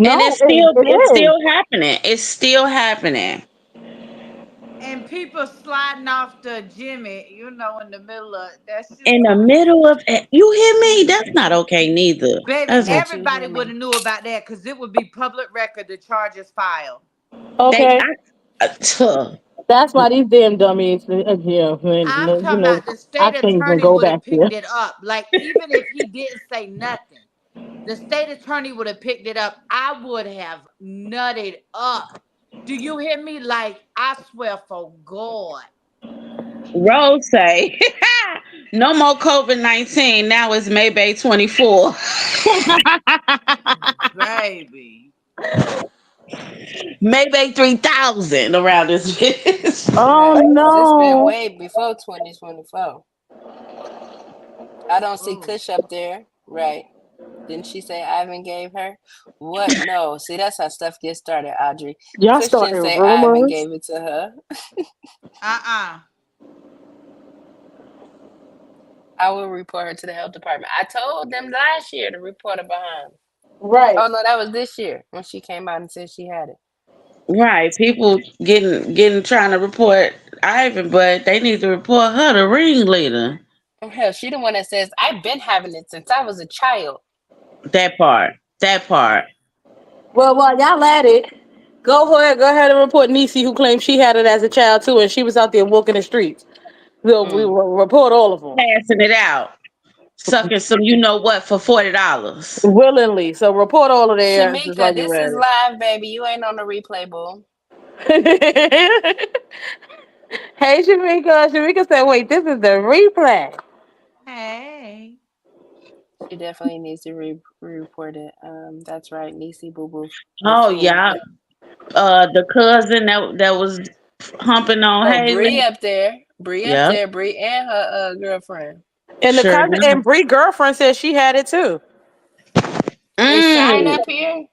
And no, it's it is. still happening. It's still happening. And people sliding off the Jimmy, in the middle of that's just In the middle of it, you hear me? That's not okay neither. baby, That's Not you everybody hear would me. have knew about that because it would be public record, the charges filed. they Okay. tuh. That's why these damn dummies, yeah, I'm talking about the I state can't even attorney go would back have there. picked it up. Like, even if he didn't say nothing, the state attorney would have picked it up. I would have nutted up. Do you hear me? Like, I swear for God. Rose say, no more COVID-19. Now it's Maybay 24. Baby. Maybay 3000 around this bitch. Oh Right, because it's been no. way before 2024. I don't see Oh. Kush up there. Right. Didn't she say Ivan gave her? What? No. See, that's how stuff gets started, Audrey. Y'all Kush didn't starting say Ivan rumors. gave it to her. Uh-uh. I will report her to the health department. I told them last year to report her behind. Right. Oh, no, that was this year when she came out and said she had it. Right. People getting trying to report Ivan, but they need to report her the ringleader. Oh, hell, she the one that says, I've been having it since I was a child. That part. That part. Well, while y'all at it, go ahead and report Niecy, who claims she had it as a child too, and she was out there walking the streets. So we Mm. will report all of them. Passing it out. sucking some you know what for $40. Willingly. So report all of their answers Shamika, while you this is at live, baby. You ain't on the replay, boo. it. Hey, Shamika. Shamika said, wait, this is the replay. Hey. She definitely needs to re-report it. That's right, Nisi Boo Boo the Oh fool. yeah. The cousin that was humping on Oh, Haley. Bree up there. Bree up Yep. there. Bree and her girlfriend. And the Sure cousin enough. and Bree girlfriend said she had it too. Is Shine Mm. up here?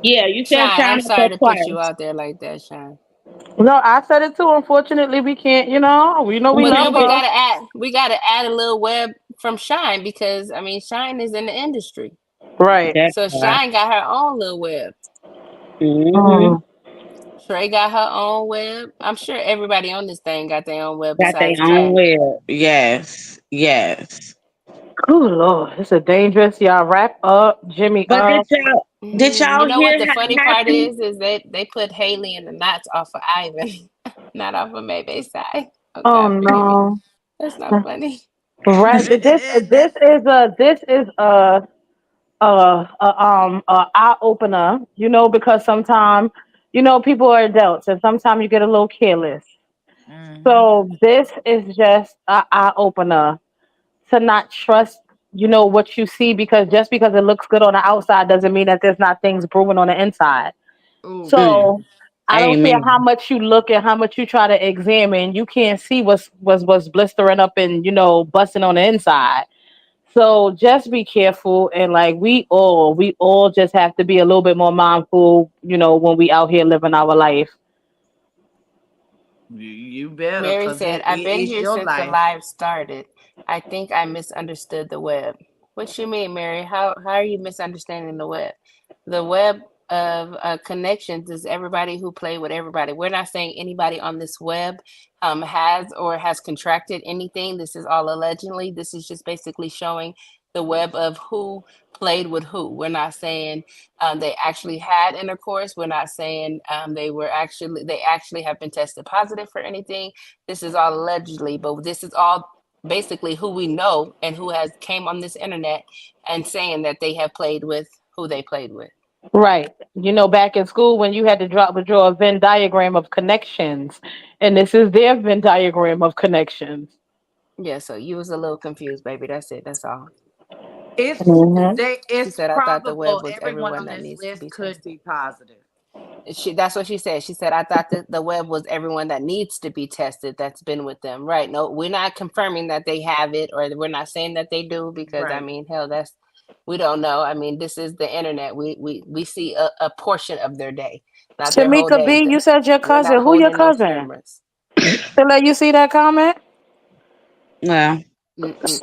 Yeah, you said Shine, I'm China sorry up to put you twice. out there like that, Shine. No, I said it too. Unfortunately, we can't, we Well, love then we Mhm. her. gotta add a little web from Shine because I mean Shine is in the industry, Right. That's so right. Shine got her own little web. Mm-hmm. Mm. Trey got her own web. I'm sure everybody on this thing got their own web Got their besides own Trey. will. Yes. Yes. Oh, Lord. It's a dangerous. Y'all wrap up. Jimmy But up. did You y'all know hear what the funny how part happy? is they put Haley in the knots off of Ivan, not off of Maybay's side. Oh Oh, God, forgive me. no. That's not funny. Right. This That's is a eye opener, because sometimes, people are adults and sometimes you get a little careless. hmm So this is just a eye opener to not trust, what you see, because just because it looks good on the outside doesn't mean that there's not things brewing on the inside. Ooh, Mm. So I don't care how Amen. much you look and how much you try to examine, you can't see what's blistering up and busting on the inside. So just be careful, and like we all just have to be a little bit more mindful, when we out here living our life. you better, Mary cause said, I've been it's here your since the life. live started. I think I misunderstood the web. What you mean, Mary? How are you misunderstanding the web? The web of connections is everybody who play with everybody. We're not saying anybody on this web has contracted anything. This is all allegedly. This is just basically showing the web of who played with who. We're not saying they actually had intercourse. We're not saying they actually have been tested positive for anything. This is all allegedly, but this is all basically who we know and who has came on this internet and saying that they have played with who they played with. Right. Back in school when you had to draw a Venn diagram of connections, and this is their Venn diagram of connections. Yeah, so you was a little confused, baby. That's it. That's all. Hmm. She It's said, I thought the probable web was everyone everyone on that this needs to be list could tested. be positive. That's what she said. She said, I thought that the web was everyone that needs to be tested that's been with them. Right. No, we're not confirming that they have it or we're not saying that they do because I Right. mean, hell, that's we don't know. I mean, this is the internet. We see a portion of their day, not their whole Shamika day. B, you said your We're cousin. not Who your holding no cousin? cameras. To let you see that comment? Well,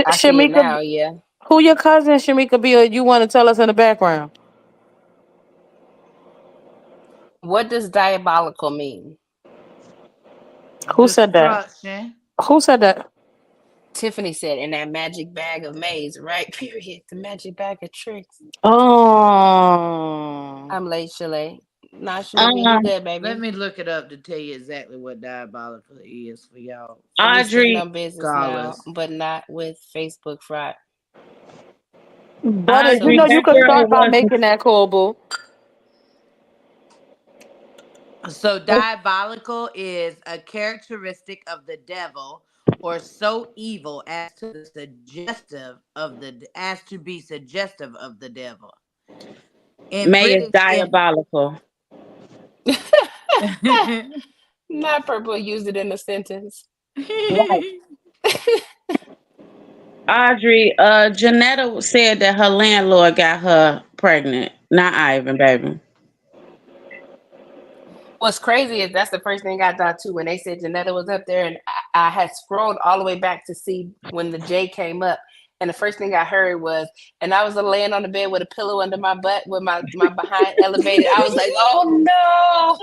I see it Shamika, now. Yeah. who your cousin, Shamika B, or you want to tell us in the background? What does diabolical mean? Who said that? Destruction. Who said that? Tiffany said, in that magic bag of maze, right? Period. The magic bag of tricks. Oh. I'm late, Shalay. Nah, Shamika, you um, good, Let baby. me look it up to tell you exactly what diabolical is for y'all We stand Audrey, on business now, scholars. but not with Facebook fraud. Butter, So Audrey, you that what's could girl start by was. making that call, boo. So diabolical is a characteristic of the devil or so evil as to the suggestive of the as to be suggestive of the devil. In May is British diabolical. not purple. Use it in a sentence. Right. Audrey, Janetta said that her landlord got her pregnant. Not Ivan, baby. What's crazy is that's the first thing I thought too when they said Janetta was up there, and I had scrolled all the way back to see when the J came up, and the first thing I heard was, and I was laying on the bed with a pillow under my butt with my behind elevated. I was like, oh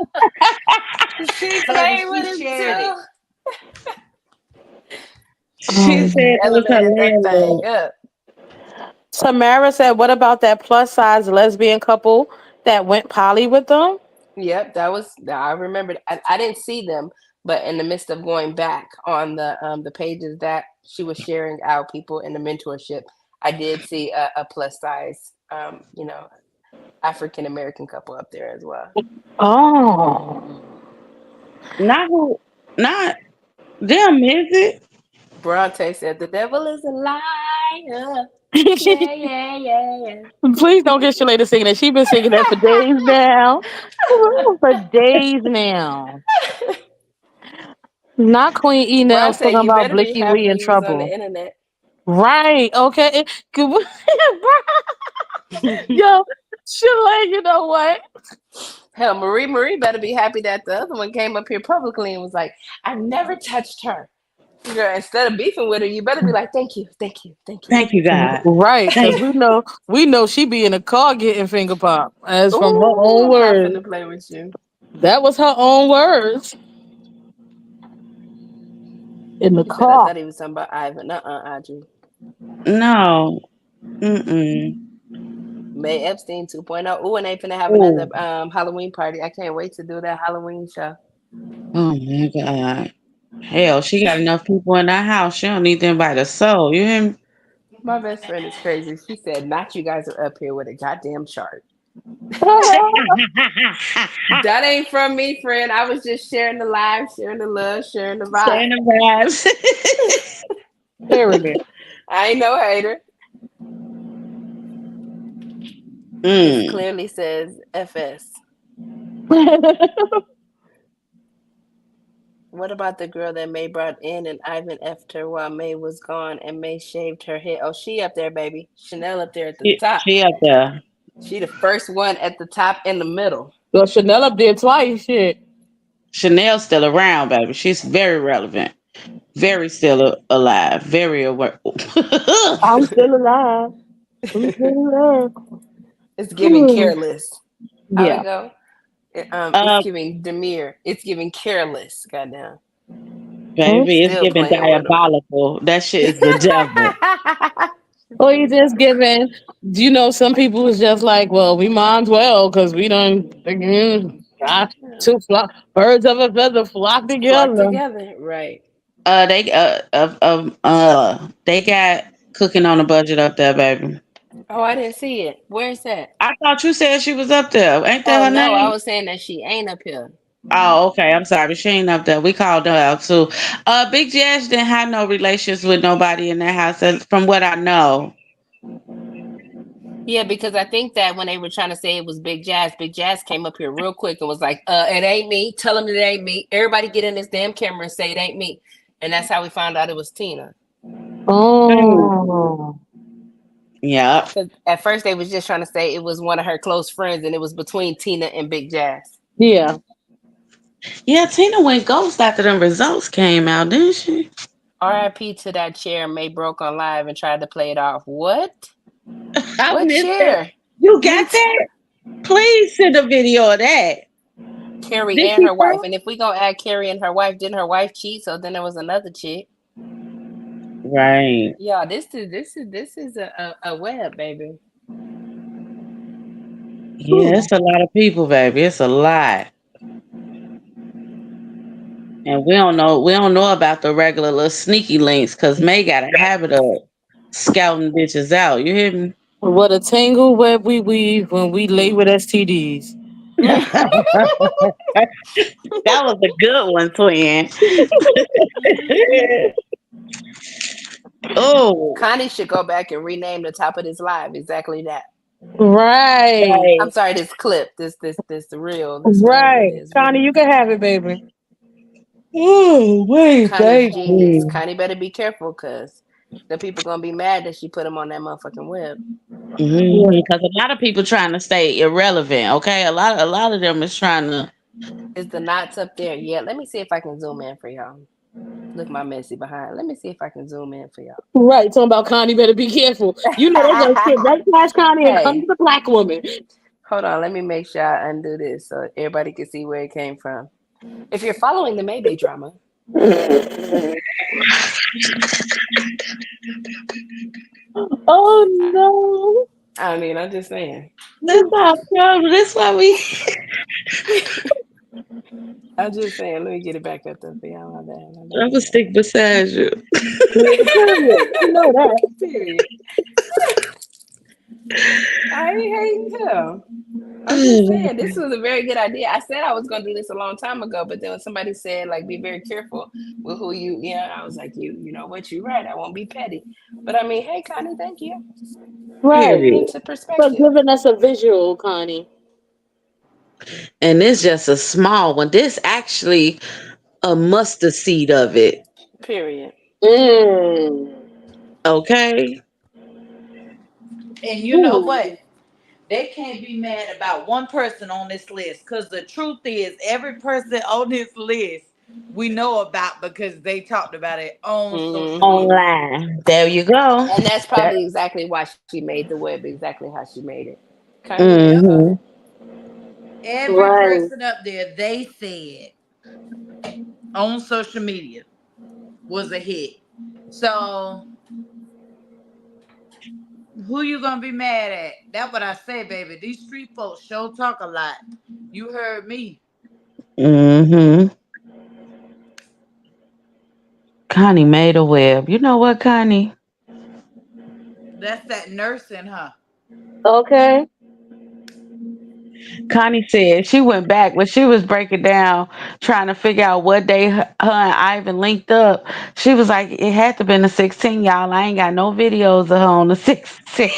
no, she Honey, played she with him shared it. too. She said it was her Elevated that thing landlord. up. Tamara said, what about that plus size lesbian couple that went poly with them? Yep, that was I remembered. I didn't see them, but in the midst of going back on the pages that she was sharing out people in the mentorship. I did see a plus size, African American couple up there as well. Oh. Not who, not them, is it? Bronte said, "The devil is a liar." Yeah, yeah, yeah, yeah. Please don't get Shalay to singing that. She's been singing that for days now. For days now. Not Queen E. Nails Bronte, talking you about better be Blicky happy Lee in you was on the trouble. internet. Right. Okay. Yo, Shalay, you know what? Hell, Marie better be happy that the other one came up here publicly and was like, "I never touched her." Girl, instead of beefing with her, you better be like, "Thank you, thank you, thank you." Thank you, God. Right, because Thank we know she be in a car getting finger pop, as from her Ooh, own I'm not words. finna play with you. That was her own words in the He said, "I car. thought he was talking about Ivan." Audrey. no. Mm-mm. May Epstein 2.0. Ooh, and they finna have another Oh, Halloween party. I can't wait to do that Halloween show. Oh my God. Hell, she got enough people in that house. She don't need to invite a soul. You hear me? My best friend is crazy. She said, "Not you guys are up here with a goddamn chart." That ain't from me, friend. I was just sharing the live, sharing the love, sharing the vibe. Sharing the vibes. period. I ain't no hater. This mm. clearly says FS. What about the girl that May brought in and Ivan effed her while May was gone and May shaved her head? Oh, she up there, baby. Chanel up there at the top. She up there. She the first one at the top in the middle. Yo, Chanel up there twice. Shit. Chanel's still around, baby. She's very relevant. Very still alive. Very aware. I'm still alive. I'm still alive. It's giving Hmm. careless. How it Yeah. go? It's uh, giving demure. It's giving careless. Goddamn. Hmm. baby, it's Still giving playing with them. diabolical. That shit is the devil. Or you just giving, some people is just like, well, we might as well because we don't, two birds of a feather flock Flock together. together, right? They got cooking on a budget up there, baby. Oh, I didn't see it. Where's that? I thought you said she was up there. Ain't that Oh her no, I name? was saying that she ain't up here. Oh, okay. I'm sorry. She ain't up there. We called her out too. Big Jazz didn't have no relations with nobody in that house, from what I know. Yeah, because I think that when they were trying to say it was Big Jazz came up here real quick and was like, it ain't me. Tell them it ain't me. Everybody get in this damn camera and say it ain't me." And that's how we found out it was Tina. Mm, Oh, yeah. Because at first they was just trying to say it was one of her close friends and it was between Tina and Big Jazz. yeah. Yeah, Tina went ghost after them results came out, didn't she? RIP to that chair May broke on live and tried to play it off. What? I What missed it. chair? You Me got too. that? Please send a video of that. Carrie Did and she her wife. fall? And if we gonna add Carrie and her wife, didn't her wife cheat? So then there was another chick. Right. Yeah, this is a web, baby. Yeah, it's a lot of people, baby. It's a lot. And we don't know about the regular little sneaky links because May got a habit of scouting bitches out. You hear me? What a tangle web we weave when we lay with STDs. That was a good one, twin. Oh, Connie should go back and rename the top of this live exactly that. Right. I'm right. sorry, this clip, this real, this whatever it Right. is, Connie, really. you can have it, baby. Oh, wait, Connie's genius. baby. Connie better be careful because the people gonna be mad that she put him on that motherfucking web. Yeah. Because a lot of people trying to stay irrelevant. Okay, a lot of them is trying to. Is the knots up there? Yeah, let me see if I can zoom in for y'all. Look my messy behind. Let me see if I can zoom in for y'all. Right. Talking about Connie better be careful. You know they gonna skip right past Connie and come to Hey, the black woman. hold on. Let me make sure I undo this so everybody can see where it came from. If you're following the Mayday drama, Oh I, no. I mean, I'm just saying. That's our problem. That's why we. I'm just saying, let me get it back up there for y'all. My bad, my I'm bad, gonna my stick beside you. Yeah, period. You know that. bad. Period. I ain't hating him. I'm just Oh, saying this was a very good idea. I said I was gonna do this a long time ago, but then when somebody said like be very careful with who you, I was like, you know what, you're right. I won't be petty. But I mean, hey Connie, thank you. Right. Put it period. into For perspective. giving us a visual, Connie. And it's just a small one. This actually a mustard seed of it. Period. Mm. Okay. And you know what? Ooh. They can't be mad about one person on this list because the truth is, every person on this list we know about because they talked about it on social Hmm. media. Online. There you go. And that's That. probably exactly why she made the web exactly how she made it. Okay. Yep. Mm-hmm. Every Right. person up there, they said on social media was a hit. So who you gonna be mad at? That's what I say, baby. These street folks sure talk a lot. You heard me. Mm-hmm. Connie made a web. You know what, Connie? That's that nursing, huh? Okay. Connie said she went back when she was breaking down, trying to figure out what day her and Ivan linked up. She was like, it had to been the 16, y'all. I ain't got no videos of her on the 16.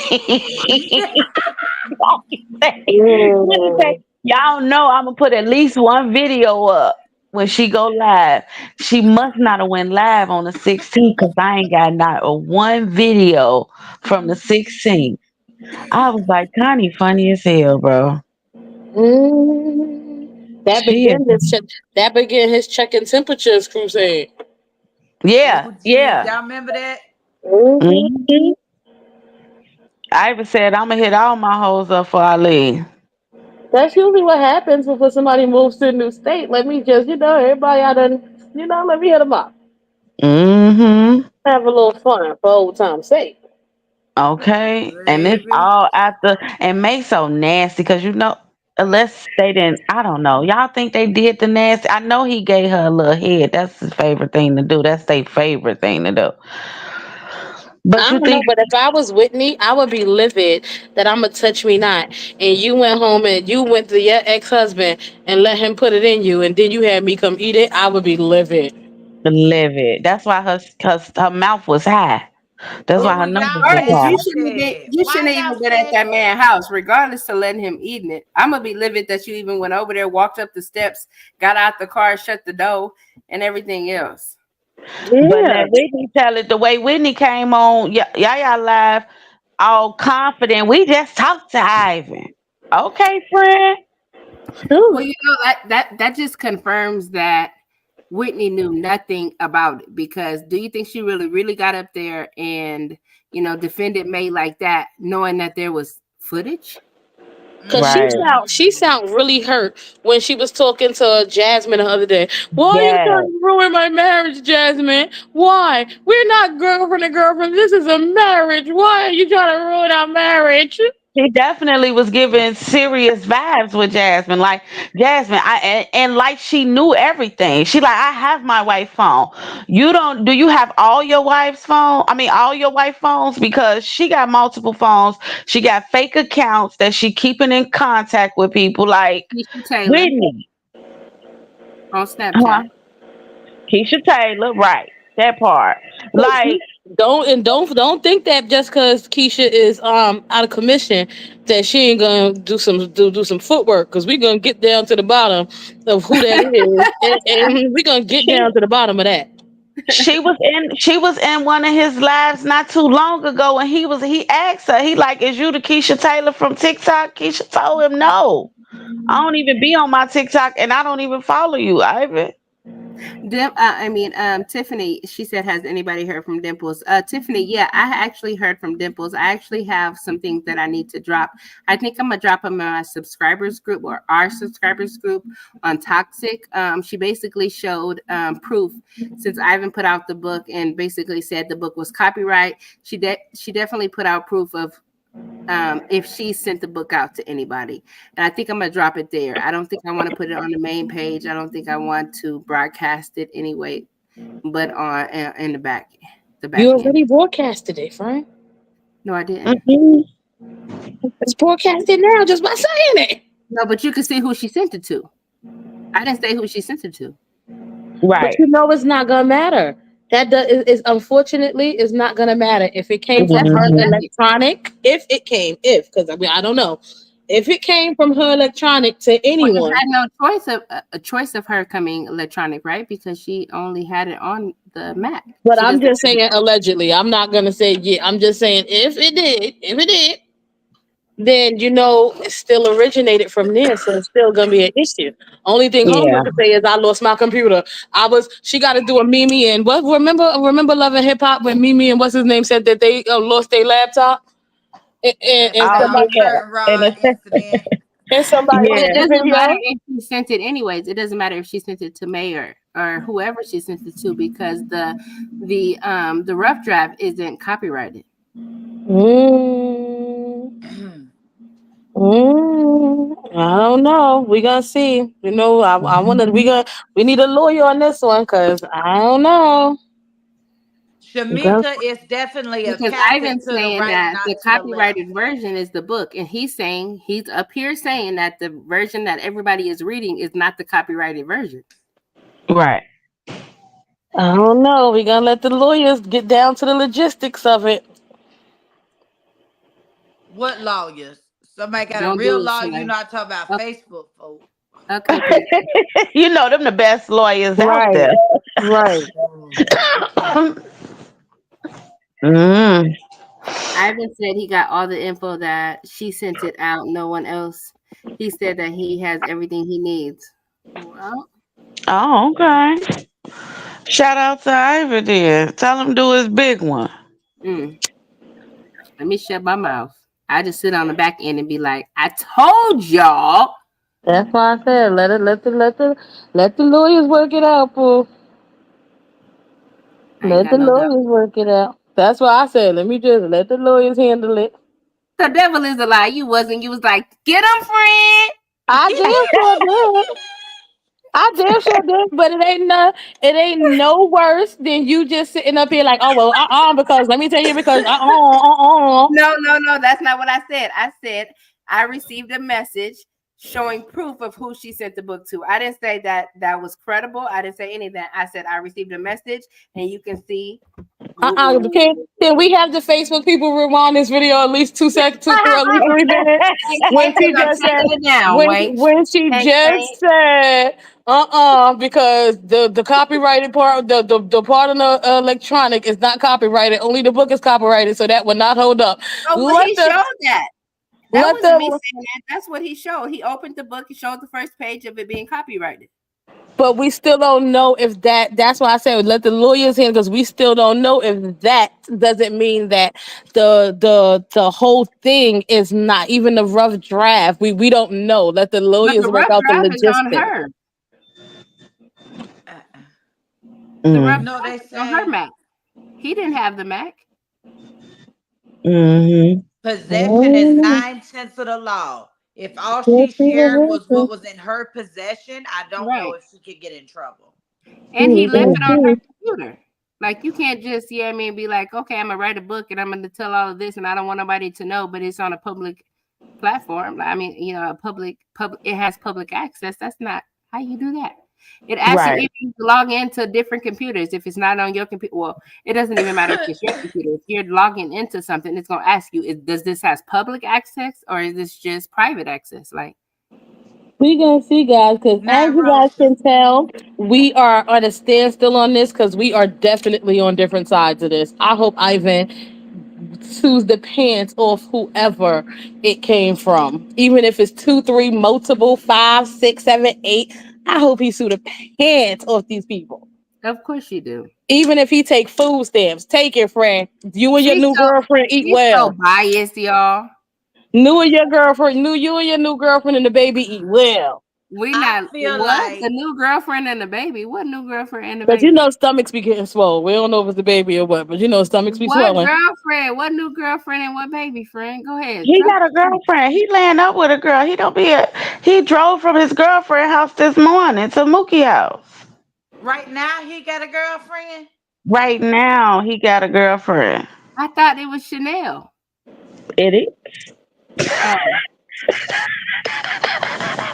She said, Mm. y'all know I'm gonna put at least one video up when she go live. She must not have went live on the 16th because I ain't got not a one video from the 16th. I was like, Connie, funny as hell, bro. Mm. That She is. began his checking temperatures crusade. Yeah, Oh, geez. yeah. Y'all remember that? Hmm. Hmm. I even said I'm gonna hit all my hoes up for I leave. That's usually what happens before somebody moves to a new state. Let me just, everybody out there, let me hit them up. Hmm. Have a little fun for old time's sake. Okay, and it's Baby. all after and May so nasty because unless they didn't, I don't know. Y'all think they did the nasty? I know he gave her a little head. That's his favorite thing to do. That's their favorite thing to do. But I you don't know, think but if I was Whitney, I would be livid that I'm a touch me not, and you went home and you went to your ex husband and let him put it in you, and then you had me come eat it. I would be livid. livid? That's why her mouth was high. That's But why her when numbers y'all was Regardless, high. said, you why shouldn't have y'all even been at said that that? man's house, regardless to letting him eating it. I'm gonna be livid that you even went over there, walked up the steps, got out the car, shut the door, and everything else. But Yeah, let Whitney tell it the way Whitney came on Yaya Live, all confident. We just talked to Ivan. Okay, friend. Well, shoot. that just confirms that Whitney knew nothing about it, because do you think she really got up there and defended May like that, knowing that there was footage? Cause she Right. sound she Mm. sound really hurt when she was talking to Jasmine the other day. Why are you trying Yes. to ruin my marriage, Jasmine? Why? We're not girlfriend and girlfriend. This is a marriage. Why are you trying to ruin our marriage? She definitely was giving serious vibes with Jasmine. Like Jasmine, and like she knew everything. She like, I have my wife phone. You don't? Do you have all your wife's phone? I mean, all your wife phones because she got multiple phones. She got fake accounts that she keeping in contact with people. Like Keisha Taylor Whitney, on huh? Snapchat. Keisha Taylor, right? That part. Like Don't think that just because Keisha is out of commission that she ain't gonna do some footwork, because we gonna get down to the bottom of who that is, and we gonna get she down to the bottom of that. she was in one of his lives not too long ago, and he asked her, he like, is you the Keisha Taylor from TikTok? Keisha told him no. I don't even be on my TikTok and I don't even follow you, Ivan. Tiffany, she said, has anybody heard from Dimples? Tiffany, yeah, I actually heard from Dimples. I actually have some things that I need to drop. I think I'm gonna drop them in my subscribers group, or our subscribers group, on Toxic. She basically showed proof, since Ivan put out the book and basically said the book was copyright. She definitely put out proof of if she sent the book out to anybody. And I think I'm gonna drop it there. I don't think I want to put it on the main page. I don't think I want to broadcast it anyway, but on in the You back end. already broadcasted it, Frank. No, I didn't. Mhm. It's broadcasted now just by saying it. No, but you can see who she sent it to. I didn't say who she sent it to. But Right. you know it's not gonna matter. That is unfortunately is not gonna matter if it came It from definitely her Mhm. doesn't. electronic. If because I mean I don't know if it came from her electronic to Well, you anyone. had no choice of a choice of her coming electronic, right? Because she only had it on the Mac. But She I'm doesn't just have saying it. allegedly. I'm not gonna say yeah. I'm just saying if it did, then you know it still originated from there, so it's still gonna be an issue. Only thing Yeah. Homegirl could say is I lost my computer. She got to do a Mimi and what? Remember Love and Hip Hop when Mimi and what's his name said that they lost their laptop That and Oh somebody sound yeah. curtain And rod incident. Well, made it yeah. the doesn't matter video. if she sent it anyways. It doesn't matter if she sent it to May or whoever she sent it to because the rough draft isn't copyrighted. Mm, I don't know. We gonna see. You know, I wanna we need a lawyer on this one because I don't know. We gonna Shamika is definitely a Because cactus Ivan's to the saying right, that not the to the left. copyrighted version is the book, and he's up here saying that the version that everybody is reading is not the copyrighted version. Right. I don't know. We gonna let the lawyers get down to the logistics of it. What lawyers? Somebody got a Don't do real it, lawyer. You Shay. not talking about Facebook, folks. Okay, Pete. You know them the best lawyers out Right, there. right. mm. Ivan said he got all the info that she sent it out. No one else. He said that he has everything he needs. Well, Oh, okay. Shout out to Ivy then. Tell him do his big one. mm, let me shut my mouth. I just sit on the back end and be like, I told y'all. That's why I said let the lawyers work it out, fool. I ain't Let got the no doubt. lawyers work it out. That's why I said let me just let the lawyers handle it. The devil is a lie. You wasn't. You was like, get him, friend. I damn sure did. I damn sure did, but it ain't no worse than you just sitting up here like, oh well, because let me tell you because No. That's not what I said. I said I received a message showing proof of who she sent the book to. I didn't say that that was credible. I didn't say any of that. I said I received a message, and you can see. Can we have the Facebook people rewind this video at least 2 seconds, two, three, at least 3 minutes? When Because she I'm just said, taking it down. Wait. when she Can't. just said, because the copyrighted part, the part of the electronic is not copyrighted. Only the book is copyrighted, so that would not hold up. Oh, well, Let he the showed that. That let wasn't me the saying that. That's what he showed. He opened the book. He showed the first page of it being copyrighted. But we still don't know if that's why I said let the lawyers in because we still don't know if that doesn't mean that the whole thing is not even the rough draft. We don't know. Let the But the lawyers work rough out the draft is on logistics. her. Uh-uh. The rough Mm. No, they draft is on her say Mac. He didn't have the Mac. Mm-hmm. possession is Mm, 9 tenths of the law. If all yes, she we shared will. was what was in her possession, I don't know Right. if she could get in trouble. And he left it on her Mhm. computer. Like you can't just, yeah, I mean, be like, okay, I'm gonna write a book and I'm gonna tell all of this, and I don't want nobody to know, but it's on a public platform. I mean, a public, it has public access. That's not how you do that. It asks you Right. if you log into different computers. If it's not on your computer, well, it doesn't even matter if it's your computer. If you're logging into something, it's gonna ask you, does this has public access or is this just private access? Like, We gonna see, guys, because as Not you guys Rosha. can tell, we are on a standstill on this because we are definitely on different sides of this. I hope Ivan sues the pants off whoever it came from. Even if it's two, three, multiple, five, six, seven, eight. I hope he sue the pants off these people. of course you do. Even if he take food stamps, take it, friend. You and your She's new so girlfriend eat she's so well. biased, y'all. Knew you and your new girlfriend and the baby eat well. We I not feel what the like new girlfriend and the baby. What new girlfriend and the But you baby? know stomachs be getting swole. We don't know if it's the baby or what, but you know stomachs be What swelling. girlfriend? What new girlfriend and what baby friend? Go ahead. He Talk. got a girlfriend. He laying up with a girl. He don't be a. He drove from his girlfriend house this morning to Mookie house. right now he got a girlfriend. Right now, he got a girlfriend. I thought it was Chanel. It is. Oh,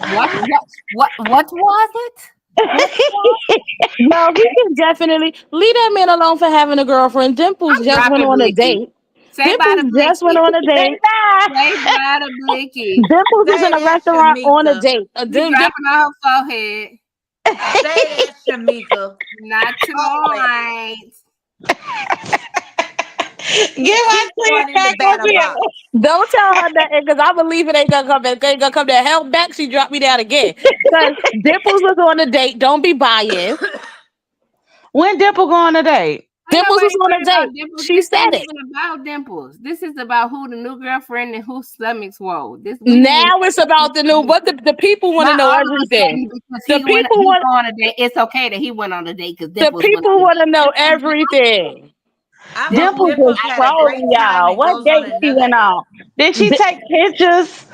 what was it? What was No, he can definitely leave that man alone for having a girlfriend. Dimples I'm just went dropping on a Blicky. date. Say bye Dimples to just went Blicky. on a Say date. bye. Say bye to Blicky. Dimples was in Say a that, restaurant on a Shamika. date. You dropping on her forehead. Say that, Shamika. Not Always. tonight. Give my Keep clear going in the back up batter here. box. Don't tell her that because I believe it ain't gonna come back. It ain't gonna come that hell back. She dropped me down again. Because Dimples was on a date. Don't be biased. When Dimple go on a date? Ain't Dimples was nobody on a worried date. about Dimples. She This said ain't it. even about Dimples. This is about who the new girlfriend and whose stomach swole. This we didn't even Now it's about the new. What the people want to not know all of a everything. sudden because The people he want go on a date. It's okay that he went on a date because the Dimples went people on a want to date. know everything. I hope Dimples Dimples Dimples is had a great trolling time y'all. and What goes on date she another went date. on? Did she Di- take pictures?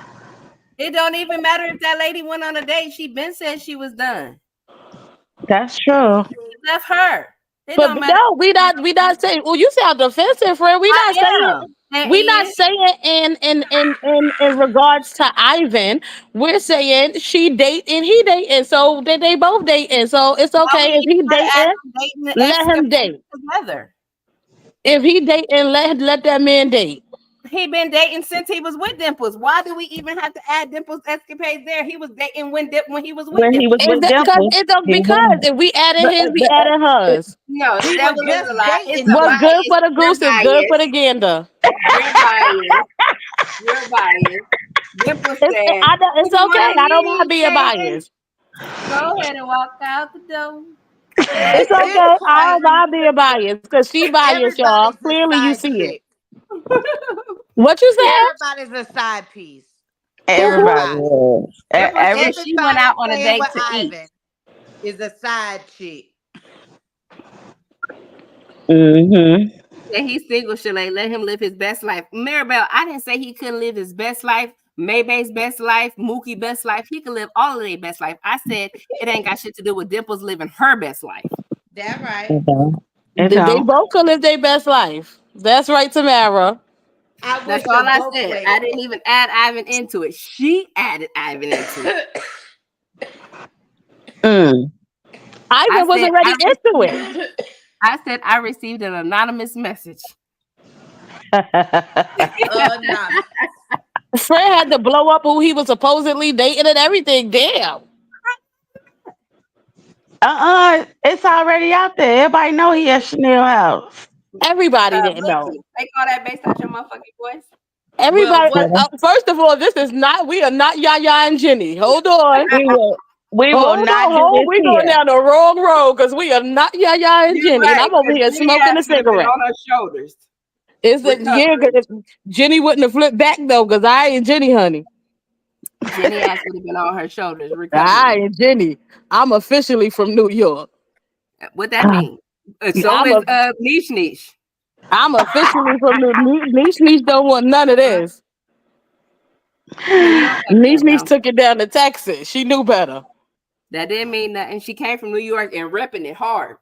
it don't even matter if that lady went on a date. She been said she was done. That's That's true. He true. left her. It But don't matter. no, we not saying. Well, you sound defensive, friend. We not I saying. am. There We not is. saying in regards to Ivan. We're saying she date and he dating, so they both dating. So it's Why we okay if even he gotta add dating. them dating the Let him escapades date. together? If he dating, let that man date. He been dating since he was with Dimples. Why do we even have to add Dimples escapades there? He was dating when he was with When he was Dimples. Is with that Dimple, he because was. if we added But, his, we but added hers. No, the He was devil is a just lie. It's dating a What's Dimple. good bias. for the You're goose is good for the biased. gander. You're biased. You're biased. Dimples said, It's "You want okay. to I don't mind leave, being baby? biased. Go ahead and walk out the door." It's At this okay. I don't point, mind being biased because she biased, y'all. everybody's a Clearly, you side see it. chick. What you said? Everybody's a side piece. To who? everybody Everybody. was. Dimples said she went Everybody out on a playing date with to eat. Ivan is a side chick. Mm-hmm. And he's single, Shalay. Let him live his best life. Maribel, I didn't say he couldn't live his best life, Maybay's best life, Mookie best life. He can live all of their best life. I said it ain't got shit to do with Dimples living her best life. That right. It don't. It They don't. both could live their best life. That's right, Tamara. I That's wish all them I both said. I well. didn't even add Ivan into it. She added Ivan into it. Mm. I Ivan said wasn't I ready into received it. I said I received an anonymous message. Anonymous. Fred had to blow up who he was supposedly dating and everything. Damn. It's already out there. Everybody know he at Chanel house. Everybody didn't know. Blicky, take all that based out your motherfucking voice. Well, Everybody. what First of all, this is not. We are not Yaya and Jenny. Hold on. We will. We will Hold not on. do Hold. this We going here. down the wrong road because we are not Yaya and You're Jenny, and right, I'm over because here Jenny smoking a ass would have been cigarette. on her shoulders Is that yeah? recovering. 'Cause Jenny wouldn't have flipped back though, because I ain't Jenny, honey. Jenny ass would have been on her shoulders I recovering. ain't Jenny. I'm officially from New York. What that mean? So I'm is a. niche niche. I'm officially from New. Niche Niche don't want none of this. New York up Niche there Niche now. took it down to Texas. She knew better. That didn't mean nothing. She came from New York and repping it hard.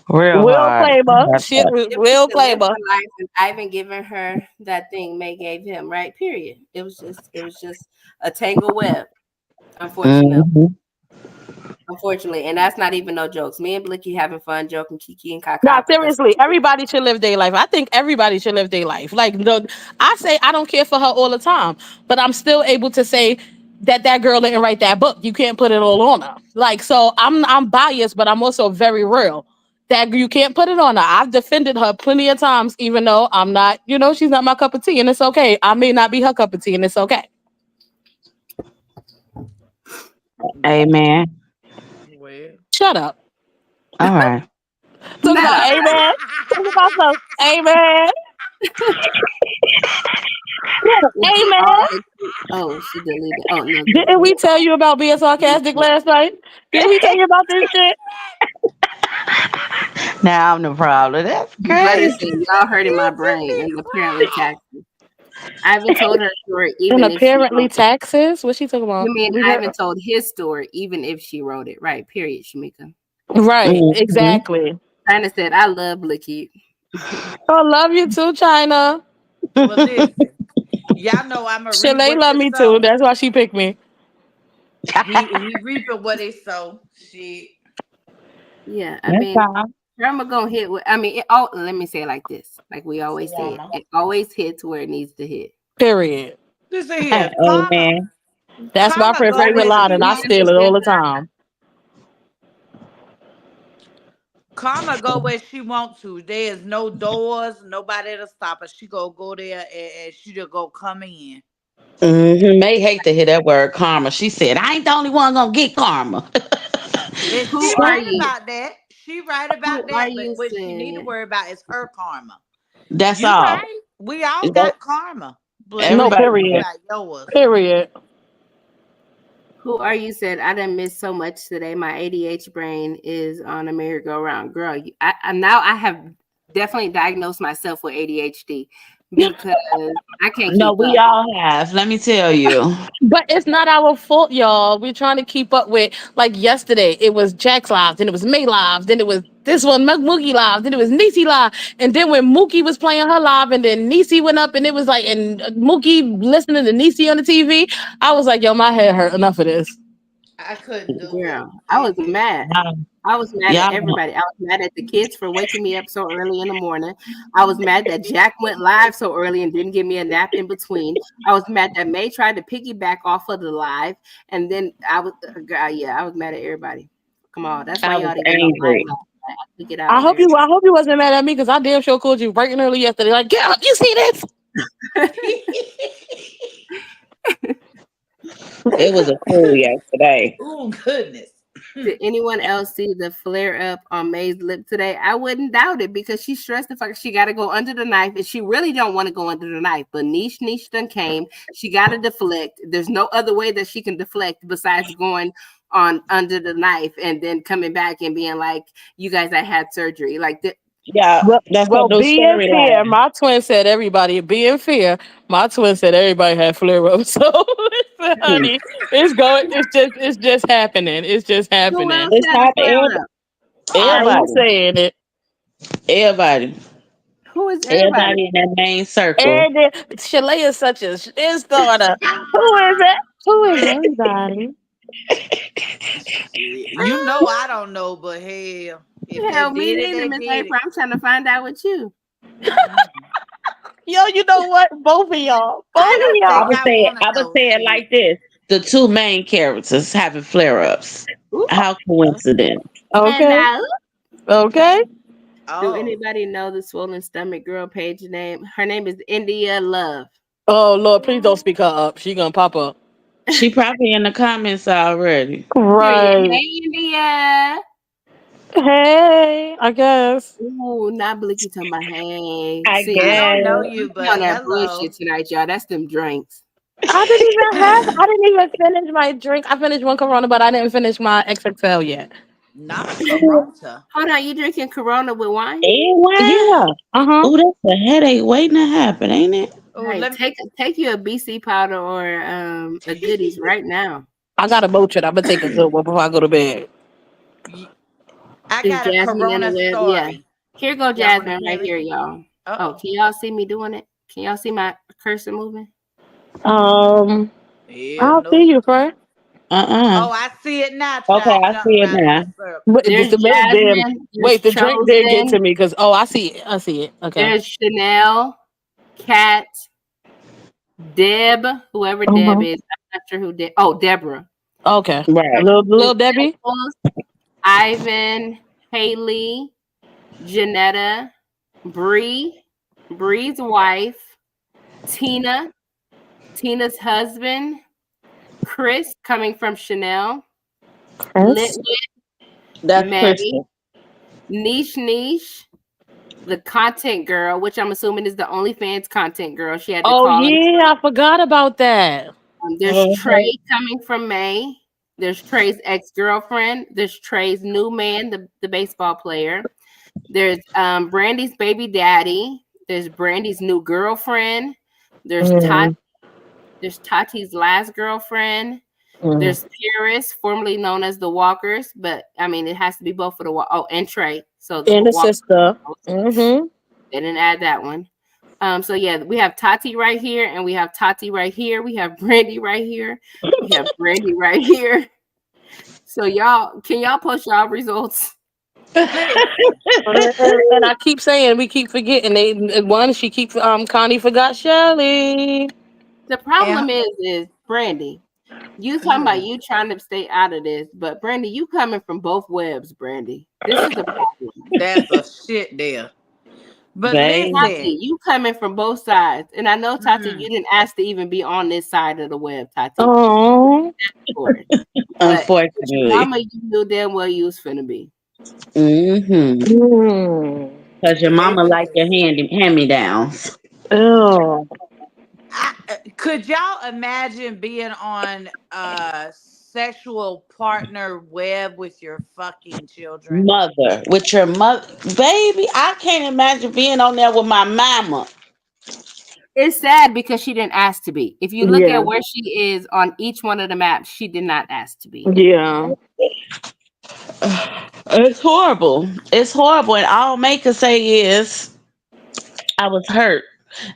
Real Will hard. claim her. Shit, It was will to live claim her. her life, and Ivan giving her that thing May gave him. Right. Period. It was just a tangle web. Unfortunately. Mm-hmm. Unfortunately, and that's not even no jokes. Me and Blicky having fun joking, Kiki and Nah, Kaka, but that's seriously, everybody should live their life. I think everybody should live their life. Like, no, I say I don't care for her all the time, but I'm still able to say that that girl didn't write that book. You can't put it all on her. Like, so I'm biased, but I'm also very real. That you can't put it on her. I've defended her plenty of times, even though I'm not, she's not my cup of tea, and it's okay. I may not be her cup of tea, and it's okay. Amen. well. Shut up. All right. Talk about no. amen. Talk about some amen. It's Amen. all the oh, she deleted. Oh no, Didn't we tell you about being sarcastic last night? Didn't we tell you about this shit? Now I'm the problem. That's Butter crazy. said y'all hurting my brain and apparently taxes. Ivan told her story And even if she apparently wrote it. taxes. What she talking You about? mean We Ivan heard. told his story even if she wrote it. Right, period, Shamika. Right. Hmm. Exactly. China said, I love Blicky. I love you too, China. Well, listen, y'all know I'ma reap Chalet what love you me too. sow. That's why she picked me. He reaping what he sow. Shit. Yeah, I That's mean, all. Grandma gonna hit with, I mean, it all, let me say it like this. Like we always say it. Karma. It always hits where it needs to hit. Period. Listen here, karma. Amen. That's my Karma go favorite where line, she and I want steal it to. all the time. Karma go where she want to. There's no doors, nobody to stop her. She go there and she just go come in. May hate to hear that word karma. She said, I ain't the only one gonna get karma. And Who she are right you? about that. She right about Who are that. But you what she need to saying? worry about is her karma. That's You all. right. We all That- got karma. But you No, gotta Everybody worry period. does. about yours. Period. Who are you said, I done missed so much today. My ADH brain is on a merry-go-round. Girl, now I have definitely diagnosed myself with ADHD because I can't No, keep we up. all have. Let me tell you. But it's not our fault, y'all. We're trying to keep up with, like yesterday, it was Jack's live, then it was May live, then it was this one, Mookie live, then it was Niecy live. And then when Mookie was playing her live, and then Niecy went up, and it was like, and Mookie listening to Niecy on the TV, I was like, yo, my head hurt. Enough of this. I couldn't do it. Girl, I was mad. Y'all, I was mad at y'all everybody. I was mad at the kids for waking me up so early in the morning. I was mad that Jack went live so early and didn't give me a nap in between. I was mad that May tried to piggyback off of the live, and then yeah, I was mad at everybody. Come on, that's why I y'all was didn't get no live angry. last night. I took it out on I hope you wasn't mad at me because I damn sure called you bright and early yesterday. Like, get up, you see this? everybody. It was a cool yesterday. Oh goodness. Did anyone else see the flare up on May's lip today? I wouldn't doubt it because she's stressed the fuck. She got to go under the knife, and she really don't want to go under the knife. But niche done came. She got to deflect. There's no other way that she can deflect besides going on under the knife and then coming back and being like, "You guys, I had surgery." Like, Yeah, that's a Well, new be in fear. storyline. My twin said everybody be in fear. My twin said everybody had flare ups. So listen, honey, it's going. It's just happening. It's just who else happening. It's had a happening. flare up? I Oh, ain't Everybody. saying it. Everybody. Who is everybody? Everybody in that main circle. And Chalet is such a shit starter. Who is it? Who is everybody? shit. You know I don't know, but hell, if they Hell, me did it, neither, they Miss did April. it. I'm trying to find out with you. Mm-mm. Yo, you know what? Both of y'all. Both I of don't I think y'all. would I say it. want to I would know say it shit. like this: the two main characters having flare ups. Ooh, How coincident? and Okay. now, Okay. do Oh, anybody know the swollen stomach girl page name? Her name is India Love. Oh Lord, please don't speak her up. She gonna pop up. She probably in the comments already. Period. Right. Hey, India. Hey, I guess. Ooh, not Blicky talking about hey. I See, I now don't know guess. you, she but on that bullshit hello. tonight, y'all. That's them drinks. I didn't even finish my drink. I finished one Corona, but I didn't finish my XXL yet. Not a Corona. Hold on, you drinking Corona with wine? And why? Yeah. Uh-huh. Oh, that's a headache waiting to happen, ain't it? Oh, Hey, let me. take you a BC powder or a goodies right now. I got a boat. I'm gonna take a good one before I go to bed. I Is got a Jasmine in the Corona web? Yeah. story. Here go Y'all want to Jasmine right hear it? here, y'all. Uh Oh, oh. can y'all see me doing it? Can y'all see my cursor moving? Um, Yeah, I'll see no. you, friend. Oh, Uh-uh. I see it now, Okay, child. I Jumping see it around in now. a circle. Wait, There's the milk damn. Jasmine, there's Wait, the drink did get to Chosen, me because I see it. I see it. Okay. there's Chanel, Kat, Deb, whoever Deb Uh-huh. is. I'm not sure who Deb. Oh, Deborah. Okay. Right. Little Debbie. Ivan, Haley, Janetta, Bree, Bree's wife, Tina, Tina's husband, Chris coming from Chanel, Chris. Litwit, That's May, Crystal. Niche, the content girl, which I'm assuming is the OnlyFans content girl. She had to Oh call in. yeah, I forgot about that. There's Mhm. Trey coming from May. There's Trey's ex girlfriend. There's Trey's new man, the baseball player. There's Brandy's baby daddy. There's Brandy's new girlfriend. There's Tati. Mm, There's Tati's last girlfriend. mm. There's Paris, formerly known as the Walkers, but I mean it has to be both of the and Trey. So the And the Walkers. sister. Mm-hmm. They didn't add that one. So yeah, we have Tati right here, and we have Tati right here. We have Brandy right here. We have Brandy right here. So y'all, can y'all post y'all results? Listen, And I keep saying we keep forgetting. One she keep Connie forgot Shelly. The and problem is Brandy. You talking about you trying to stay out of this, but Brandy, you coming from both webs, Brandy. This is a problem. that's a shit there. But Baby. Tati, listen, you coming from both sides. And I know Tati, mm, you didn't ask to even be on this side of the web, Tati. Oh. For it. But your Unfortunately. mama, you knew damn well you was finna be. Mm-hmm. Mm. Cause your mama baby, like your listen. hand me downs. Oh. Could y'all imagine being on a sexual partner web with your fucking children? Mother. With your mother, baby, I can't imagine being on there with my mama. It's sad because she didn't ask to be. If you look Yeah. at where she is on each one of the maps, she did not ask to be. Yeah. It's horrible. It's horrible. And all May could say is I was hurt.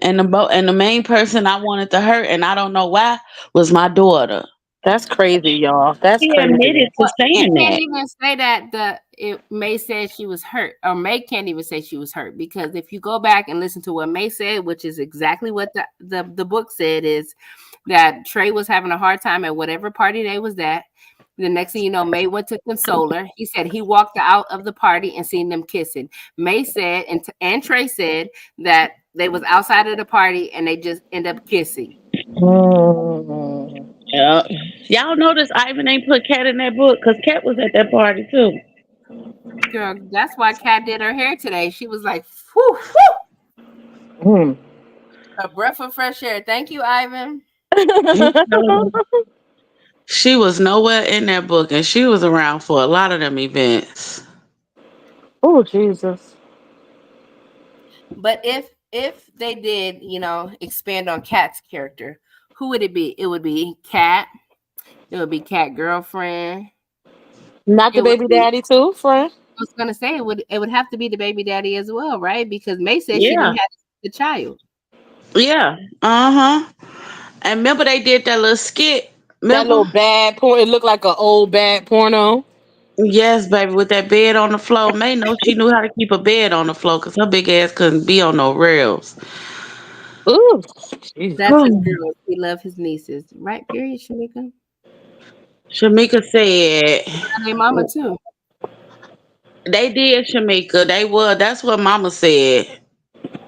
And the main person I wanted to hurt, and I don't know why, was my daughter. That's crazy, y'all. That's She crazy. admitted to You saying can't that. even say that May said she was hurt, or May can't even say she was hurt because if you go back and listen to what May said, which is exactly what the book said, is that Trey was having a hard time at whatever party they was at. The next thing you know, May went to console her. He said he walked out of the party and seen them kissing. May said, and Trey said that they was outside of the party and they just end up kissing. Mm. Yeah. Y'all notice Ivan ain't put Cat in that book because Cat was at that party too. Girl, that's why Kat did her hair today. She was like, whew, whew, Mm. a breath of fresh air. Thank you, Ivan. I'm telling you. She was nowhere in that book, and she was around for a lot of them events. Oh Jesus. But if they did, expand on Kat's character, who would it be? It would be Kat. It would be Kat girlfriend. Not the It would baby be. daddy too, friend. I was gonna say it would have to be the baby daddy as well, right? Because May said she Yeah, didn't have the child. yeah, uh huh. And remember they did that little skit. That little Remember? bad porn. It looked like an old bad porno. Yes, baby, with that bed on the floor. May know she knew how to keep a bed on the floor because her big ass couldn't be on no rails. Ooh. Jesus. That's his girl. He love his nieces, right? Period, Shamika. Shamika said They love their mama too. they did, Shamika. They were. That's what Mama said.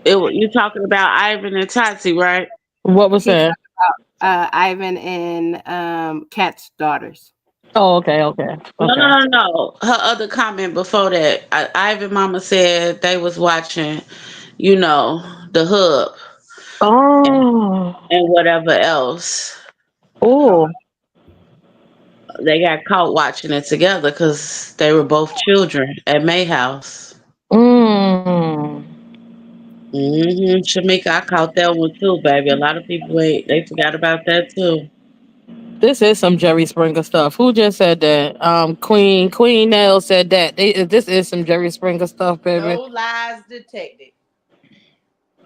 You talking about Ivan and Tati, right? What was She's that? Ivan and Kat's daughters. Oh, okay, okay, No, no, okay. no, no. Her other comment before that, Ivan Mama said they was watching, the hub Oh. and whatever else. Oh. They got caught watching it together because they were both children at May House. Mm. Shamika, I caught that one too, baby. A lot of people ain't. They forgot about that too. This is some Jerry Springer stuff. Who just said that? Queen Nell said that. This is some Jerry Springer stuff, baby. No lies detected.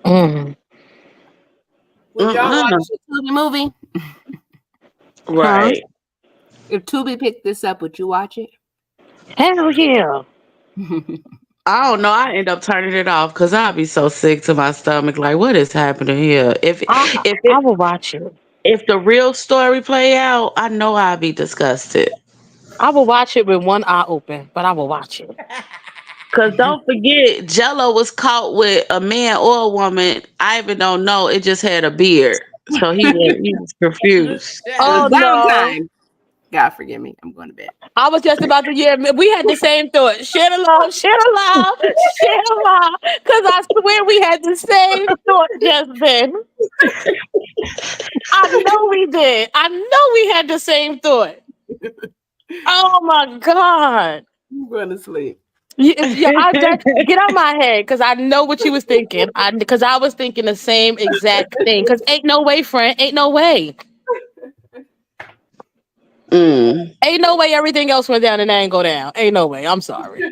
Mm. Would y'all Uh-uh. watch the Tubi movie? Huh? Right. If Tubi picked this up, would you watch it? Hell yeah. I don't know. I end up turning it off because I'll be so sick to my stomach. Like, what is happening here? I If I it will watch it. if the real story play out, I know I'll be disgusted. I will watch it with one eye open, but I will watch it. Cause don't forget, Jello was caught with a man or a woman. Ivan don't know. It just had a beard, so he was confused. It was Oh no. Valentine. God forgive me. I'm going to bed. I was just about to, yeah, we had the same thought. Share the love, share the love, share the love. Because I swear we had the same thought just then. I know we did. I know we had the same thought. Oh my God. I'm going to sleep. Yeah, get out my head because I know what you was thinking. Because I was thinking the same exact thing. Because ain't no way, friend. Ain't no way. Mm, Ain't no way everything else went down and I ain't go down. Ain't no way. I'm sorry.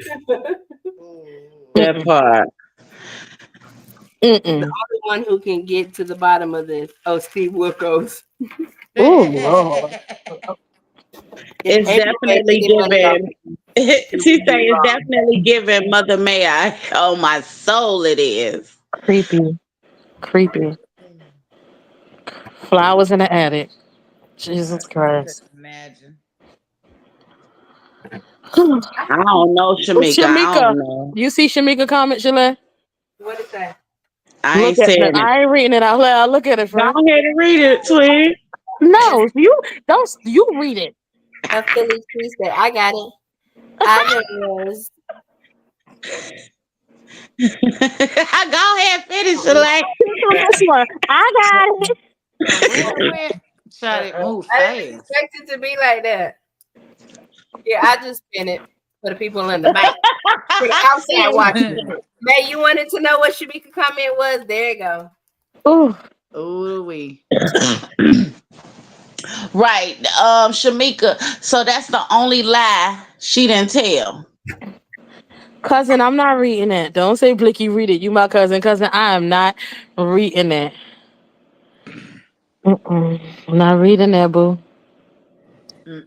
that Mm-mm. part. The Mm-mm. only one who can get to the bottom of this. Oh, Steve Wilkos. Oh, Lord. In It's any way, definitely any money off given. can She prove say me it's wrong. definitely given. Mother May I? Oh my soul, it is. Creepy. Creepy. Flowers in the attic. Jesus I couldn't Christ. imagine. I don't know, Shamika. I Shamika. don't know. You see Shamika comment, Shalay? What is that? I Look ain't at it. saying it. I ain't reading it out loud. Look at it, Go friend. ahead and read it, twin. No, you don't. You read it. A Philly cheesesteak. I got it. I was. Go ahead, finish it, like. This one. I got it. For real, friend. Shot it move I didn't fast. expect it to be like that. Yeah, I just spin it for the people in the back, for the outside watching. May, you wanted to know what Shamika comment was? There you go. Ooh, Ooh wee. Right, Shamika. So that's the only lie she didn't tell. cousin, I'm not reading that. Don't say Blicky read it. You my cousin. Cousin, I am not reading that. Mm-mm. I'm not reading that, boo. Mm.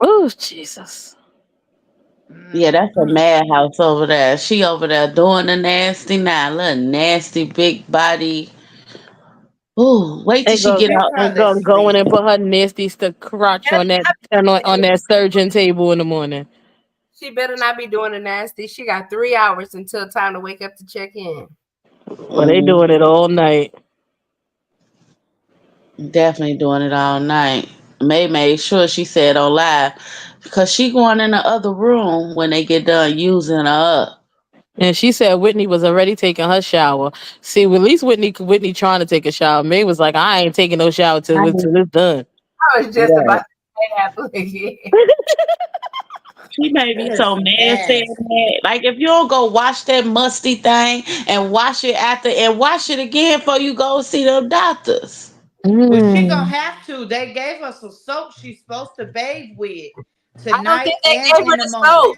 Oh, Jesus. Yeah, that's a Mhm. madhouse over there. She over there doing the nasty now, little nasty big body. Ooh, wait till And she go, get She out. and probably go in sleep. and put her nasty crotch on that on that surgeon table in the morning. She better not be doing the nasty. She got 3 hours until time to wake up to check in. Well, they doing it all night. Definitely doing it all night. May made sure she said on live because she going in the other room when they get done using her up. And she said Whitney was already taking her shower. See, at least Whitney trying to take a shower. May was like, I ain't taking no shower till Right. it's done. I was just about to say that. Like, She made me so Listen, mad saying yes. that. Like if you don't go wash that musty thing and wash it after and wash it again before you go see the doctors. Well, she gonna Mm. have to. They gave her some soap she's supposed to bathe with I don't tonight think they and gave her in the the soap. morning.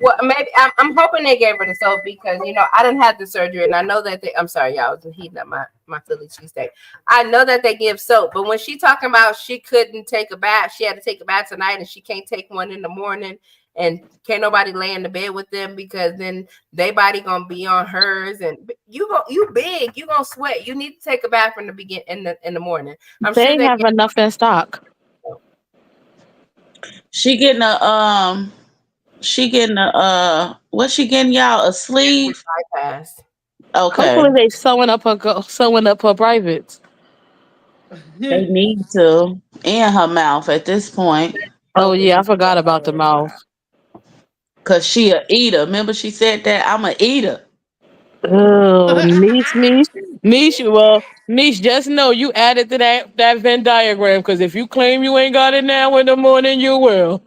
Well, maybe I'm hoping they gave her the soap because I didn't have the surgery and I know that they. I'm sorry, y'all. I was heating up my Philly cheesesteak. I know that they give soap, but when she talking about she couldn't take a bath, she had to take a bath tonight and she can't take one in the morning and can't nobody lay in the bed with them because then they body gonna be on hers and you big, you gonna sweat. You need to take a bath from the begin in the morning. I'm They sure ain't they have get enough in stock. She getting a what she getting y'all a sleeve? bypass. Okay. Hopefully they sewing up her privates. They need to in her mouth at this point. Oh Soap yeah, is I forgot about the all mouth. Cause she a eater. Remember she said that I'm a eater. Oh, niche. Well, niche. Just know you added to that Venn diagram because if you claim you ain't got it now in the morning, you will.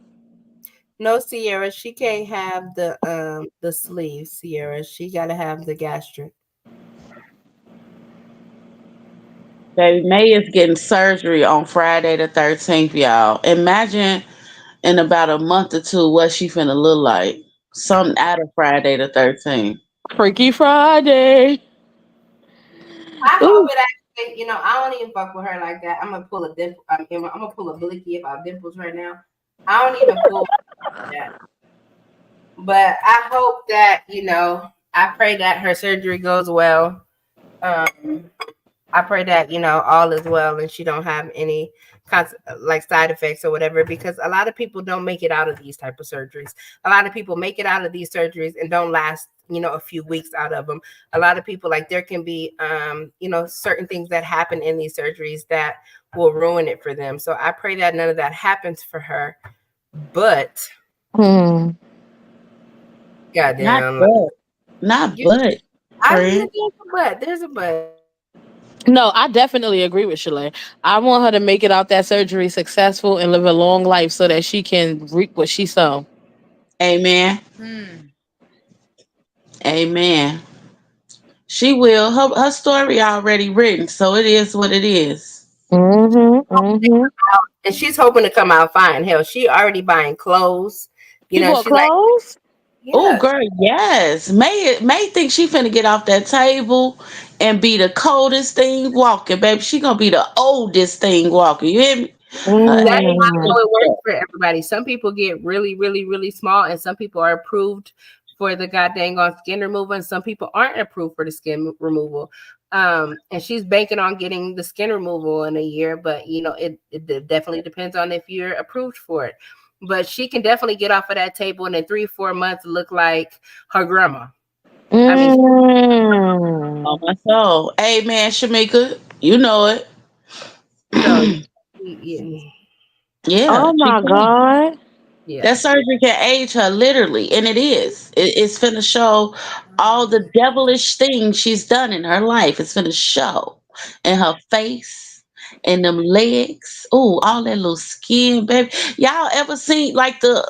No, Sierra, she can't have the sleeve, Sierra. She gotta have the gastric. Baby May is getting surgery on Friday the 13th, y'all. Imagine in about a month or two what she finna look like. Something out of Friday the 13th. Freaky Friday. I hope Ooh, it actually, I don't even fuck with her like that. I'm gonna pull a dimple. I'm gonna pull a blicky about dimples right now. I don't even pull that. But I hope that, I pray that her surgery goes well. Um, I pray that all is well and she don't have any like side effects or whatever because a lot of people don't make it out of these type of surgeries. A lot of people make it out of these surgeries and don't last a few weeks out of them. A lot of people, like, there can be certain things that happen in these surgeries that will ruin it for them. So I pray that none of that happens for her. But Hmm. Not goddamn, but. Not you, but, I mean, friend. there's a but. There's a but. No, I definitely agree with Shalay. I want her to make it out that surgery successful and live a long life so that she can reap what she sow. Amen. Hmm. Amen. She will. Her story already written, so it is what it is. Mm-hmm. Mm-hmm. And she's hoping to come out fine. Hell, she already buying clothes. She bought She like, clothes? Oh, yeah. girl, yes. May think she finna get off that table and be the coldest thing walking, baby. She gonna be the oldest thing walking. You hear me? Her That's age not Mm. how it works is for everybody. Some people get really, really, really small, and some people are approved for the goddamn on skin removal, and some people aren't approved for the skin removal. And she's banking on getting the skin removal in a year, but it definitely depends on if you're approved for it. But she can definitely get off of that table and in 3 4 months look like her grandma. I mean, on Mm. my soul. Amen, Shamika. You know it. so yeah, Yeah, Oh she my can. God. yeah. That surgery can age her literally, and it is. It's finna show all the Mm. devilish things she's done in her life. It's finna show in her face and them legs. Ooh, all that little skin, baby. Y'all ever seen like the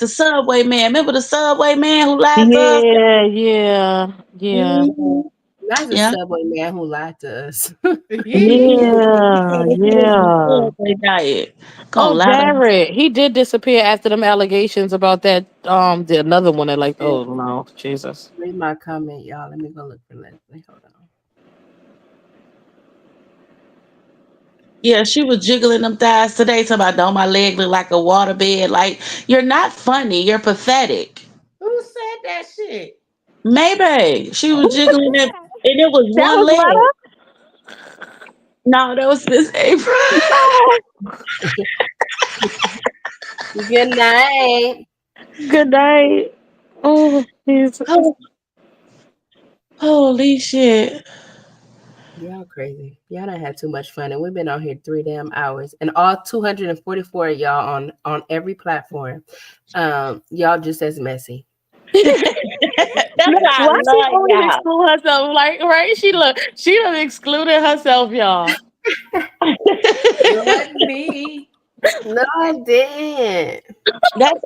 subway man? Remember the subway man who lied to us? Yeah, yeah, yeah, Mhm. That's a Yeah. subway man who lied to us. yeah, yeah. Subway diet. Gonna Oh, lie to us. Jared, he did disappear after them allegations about that. The another one that like, oh no, Jesus. Read my comment, y'all. Let me go look for Leslie. Hold on. Yeah, she was jiggling them thighs today, talking about, don't my leg look like a water bed? Like, you're not funny, you're pathetic. Who said that shit? Maybe she was Who said jiggling it, that? and it was That one was leg. No, that was Miss April. Letter. Good night. Good night. Oh, Jesus. Oh, holy shit. Y'all crazy. Y'all done had too much fun, and we've been on here 3 damn hours, and all 244 of y'all on every platform. Y'all just as messy. That's Look, why I why she love always y'all. exclude herself? Like, right? She done excluded herself, y'all. It wasn't me. No, I didn't. That's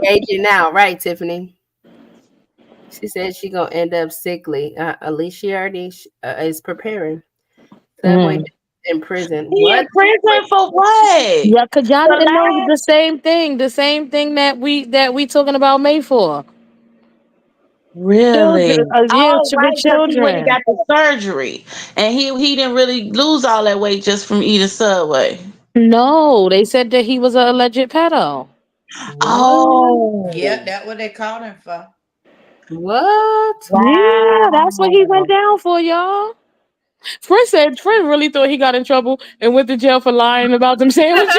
Aging now, right, Tiffany? She said she gonna end up sickly. At least she already is preparing. Subway Mm. in prison. he in What? prison for what? Yeah, cause y'all For didn't know lying? the same thing that we talking about May for Really? children. Yeah, Oh, with right, because he went and children. got the surgery, and he didn't really lose all that weight just from eating Subway. No, they said that he was a alleged pedo. What? Yep, Oh, that's what they called him for. What? Yeah, that's what he went wow. down for, y'all. Fred really thought he got in trouble and went to jail for lying about them sandwiches.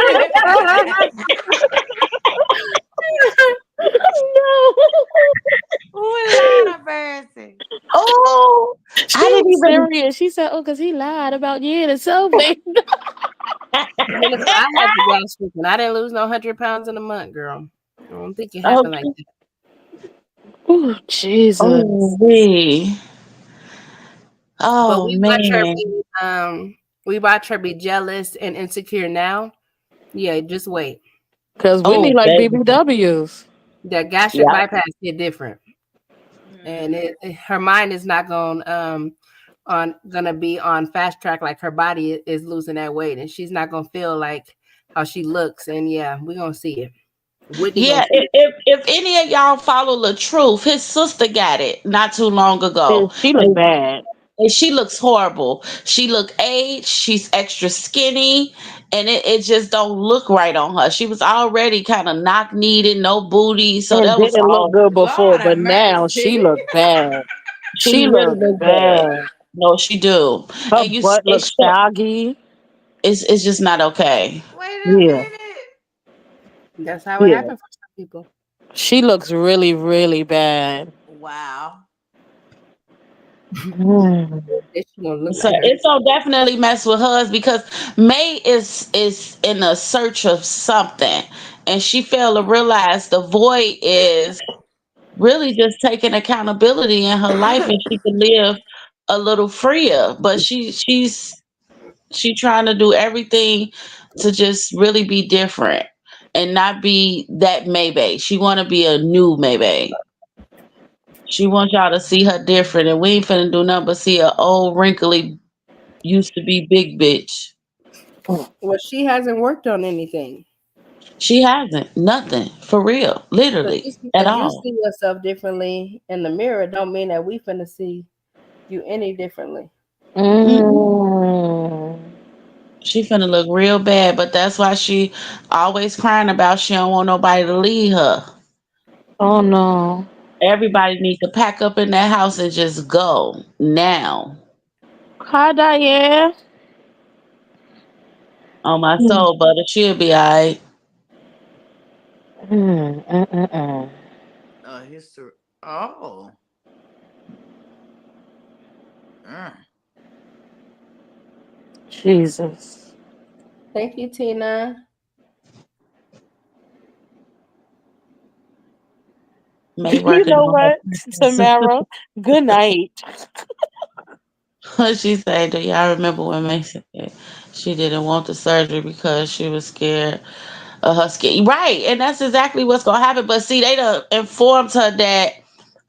No. Ooh, Lord of mercy. Oh, She I didn't was even. serious. She said, "Oh, cause he lied about the subway." Jennifer, I had the gas and I didn't lose no 100 pounds in a month, girl. I don't think it happened like Okay. that. Oh, Jesus. Oh, wee. But Oh man. we watch her be jealous and insecure now. Yeah, just wait. Cause we Oh, need like baby. BBWs. That gastric Yeah. bypass hit different, and Hmm. her mind is not going on gonna be on fast track like her body is losing that weight, and she's not gonna feel like how she looks. And yeah, we're gonna see it. Whitney gonna Yeah. see it. If any of y'all follow the truth, his sister got it not too long ago. She look bad. And she looks horrible. She look aged. She's extra skinny, and it just don't look right on her. She was already kind of knock kneed, no booty, so And that was didn't look all. good before, Lord but of now she mercy. look bad. She She really look look bad. bad. No, she do, Her and butt looks saggy. it's just not okay. Wait a Yeah, minute. That's how it yeah. happened for some people. She looks really, really bad. Wow. Mm. She gonna look So like her. it's so definitely mess with hers because May is in a search of something, and she failed to realize the void is really just taking accountability in her life, and she can live a little freer. But she trying to do everything to just really be different and not be that Maybay. She want to be a new Maybay. She wants y'all to see her different, and we ain't finna do nothing but see a old wrinkly used to be big bitch. Well, she hasn't worked on anything. She hasn't nothing for real, So literally just at because you all. see yourself differently in the mirror, don't mean that we finna see you any differently. Mm-mm. Mm. She finna look real bad, but that's why she always crying about she don't want nobody to leave her. Oh no. Everybody needs to pack up in that house and just go now. Hi, Diane. On my Mm. soul, butter, she'll be alright. Mm. History. Oh. Mm. Jesus. Thank you, Tina. May You working know on what, her. Tamara? Good night. What she say? Do y'all remember when May said she didn't want the surgery because she was scared of her skin? Right, and that's exactly what's gonna happen. But see, they done informed her that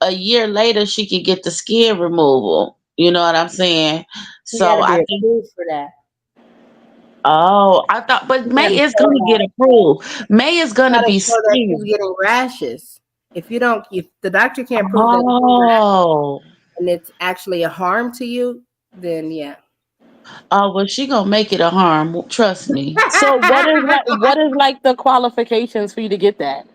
a year later she could get the skin removal. You know what I'm saying? You got So to be I think. approved for that. Oh, I thought, but You got May to is show gonna get that. approved. May is You gonna got to be show that skin. she's getting rashes. If you don't, if the doctor can't prove that it's a rash Oh, and it's actually a harm to you, then yeah, oh, well, she gonna make it a harm. Trust me. So what is like the qualifications for you to get that?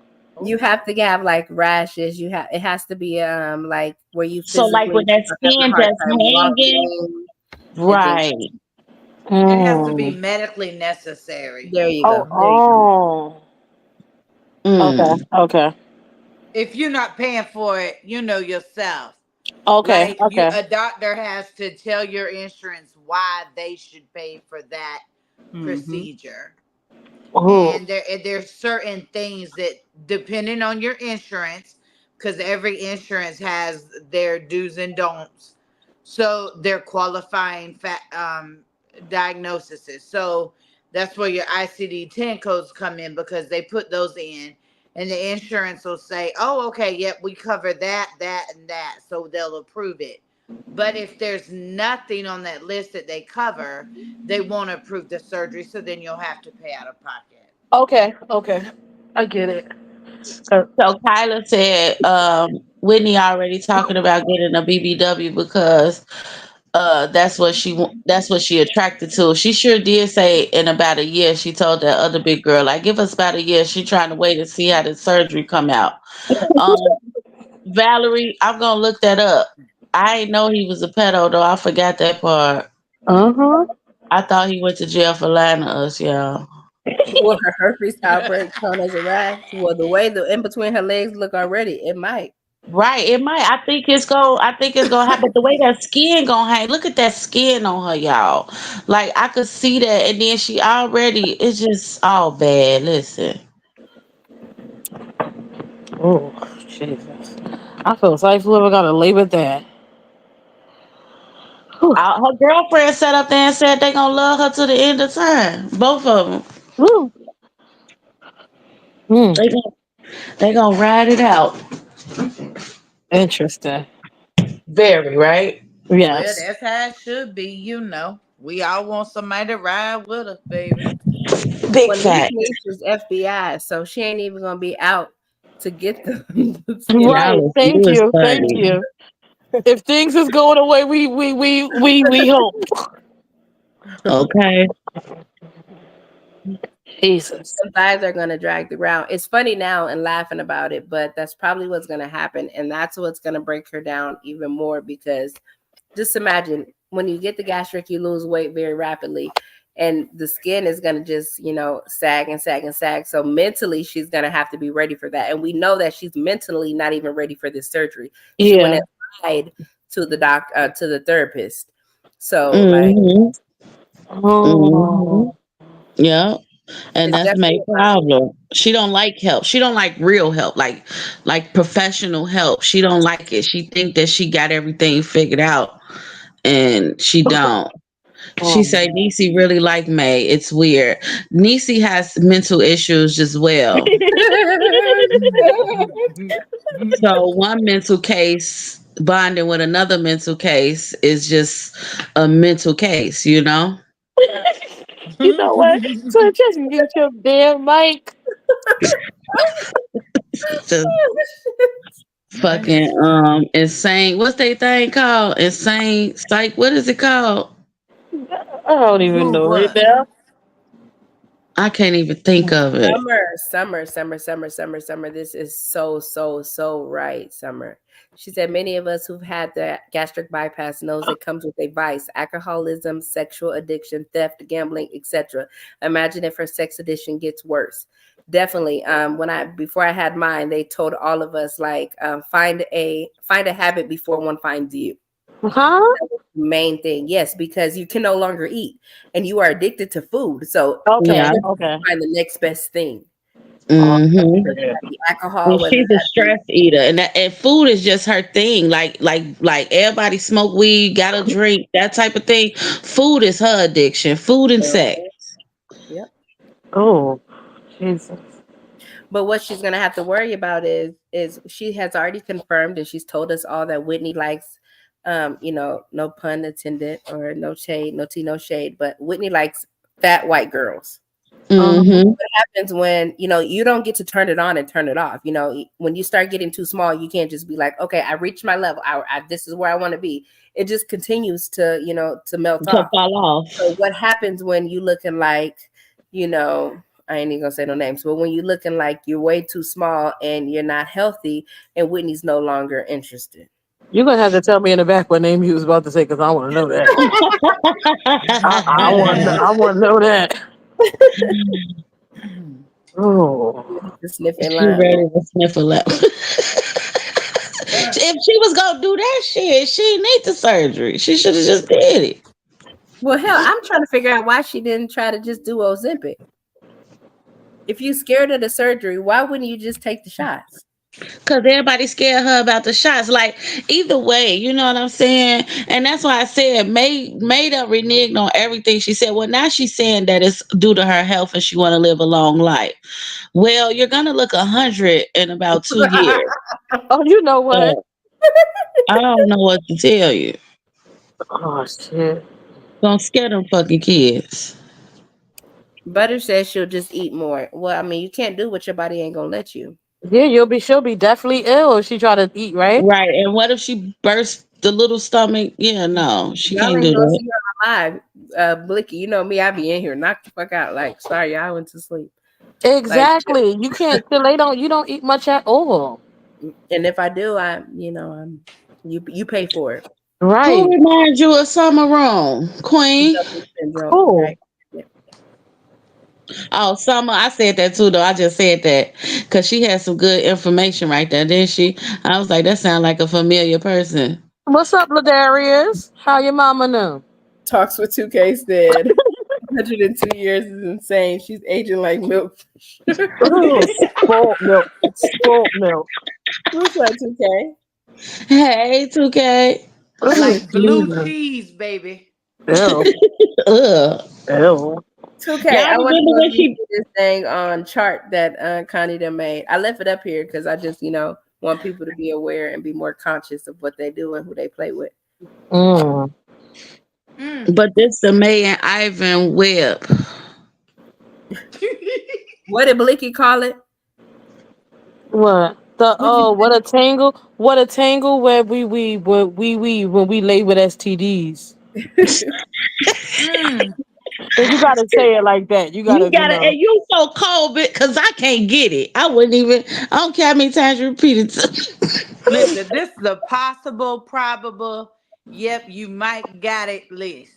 you have to have like rashes. You have it has to be like where you So, like physically when that are having a skin hard just time hanging, walking and things. right? It has to be Mm. medically necessary. There you Oh, go. There you go. oh. Okay, Mm. okay, If you're not paying for it, you know yourself. okay, Like you, okay. a doctor has to tell your insurance why they should pay for that Hmm. procedure. Ooh. And there's certain things that depending on your insurance, because every insurance has their do's and don'ts, so they're qualifying diagnoses. So that's where your ICD-10 codes come in, because they put those in, and the insurance will say, oh, okay, yep, we cover that, that, and that, so they'll approve it. But if there's nothing on that list that they cover, they won't approve the surgery, so then you'll have to pay out of pocket. Okay, okay. I get it. So Kyla said, Whitney already talking about getting a BBW because that's what she attracted to. She sure did say in about a year. She told that other big girl, like, give us about a year. She trying to wait and see how the surgery come out. Um, Valerie, I'm gonna look that up. I ain't know he was a pedo though. I forgot that part. Uh-huh. I thought he went to jail for lying to us, y'all. Will her herpes outbreak count as a rash? Well, the way the in between her legs look already, it might. Right, it might. I think it's gonna happen. The way that skin gonna hang. Look at that skin on her, y'all. Like I could see that, and then she already. It's just all bad. Listen, Oh, Jesus. I feel sorry for whoever got to lay with that. Whew. her girlfriend sat up there and said they gonna love her to the end of time. Both of them. Whew. Hmm. They gonna ride it out. Interesting. Very right. Well, Yes. that's how it should be, you know. We all want somebody to ride with us, baby. Big Well, Niche fact. Niche is FBI, so she ain't even gonna be out to get the, the skin out. Right. Y'all, Thank you is you. Thank funny. you. If things is going away, we hope. Okay. Jesus. Some thighs are gonna drag the ground. It's funny now and laughing about it, but that's probably what's gonna happen, and that's what's gonna break her down even more because just imagine when you get the gastric, you lose weight very rapidly. and the skin is going to just, sag and sag and sag. So mentally, she's going to have to be ready for that. And we know that she's mentally not even ready for this surgery. She went Yeah. and lied to the to the therapist. So, like, Mhm. Mhm. Oh. Yeah. And it's that's my definitely problem. She don't like help. She don't like real help, like professional help. She don't like it. She think that she got everything figured out, and she don't. She Oh. say Niecy really like May. It's weird. Niecy has mental issues as well. So one mental case bonding with another mental case is just a mental case, you know? You know what? So just mute your damn mic. Just fucking insane. What's they thing called? Insane psych. What is it called? I don't even Who know right what? now. I can't even think of it. Summer. This is so right, Summer. She said many of us who've had the gastric bypass knows it comes with a vice: alcoholism, sexual addiction, theft, gambling, etc. Imagine if her sex addiction gets worse. Definitely. When I before I had mine, they told all of us, like, find a habit before one finds you. Huh? Main thing, yes, because you can no longer eat and you are addicted to food. So of Yeah. Okay. course Okay. you find the next best thing, Oh, Mm-hmm. whether yeah. that be alcohol, And whether she's a that be stress eater, and food is just her thing. Like everybody smoke weed, gotta drink that type of thing. Food is her addiction. Food and sex. yep. Oh, Jesus. But what she's gonna have to worry about is she has already confirmed and she's told us all that Whitney likes, no pun intended or no shade, no tea, no shade, but Whitney likes fat white girls. Uh-huh. Mm-hmm. Happens when you don't get to turn it on and turn it off. When you start getting too small, you can't just be like, okay, I reached my level. This is where I want to be. It just continues to melt To off. fall So off. what happens when you looking like, you know, I ain't even gonna say no names, but when you looking like you're way too small and you're not healthy, and Whitney's no longer interested. You're gonna have to tell me in the back what name you was about to say because I want to know that. I want. I want to know that. Oh. The sniffing She line. ready to sniff a lap. If she was gonna do that shit, she didn't need the surgery. She should have just did it. Well, hell, I'm trying to figure out why she didn't try to just do Ozempic. If you scared of the surgery, why wouldn't you just take the shots? Cause everybody scared her about the shots. Like either way, you know what I'm saying? And that's why I said made up reneged on everything she said. Well, now she's saying that it's due to her health and she want to live a long life. Well, you're gonna look 100 in about 2 years. Oh, you know what? So I don't know what to tell you. Oh shit. Don't scare them fucking kids. Butter says she'll just eat more. Well, I mean, you can't do what your body ain't gonna let you. Yeah, you'll be. She'll be definitely ill if she try to eat. Right? Right. And what if she burst the little stomach? Yeah, no, she Y'all can't ain't do gonna that. see her alive. Blicky, you know me, I be in here knocked the fuck out. Like, sorry, I went to sleep. Like, Exactly. You can't. They don't. You don't eat much at all. and if I do, you pay for it. Who Right. reminds you of Summer Room? Queen? Double syndrome, Cool. right? Yeah. Oh, Summer, I said that too, though. I just said that because she had some good information right there, didn't she? I was like, that sounds like a familiar person. What's up, Ladarius? How your mama know? Talks with 2K said 102 years is insane. She's aging like milk. Oh, spoiled milk. Spoiled milk. What's up, 2K? Hey, 2K. Oh, Like blue Jesus. cheese, baby. Ew. Ugh. Ew. 2K, Y'all I want to remember know when if you she. see this thing on chart that Connie done made. I left it up here because I just, want people to be aware and be more conscious of what they do and who they play with. Mm. Mm. But this the May and Ivan Webb. What did Blicky call it? What? The What'd you what a tangle! What a tangle where when we lay with STDs. say? Mm. And you gotta say it like that. You You gotta, gotta, and you so cold, because I can't get it. I wouldn't even. I don't care how many times you repeat it. Listen, this is a possible, probable, yep, you might got it list.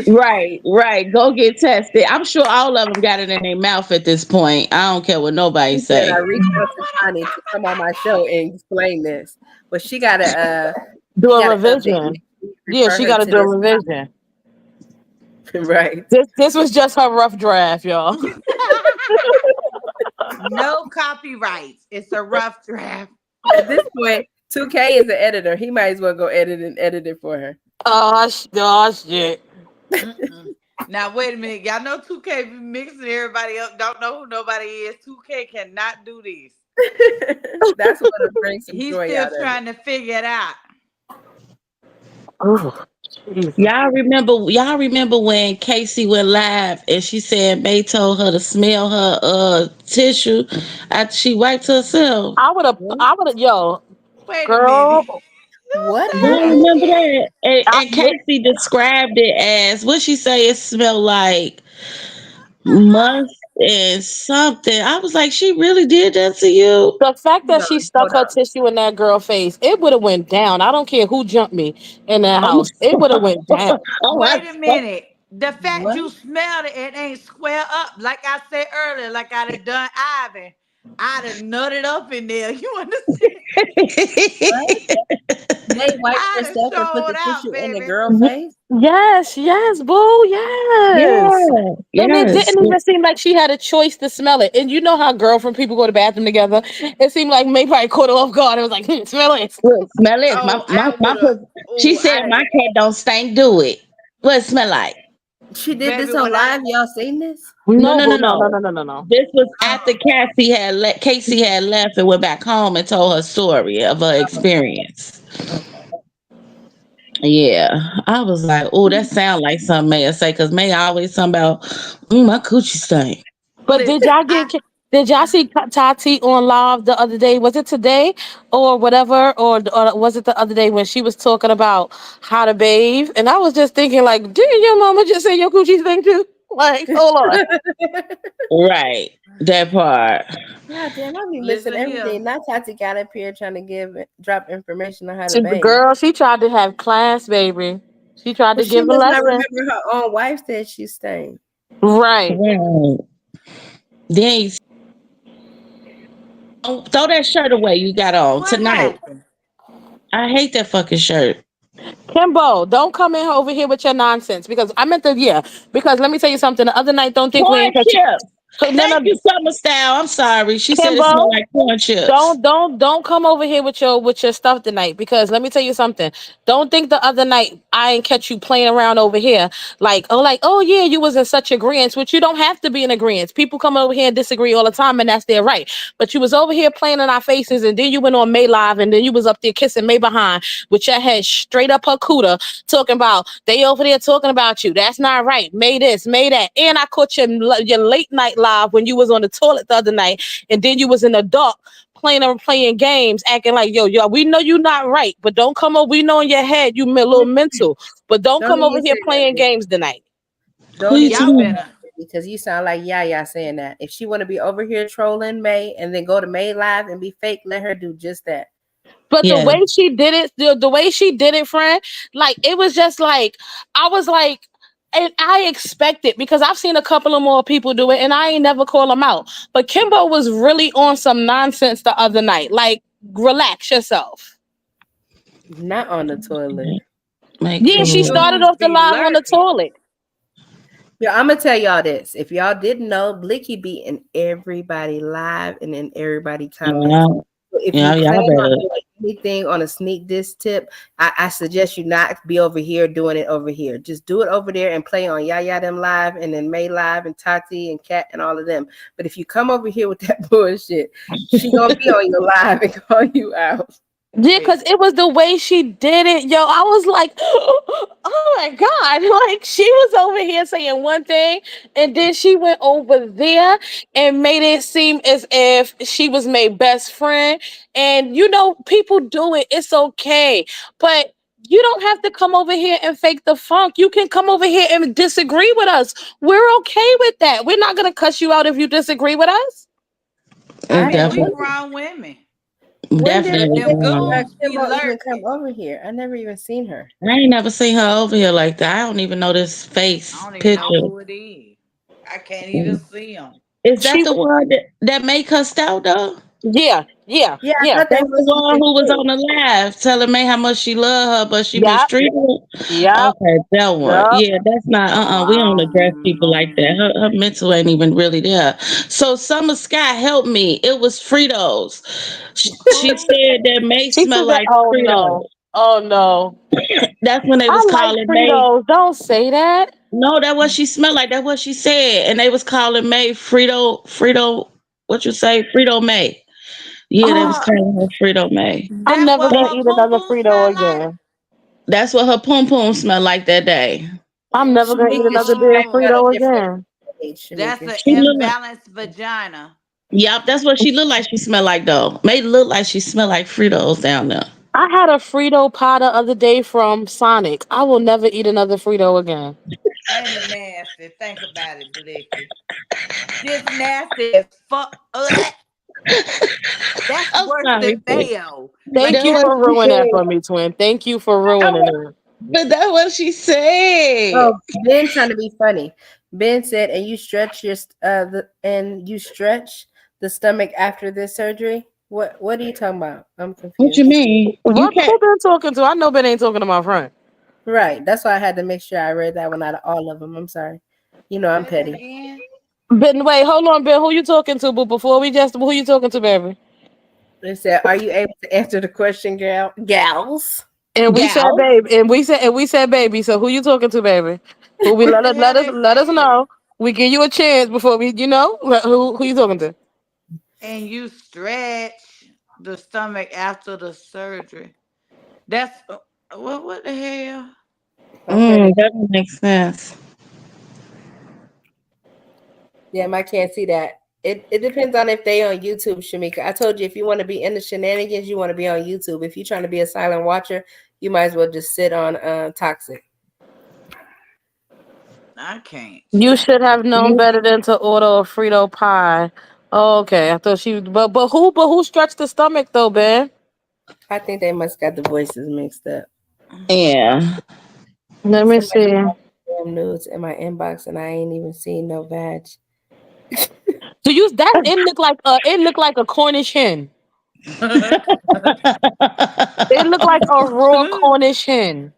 Right, right. Go get tested. I'm sure all of them got it in their mouth at this point. I don't care what nobody She said I say. reached out to Tani to come on my show and explain this, but Do she a gotta update me. revision. Yeah, Refer she her got to to do a this revision. topic. Right. This was just her rough draft, y'all. No copyrights. It's a rough draft. At this point, 2K is the editor. He might as well go edit it for her. Oh shit. Mm-mm. Now wait a minute. Y'all know 2K be mixing everybody up. Don't know who nobody is. 2K cannot do this. That's what'll bring some He's joy still out of it. trying to figure it out. Oh, Jesus. Y'all remember when Casey went live and she said May told her to smell her tissue after she wiped herself. What? I would have, yo, Wait a minute. girl, Who What Y'all said happened? remember that? that? And yeah, Casey described it as what she say it smelled like must and something. I was like, she really did that to you? the fact Hold that she on, stuck hold her on. tissue in that girl face, it would have went down. I don't care who jumped me in that I'm house. It would have went down. oh, Wait a minute. The fact What? you smelled it, it ain't square up. Like I said earlier, like I'd have done Ivan. I'd have nutted up in there. You understand? What? May wiped I'd have herself and put showed the out, tissue in the baby. girl face? Yes, yes, boo, yes. Yeah, And it yes. didn't even seem like she had a choice to smell it. And you know how girlfriend people go to the bathroom together. It seemed like maybe I caught her off guard. It was like, smell it. Look, smell it. Oh, I My would have. she Oh, said my cat don't stink. Do it. What it smell like? She did baby, this on when I live. Y'all seen this? No, No, no, no, boo, no, no, no. no, no, no, no. This was after oh, Casey had left and went back home and told her story of her experience. Okay. Yeah, I was like, oh, that sound like something May would say because May always talking about, my coochie stink. But did listen, y'all did y'all see Tati on live the other day? Was it today or whatever? Or was it the other day when she was talking about how to bathe? And I was just thinking, like, didn't your mama just say your coochie stink too? Like, hold on. Right, that part. God damn, I be missing listen here. everything. Now Tati got up here trying to drop information on how to She, the bathe. girl, she tried to have class, baby. She tried But to she give a must not lesson. remember her own wife said she stank. Right. Right. Then you throw that shirt away you got on What tonight. happened? I hate that fucking shirt. Kimbo, don't come in over here with your nonsense because I meant to, yeah. Because let me tell you something. The other night, don't think we Corn ain't catch you. chips. No, Thank no, you, Summer Style. I'm sorry. She said it smelled Kimbo. like corn chips. Don't come over here with your stuff tonight because let me tell you something. Don't think the other night I ain't catch you playing around over here like oh yeah you was in such agreement, which you don't have to be in agreement. People come over here and disagree all the time and that's their right. But you was over here playing in our faces and then you went on May Live and then you was up there kissing May behind with your head straight up her cooter talking about they over there talking about you. That's not right. May this, May that. And I caught your late night live when you was on the toilet the other night and then you was in the dark playing games, acting like yo, we know you not right, but don't come over. We know in your head you a little mental, but don't Don't come over even here say that, playing baby. games tonight. Who Don't you even Y'all say talking better. that, baby, because you sound like Yaya saying that. If she want to be over here trolling May and then go to May Live and be fake, let her do just that. But the Yeah, way she did it, the way she did it, friend, like it was just like I was like. And I expect it because I've seen a couple of more people do it and I ain't never call them out. But Kimbo was really on some nonsense the other night. Like, relax yourself. Not on the toilet. make Yeah, Them she cool. started dudes off the be live on the lurking. toilet. Yeah, I'm gonna tell y'all this. If y'all didn't know, Blicky be in everybody live and in everybody comments. Yeah, So if you yeah, plan y'all on better. doing anything on a sneak this tip, I suggest you not be over here doing it over here. Just do it over there and play on Yaya them live and then May live and Tati and Kat and all of them. But if you come over here with that bullshit, she gonna be on your live and call you out. Yeah, Hey, because it was the way she did it, yo. I was like, oh my God. Like, she was over here saying one thing, and then she went over there and made it seem as if she was my best friend. And, people do it, it's okay. But you don't have to come over here and fake the funk. You can come over here and disagree with us. We're okay with that. We're not going to cuss you out if you disagree with us. I I mean, we am. Definitely. grown women. When did Definitely Cause them gone. goons be Kimbo even come lurking. over here? I never even seen her. I ain't never seen her over here like that. I don't even know this face I don't even know picture. who it is. I can't even see them. Is that She, the one that make her stout though? yeah, yeah, Yeah, I yeah, thought that That's the was one the who was kid. on the live telling me how much she love her, but she yep, mistreated her. yep, Okay, that one. yep. Yeah, that's not. Oh, We I don't address don't people like that. know. Her mental ain't even really there. So Summer Sky helped me. It was Fritos. She Who? said that May She smell said that. like Oh Fritos. no, oh no. That's when they I was like calling May. Fritos. Don't say that. No, that what she smelled like. That's what she said, and they was calling May Frito. What you say, Frito May? Yeah, they was Oh, calling her Frito May. I'm That never what gonna her eat pum another pum Frito smell like? again. That's what her pum pum smelled like that day. I'm never gonna eat Shamika, another she damn might got a Frito Oh, different again. age, that's Shamika. an She looked like. imbalanced vagina. Yep, that's what she looked like. She smelled like though. Made it look like she smelled like Fritos down there. I had a Frito pie the other day from Sonic. I will never eat another Frito again. Ain't it nasty? Think about it, Blicky. Just nasty as fuck. That's I'm worse sorry, than sis. mayo. Thank Like That you what for that's she ruining that for said. me, twin. Thank you for I ruining wa- it. but that's what she said. Oh, Ben trying to be funny. Ben said, "And you stretch you stretch the stomach after this surgery." What are you talking about? I'm What you confused. mean? You What? can't. Who been talking to? I know Ben ain't talking to my friend. Right. That's why I had to make sure I read that one out of all of them. I'm sorry. You know I'm say that petty. again. Ben, wait, hold on, Ben. Who you talking to? But before we just, who you talking to, baby? They said, "Are you able to answer the question, gals?" And we said, Gal. babe, and we said, baby. So who you talking to, baby? Who we What the hell they let us said? know. We give you a chance before we, who you talking to? And you stretch the stomach after the surgery. That's what the hell? I'm ready. That don't make sense. Yeah, I can't see that. It depends on if they on YouTube, Shamika. I told you if you want to be in the shenanigans, you want to be on YouTube. If you're trying to be a silent watcher, you might as well just sit on Toxic. I can't You see. should have known You better than to order a Frito pie. Oh, okay, I thought she, but who stretched the stomach though, Ben? I think they must got the voices mixed up. yeah. Let me Somebody see. damn nudes in my inbox and I ain't even seen no vag. Do you that it looked like a Cornish hen. It looked like a raw Cornish hen.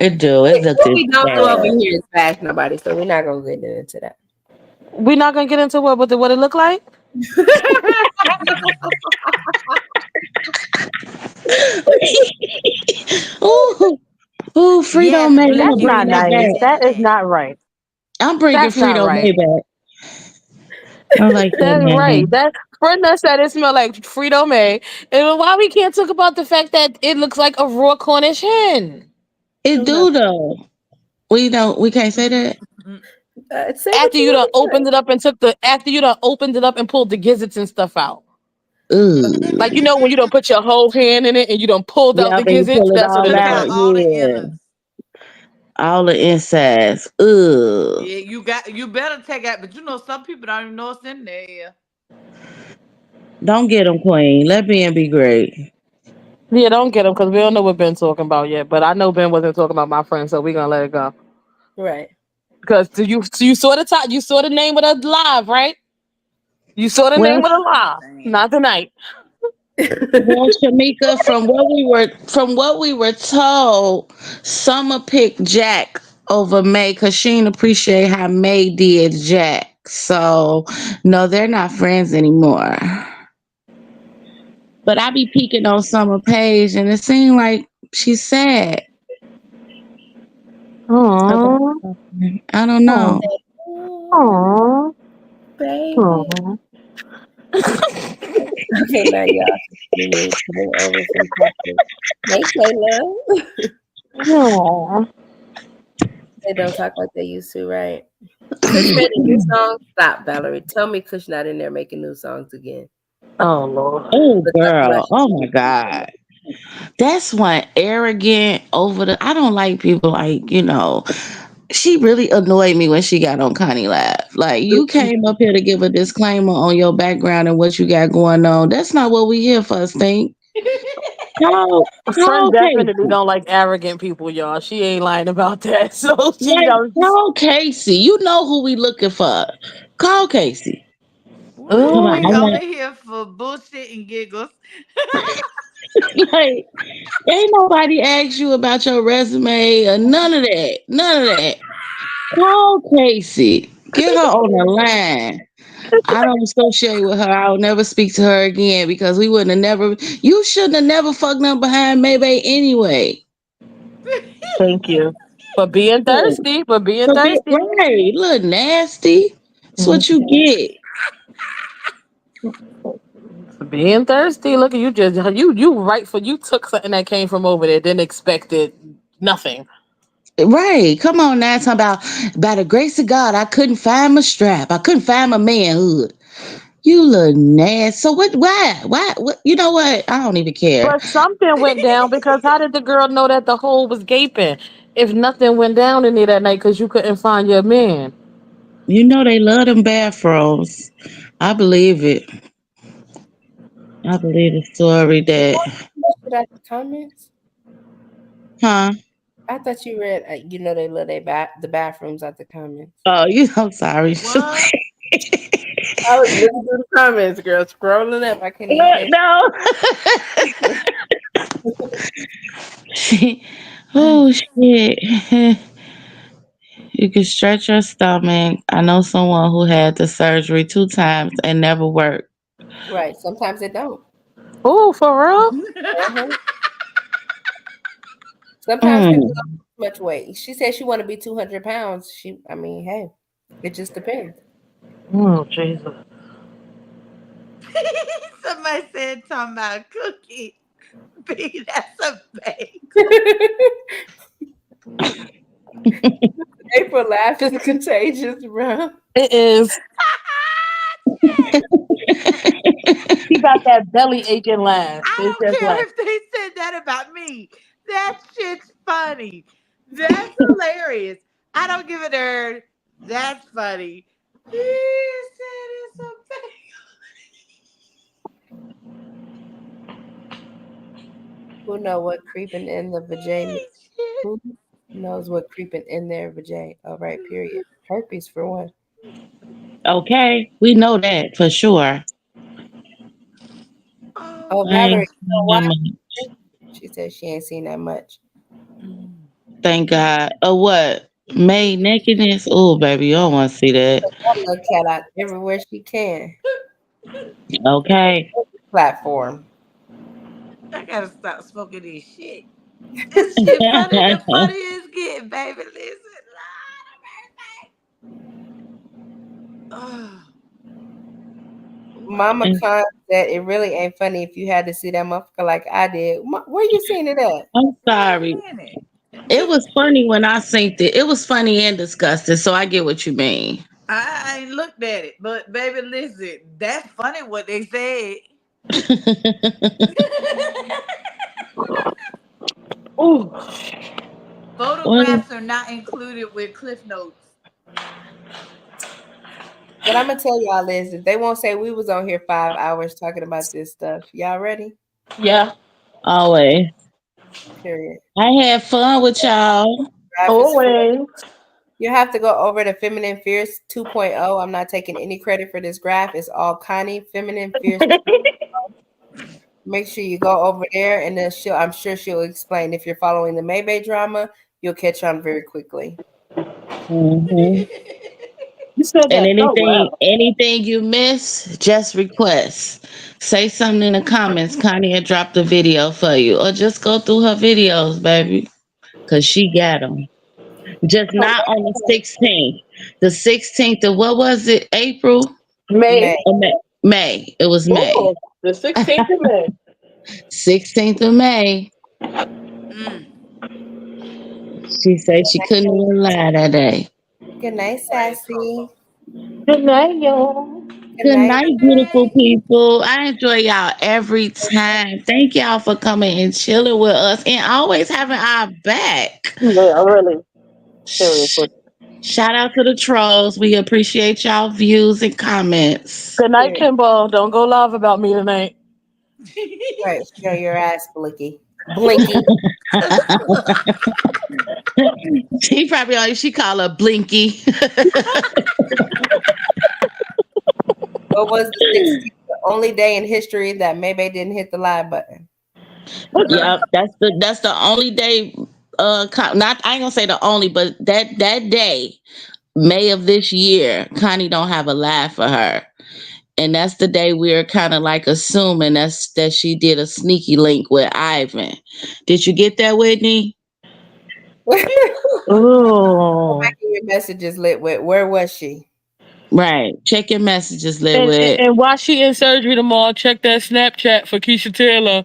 It do. It looked What it we don't do over bad. here is bash nobody, so we're not gonna get into that. We're not gonna get into what it looked like. Ooh, ooh, Frito Yes, May. I'm gonna That's Blicky, we bring not that not nice. getting back. into That is that. not right. I'm bringing That's not Frito May right. back. I like that That's right. name. That Brenda said it smelled like Frito May. And why we can't talk about the fact that it looks like a raw Cornish hen? It Hold on. do though. We don't. We can't say that. Say what After you you done want to opened it up and after you done opened it up and pulled the gizzards and stuff out. Like Ooh. when you don't put your whole hand in it and you don't pulled out Yep, the and you gizzards, pull it that's what it all Took looked out out. like. all the Yeah, innards. all the insides. Ooh. Yeah, you better take out, but some people don't even know it's in there. Don't get them, Queen. Let Ben be great. Yeah, don't get him because we don't know what Ben talking about yet. But I know Ben wasn't talking about my friend, so we're gonna let it go. right. Because you saw the top, you saw the name of the live, right? You saw the Well, name of the live. Damn. Not tonight. well, Shamika, from what we were told, Summer picked Jack over May because she didn't appreciate how May did Jack. So no, they're not friends anymore. But I be peeking on Summer page, and it seemed like she's sad about Aww. something. I don't know. Oh, Aww. baby. Aww. Okay, now y'all see me coming over from Texas. Hey, Kayla. Aww. They don't talk like they used to, right? Kush made a new song. Stop, Valerie. Tell me Kush not in there making new songs again. Oh Lord. Oh, But talk about girl. she Oh, made my a new song. God. That's one arrogant over the. I don't like people like. She really annoyed me when she got on Connie Live. Like, you came up here to give a disclaimer on your background and what you got going on. That's not what we here for, Stink. Friend Call definitely Casey. don't like arrogant people, y'all. She ain't lying about that. So she Like, don't. call Casey. You know who we looking for. Call Casey. Come on. We Oh, I over want here for bullshit and giggles. like ain't nobody asked you about your resume or none of that. None of that. Call Casey. Get her on the line. I don't associate with her. I'll never speak to her again because we wouldn't have never. You shouldn't have never fucked them behind Maybe anyway. thank you for being Look, thirsty. For being so be thirsty. right. Look nasty. That's Mhm. what you get. For being thirsty. Look at you, just you right for you took something that came from over there, didn't expect it. Nothing. Right. Come on now. Talking about by the grace of God, I couldn't find my strap. I couldn't find my manhood. You look nasty. So what? Why? Why? What? You know what? I don't even care. But something went down because how did the girl know that the hole was gaping? If nothing went down in there that night because you couldn't find your man. You know they love them bathrooms. I believe it. I believe the story that, Did I comments? huh? I thought you read. They love the bathrooms at the comments. Oh, I'm sorry. What? I was looking through the comments, girl, scrolling up. I couldn't even pay. No. Oh shit. You can stretch your stomach. I know someone who had the surgery 2 times and never worked. Right. Sometimes it don't. Oh, for real? Uh-huh. Sometimes people don't Mm. lose much weight. She said she want to be 200 pounds. I mean, hey, it just depends. Oh, Jesus. Somebody said talking about cookie. B, that's a bagel. April laugh is contagious, bro. It is. He got that belly aching laugh. I It's don't just care like, if they said that about me. That shit's funny. That's hilarious. I don't give a darn. That's funny. He said it's a Who know what creeping in the vajayjay? bagel. Who knows what creeping in their vajay? All right, period. Herpes for one. Okay, we know that for sure. Oh, I Oh. Valerie, ain't you know seen why? that much. She said she ain't seen that much. Mm. Thank God. Or what? May nakedness? Oh, baby, you don't want to see that. That little cat out everywhere she can. Okay. Platform. I gotta stop smoking this shit. This shit funny. The funniest getting, baby. Listen, Lord have mercy. Oh my Mama Khan said it really ain't funny if you had to see that motherfucker like I did. Where you seen it at? I'm wait sorry. a minute. It was funny when I synced it. It was funny and disgusting, so I get what you mean. I ain't looked at it, but baby, listen, that's funny what they said. oh, What? Photographs are not included with Cliff Notes. What I'm gonna tell y'all is that they won't say we was on here 5 hours talking about this stuff. Y'all ready? yeah. Always. Period. I had fun with y'all. Graph is full. Always. You have to go over to Feminine Fierce 2.0. I'm not taking any credit for this graph. It's all Connie, Feminine Fierce. Make sure you go over there and then I'm sure she'll explain. If you're following the Maybay drama, you'll catch on very quickly. Hmm. You said And that so well. anything you miss, just request. Say something in the comments. Connie had dropped a video for you, or just go through her videos, baby, cause she got them. Just not on the 16th. The 16th of what was it? April May. May. or May? May. It was May. Oh, the 16th of May. 16th of May. Mm. She said she couldn't even lie that day. Good night, Hey, Sassy. Coco. Good night, y'all. Good Good night. night, beautiful people. I enjoy y'all every time. Thank y'all for coming and chilling with us and always having our back. Yeah, really. Sh- Seriously. Shout out to the trolls. We appreciate y'all views and comments. Good night, Period. Kimball. Don't go live about me tonight. Right, she on your ass, Blicky. Blinky. She probably she call her Blinky. What was the 16th? The only day in history that maybe didn't hit the live button. Yep, that's the only day. Not I ain't gonna say the only, but that day, May of this year, Connie don't have a laugh for her, and that's the day we're kind of like assuming that she did a sneaky link with Ivan. Did you get that, Whitney? Go Oh. back in your messages lit with where was she? Right. Check your messages, Lidwit. And while she in surgery tomorrow, check that Snapchat for Keisha Taylor.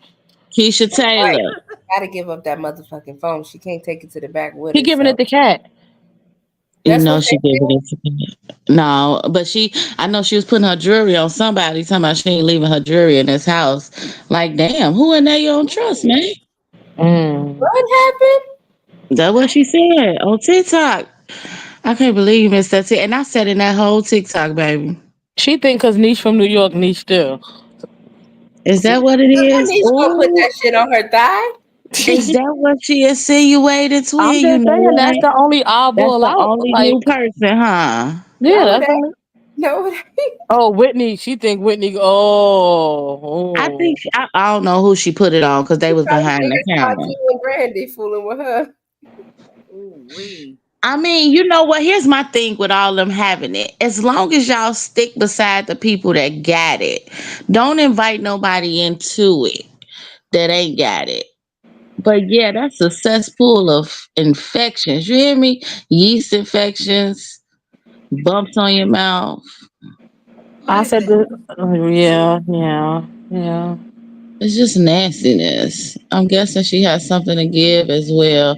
Keisha That's right. Taylor. Gotta give up that motherfucking phone. She can't take it to the back with He her. giving So it the cat. You that's know what she they did said. it. No, but I know she was putting her jewelry on somebody, talking about she ain't leaving her jewelry in this house. Like, damn, who in there you don't trust, man? Mm. What happened? That's what she said on TikTok. I can't believe you missed that. And I said in that whole TikTok, baby. She think cause Niche from New York, Niche still. Is that what it Look when is? he's gonna put Oh, that shit on her thigh. is that what she insinuated, I'm twin? You just know saying that's what? the only That's eyeball the out. only Like, new person, huh? yeah, No, it that's ain't. only. No, it ain't. Oh, Whitney. She think Whitney. Oh, I oh. think I don't know who she put it on because they She was probably behind think the it's camera. Tati and Brandy fooling with her. Ooh wee. I mean, you know what? Here's my thing with all them having it. As long as y'all stick beside the people that got it, don't invite nobody into it that ain't got it. But yeah, that's a cesspool of infections. You hear me? Yeast infections, bumps on your mouth. I said Listen, the. Yeah, yeah, yeah. It's just nastiness. I'm guessing she has something to give as well.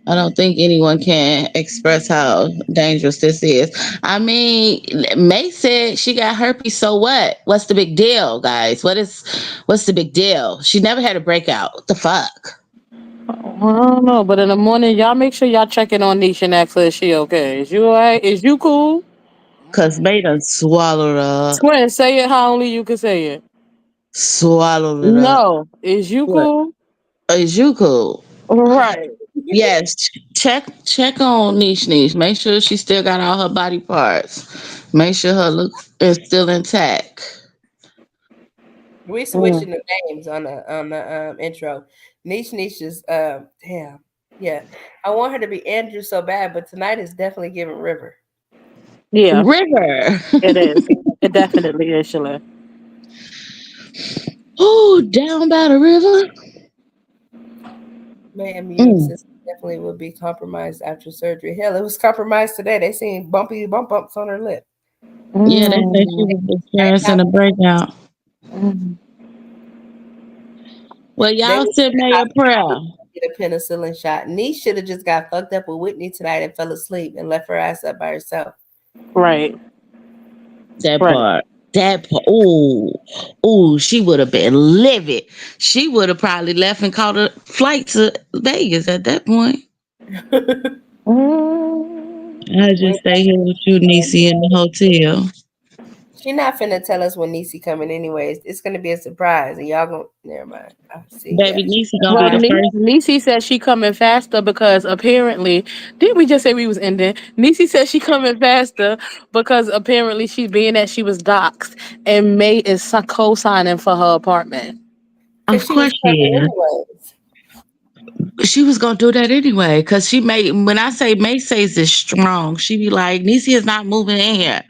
I don't think anyone can express how dangerous this is. I mean, May said she got herpes, so what? What's the big deal, guys? What's the big deal? She never had a breakout. What the fuck? I don't know, but in the morning, y'all make sure y'all checking on Nisha and ask her is she okay? Is you alright? Is you cool? Cause May done swallowed up. Twin, say it how only you can say it. Swallowed it up. No, is you What? cool? Is you cool? Right. Yes. Check on Niche. Make sure she still got all her body parts. Make sure her look is still intact. We Mm. switching the names on the intro. Niche is damn. Yeah. I want her to be Andrew so bad, but tonight is definitely giving River. Yeah, River. it is. It definitely is, Shalane. Oh, down by the river. My immune Mm. system definitely will be compromised after surgery. Hell, it was compromised today. They seen bumps on her lip. Yeah, they say she Mm. was Came experiencing out a breakout. Mm. Well, they y'all went to send the me a prayer. hospital to get a penicillin shot. Nee should have just got fucked up with Whitney tonight and fell asleep and left her ass up by herself. Right, That right. part. That part. Oh, she would have been livid. She would have probably left and caught a flight to Vegas at that point. Mm. I We just ain't stay here with you, Niecy, in the hotel. She not finna tell us when Niecy coming anyways. It's gonna be a surprise, and y'all gonna never mind. I see. Yeah, Baby, Niecy gonna be Well, the first. Nisi said she coming faster because apparently, didn't we just say we was ending? Nisi said she coming faster because apparently she being that she was doxxed and May is co-signing for her apartment. cause Of she was course she coming is. anyways. She was gonna do that anyway, cause she made. When I say May says is strong, she be like, Niecy is not moving in here,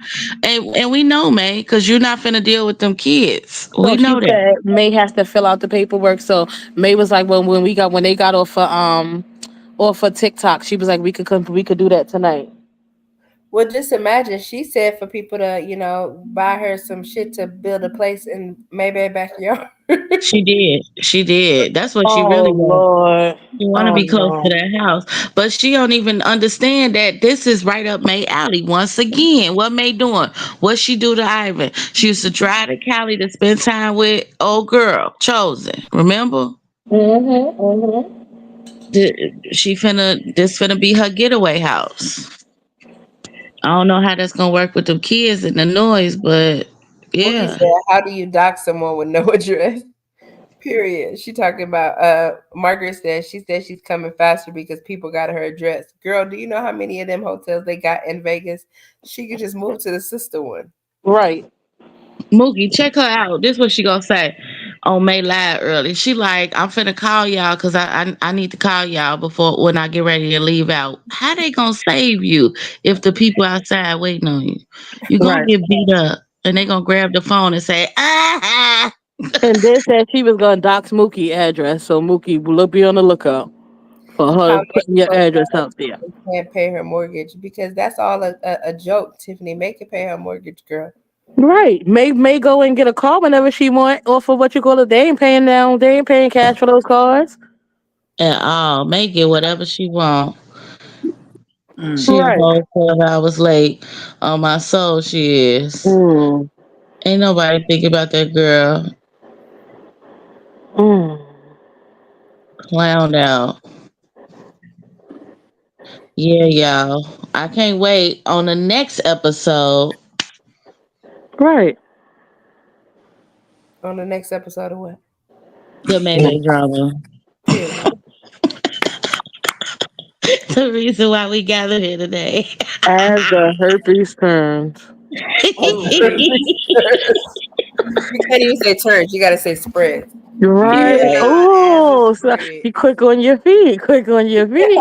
and we know May, cause you're not finna deal with them kids. So We she know that. said May has to fill out the paperwork. So May was like, well, when they got off for TikTok, she was like, we could do that tonight. Well, just imagine. She said for people to, buy her some shit to build a place in maybe backyard. She did. She did. That's what she Oh really wants. Lord. She want to Oh be close to no. that house, but she don't even understand that this is right up May alley. Once again, what May doing? What she do to Ivan? She used to drive to Cali to spend time with old girl Chosen. Remember? Mm-hmm, mm-hmm. She finna this finna be her getaway house. I don't know how that's gonna work with them kids and the noise, but Boogie yeah. said, "How do you dock someone with no address?" Period. She talking about Margaret said she said she's coming faster because people got her address. Girl, do you know how many of them hotels they got in Vegas? She could just move to the sister one. Right. Mookie, check her out. This what she gonna say on May Live early. She like, I'm finna call y'all because I need to call y'all before when I get ready to leave out. How they gonna save you if the people outside waiting on you? You gonna Right. get beat up and they gonna grab the phone and say, ah. And then said she was gonna dox Mookie address, so Mookie will be on the lookout for How her May putting your gonna address tell her out there. she can't pay her mortgage because that's all a joke. Tiffany, make her pay her mortgage, girl. Right. May go and get a car whenever she want, or for what you call it. They ain't paying down. They ain't paying cash for those cars. At all. Make it whatever she want. Mm. She a Right. whole 12 hours late. On my soul, she is. Mm. Ain't nobody think about that girl Mm. clowned out. Yeah, y'all. I can't wait on the next episode. Right. On the next episode of what? The Mayday drama. Period. The reason why we gathered here today. As the herpes turns. Oh. You can't even say turns. You gotta say spread. You're right. Right. As a Oh, so spread. you quick on your feet. Quick on your feet.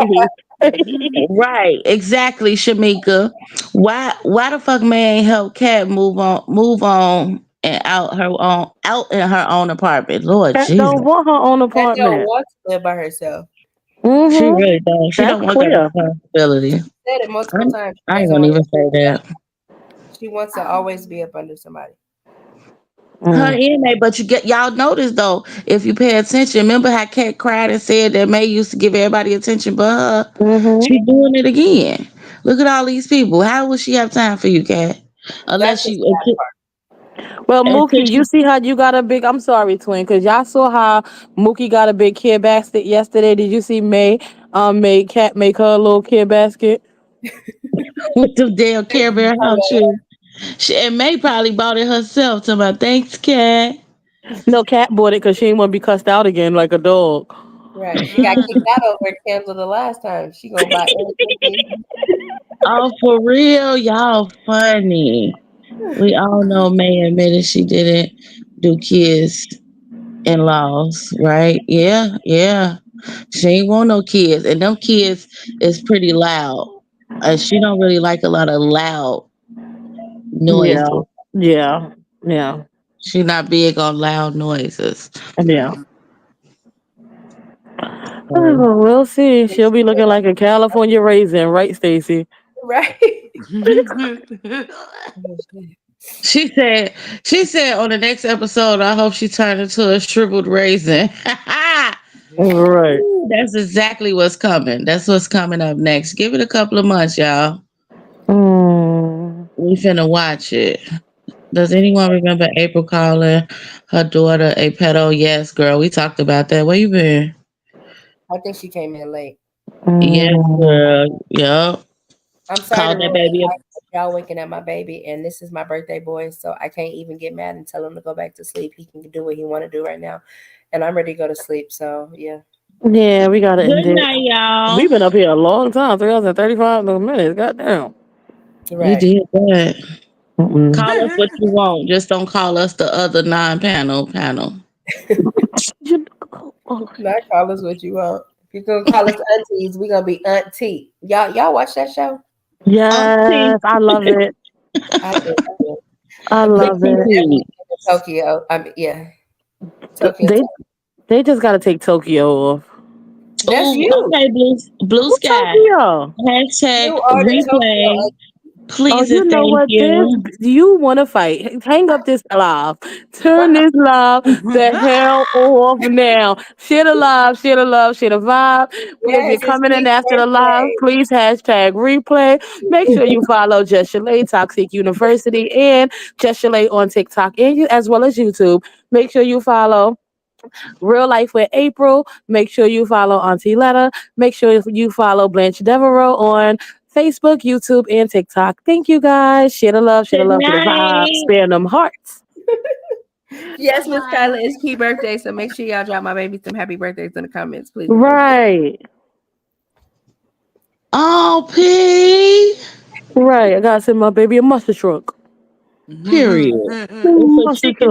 Right, exactly, Shamika. Why the fuck man ain't help Cat move on and out in her own apartment? Lord Cat Jesus. don't want her own That don't apartment. want to live by herself. She Mm-hmm. really don't. She That's don't want that clear. responsibility. Said it multiple I'm, times. She I ain't doesn't gonna want even say to. that. She wants to always be up under somebody. Her Mm. inmate, but y'all notice though, if you pay attention, remember how Kat cried and said that May used to give everybody attention but her? Mm-hmm. She doing it again. Look at all these people. How would she have time for you, Kat? That's Unless the she sad part. Well, until Mookie, you she see how you got a big. I'm sorry, twin, because y'all saw how Mookie got a big kid basket yesterday. Did you see May? Make Cat make her a little kid basket. with the damn Care Bear house shoes. She and May probably bought it herself. To my thanks, Kat. No, Cat bought it because she didn't want to be cussed out again like a dog. Right. She got kicked out over Kendall the last time. She gonna buy everything. Oh, for real, y'all funny. We all know May admitted she didn't do kids in laws, right? Yeah, yeah. She ain't want no kids, and them kids is pretty loud. And she don't really like a lot of loud Yeah, noises. yeah, yeah, She not big on loud noises. yeah. So, Oh, we'll see. She'll be looking like a California raisin, right, Stacy? Right. she said on the next episode, I hope she turned into a shriveled raisin. Right. Ooh, that's exactly what's coming. That's what's coming up next. Give it a couple of months, y'all. Mm. We finna watch it. Does anyone remember April calling her daughter a pedo? Yes, girl. We talked about that. Where you been? I think she came in late. Yes, Mm. girl. Yup. I'm sorry to Called that ruin the baby. night, but y'all winking at my baby, and this is my birthday boy, so I can't even get mad and tell him to go back to sleep. He can do what he want to do right now, and I'm ready to go to sleep. So yeah, Yeah, we got to end Good it. night, y'all. We've been up here a long time, 335 minutes. Goddamn. We right. did that. Mm-mm. Call us what you want. Just don't call us the other panel. Not call us what you want. If you're gonna call us aunties, we gonna be auntie. Y'all watch that show? Auntie. Yes, I love it. I do. I The big love brother it. Auntie. in Tokyo. I mean, yeah, Tokyo. They just got to take Tokyo off. That's Oh, you. okay, blue Who sky. Tokyo? Hashtag You are the replay. Tokyo. Oh, Please you and know thank what? This you. you want to fight? Hang up this live. Turn this live the hell off now. Share the live, share the love, share the vibe. If you're Yes, it's coming in Keith's after the live, birthday. please hashtag replay. Make sure you follow Just Shalay Toxic University and Just Shalay on TikTok and you as well as YouTube. Make sure you follow Real Life with April. Make sure you follow Auntie Letta. Make sure you follow Blanche Devereaux on Facebook, YouTube, and TikTok. Thank you guys. Share the love, share the Good love, share the vibe. night. Spare them hearts. Yes, Miss Kyla, it's P birthday, so make sure y'all drop my baby some happy birthdays in the comments, please. Right. Oh, P. Right. I gotta send my baby a mustard truck. Period. It's a Mustard chicken truck.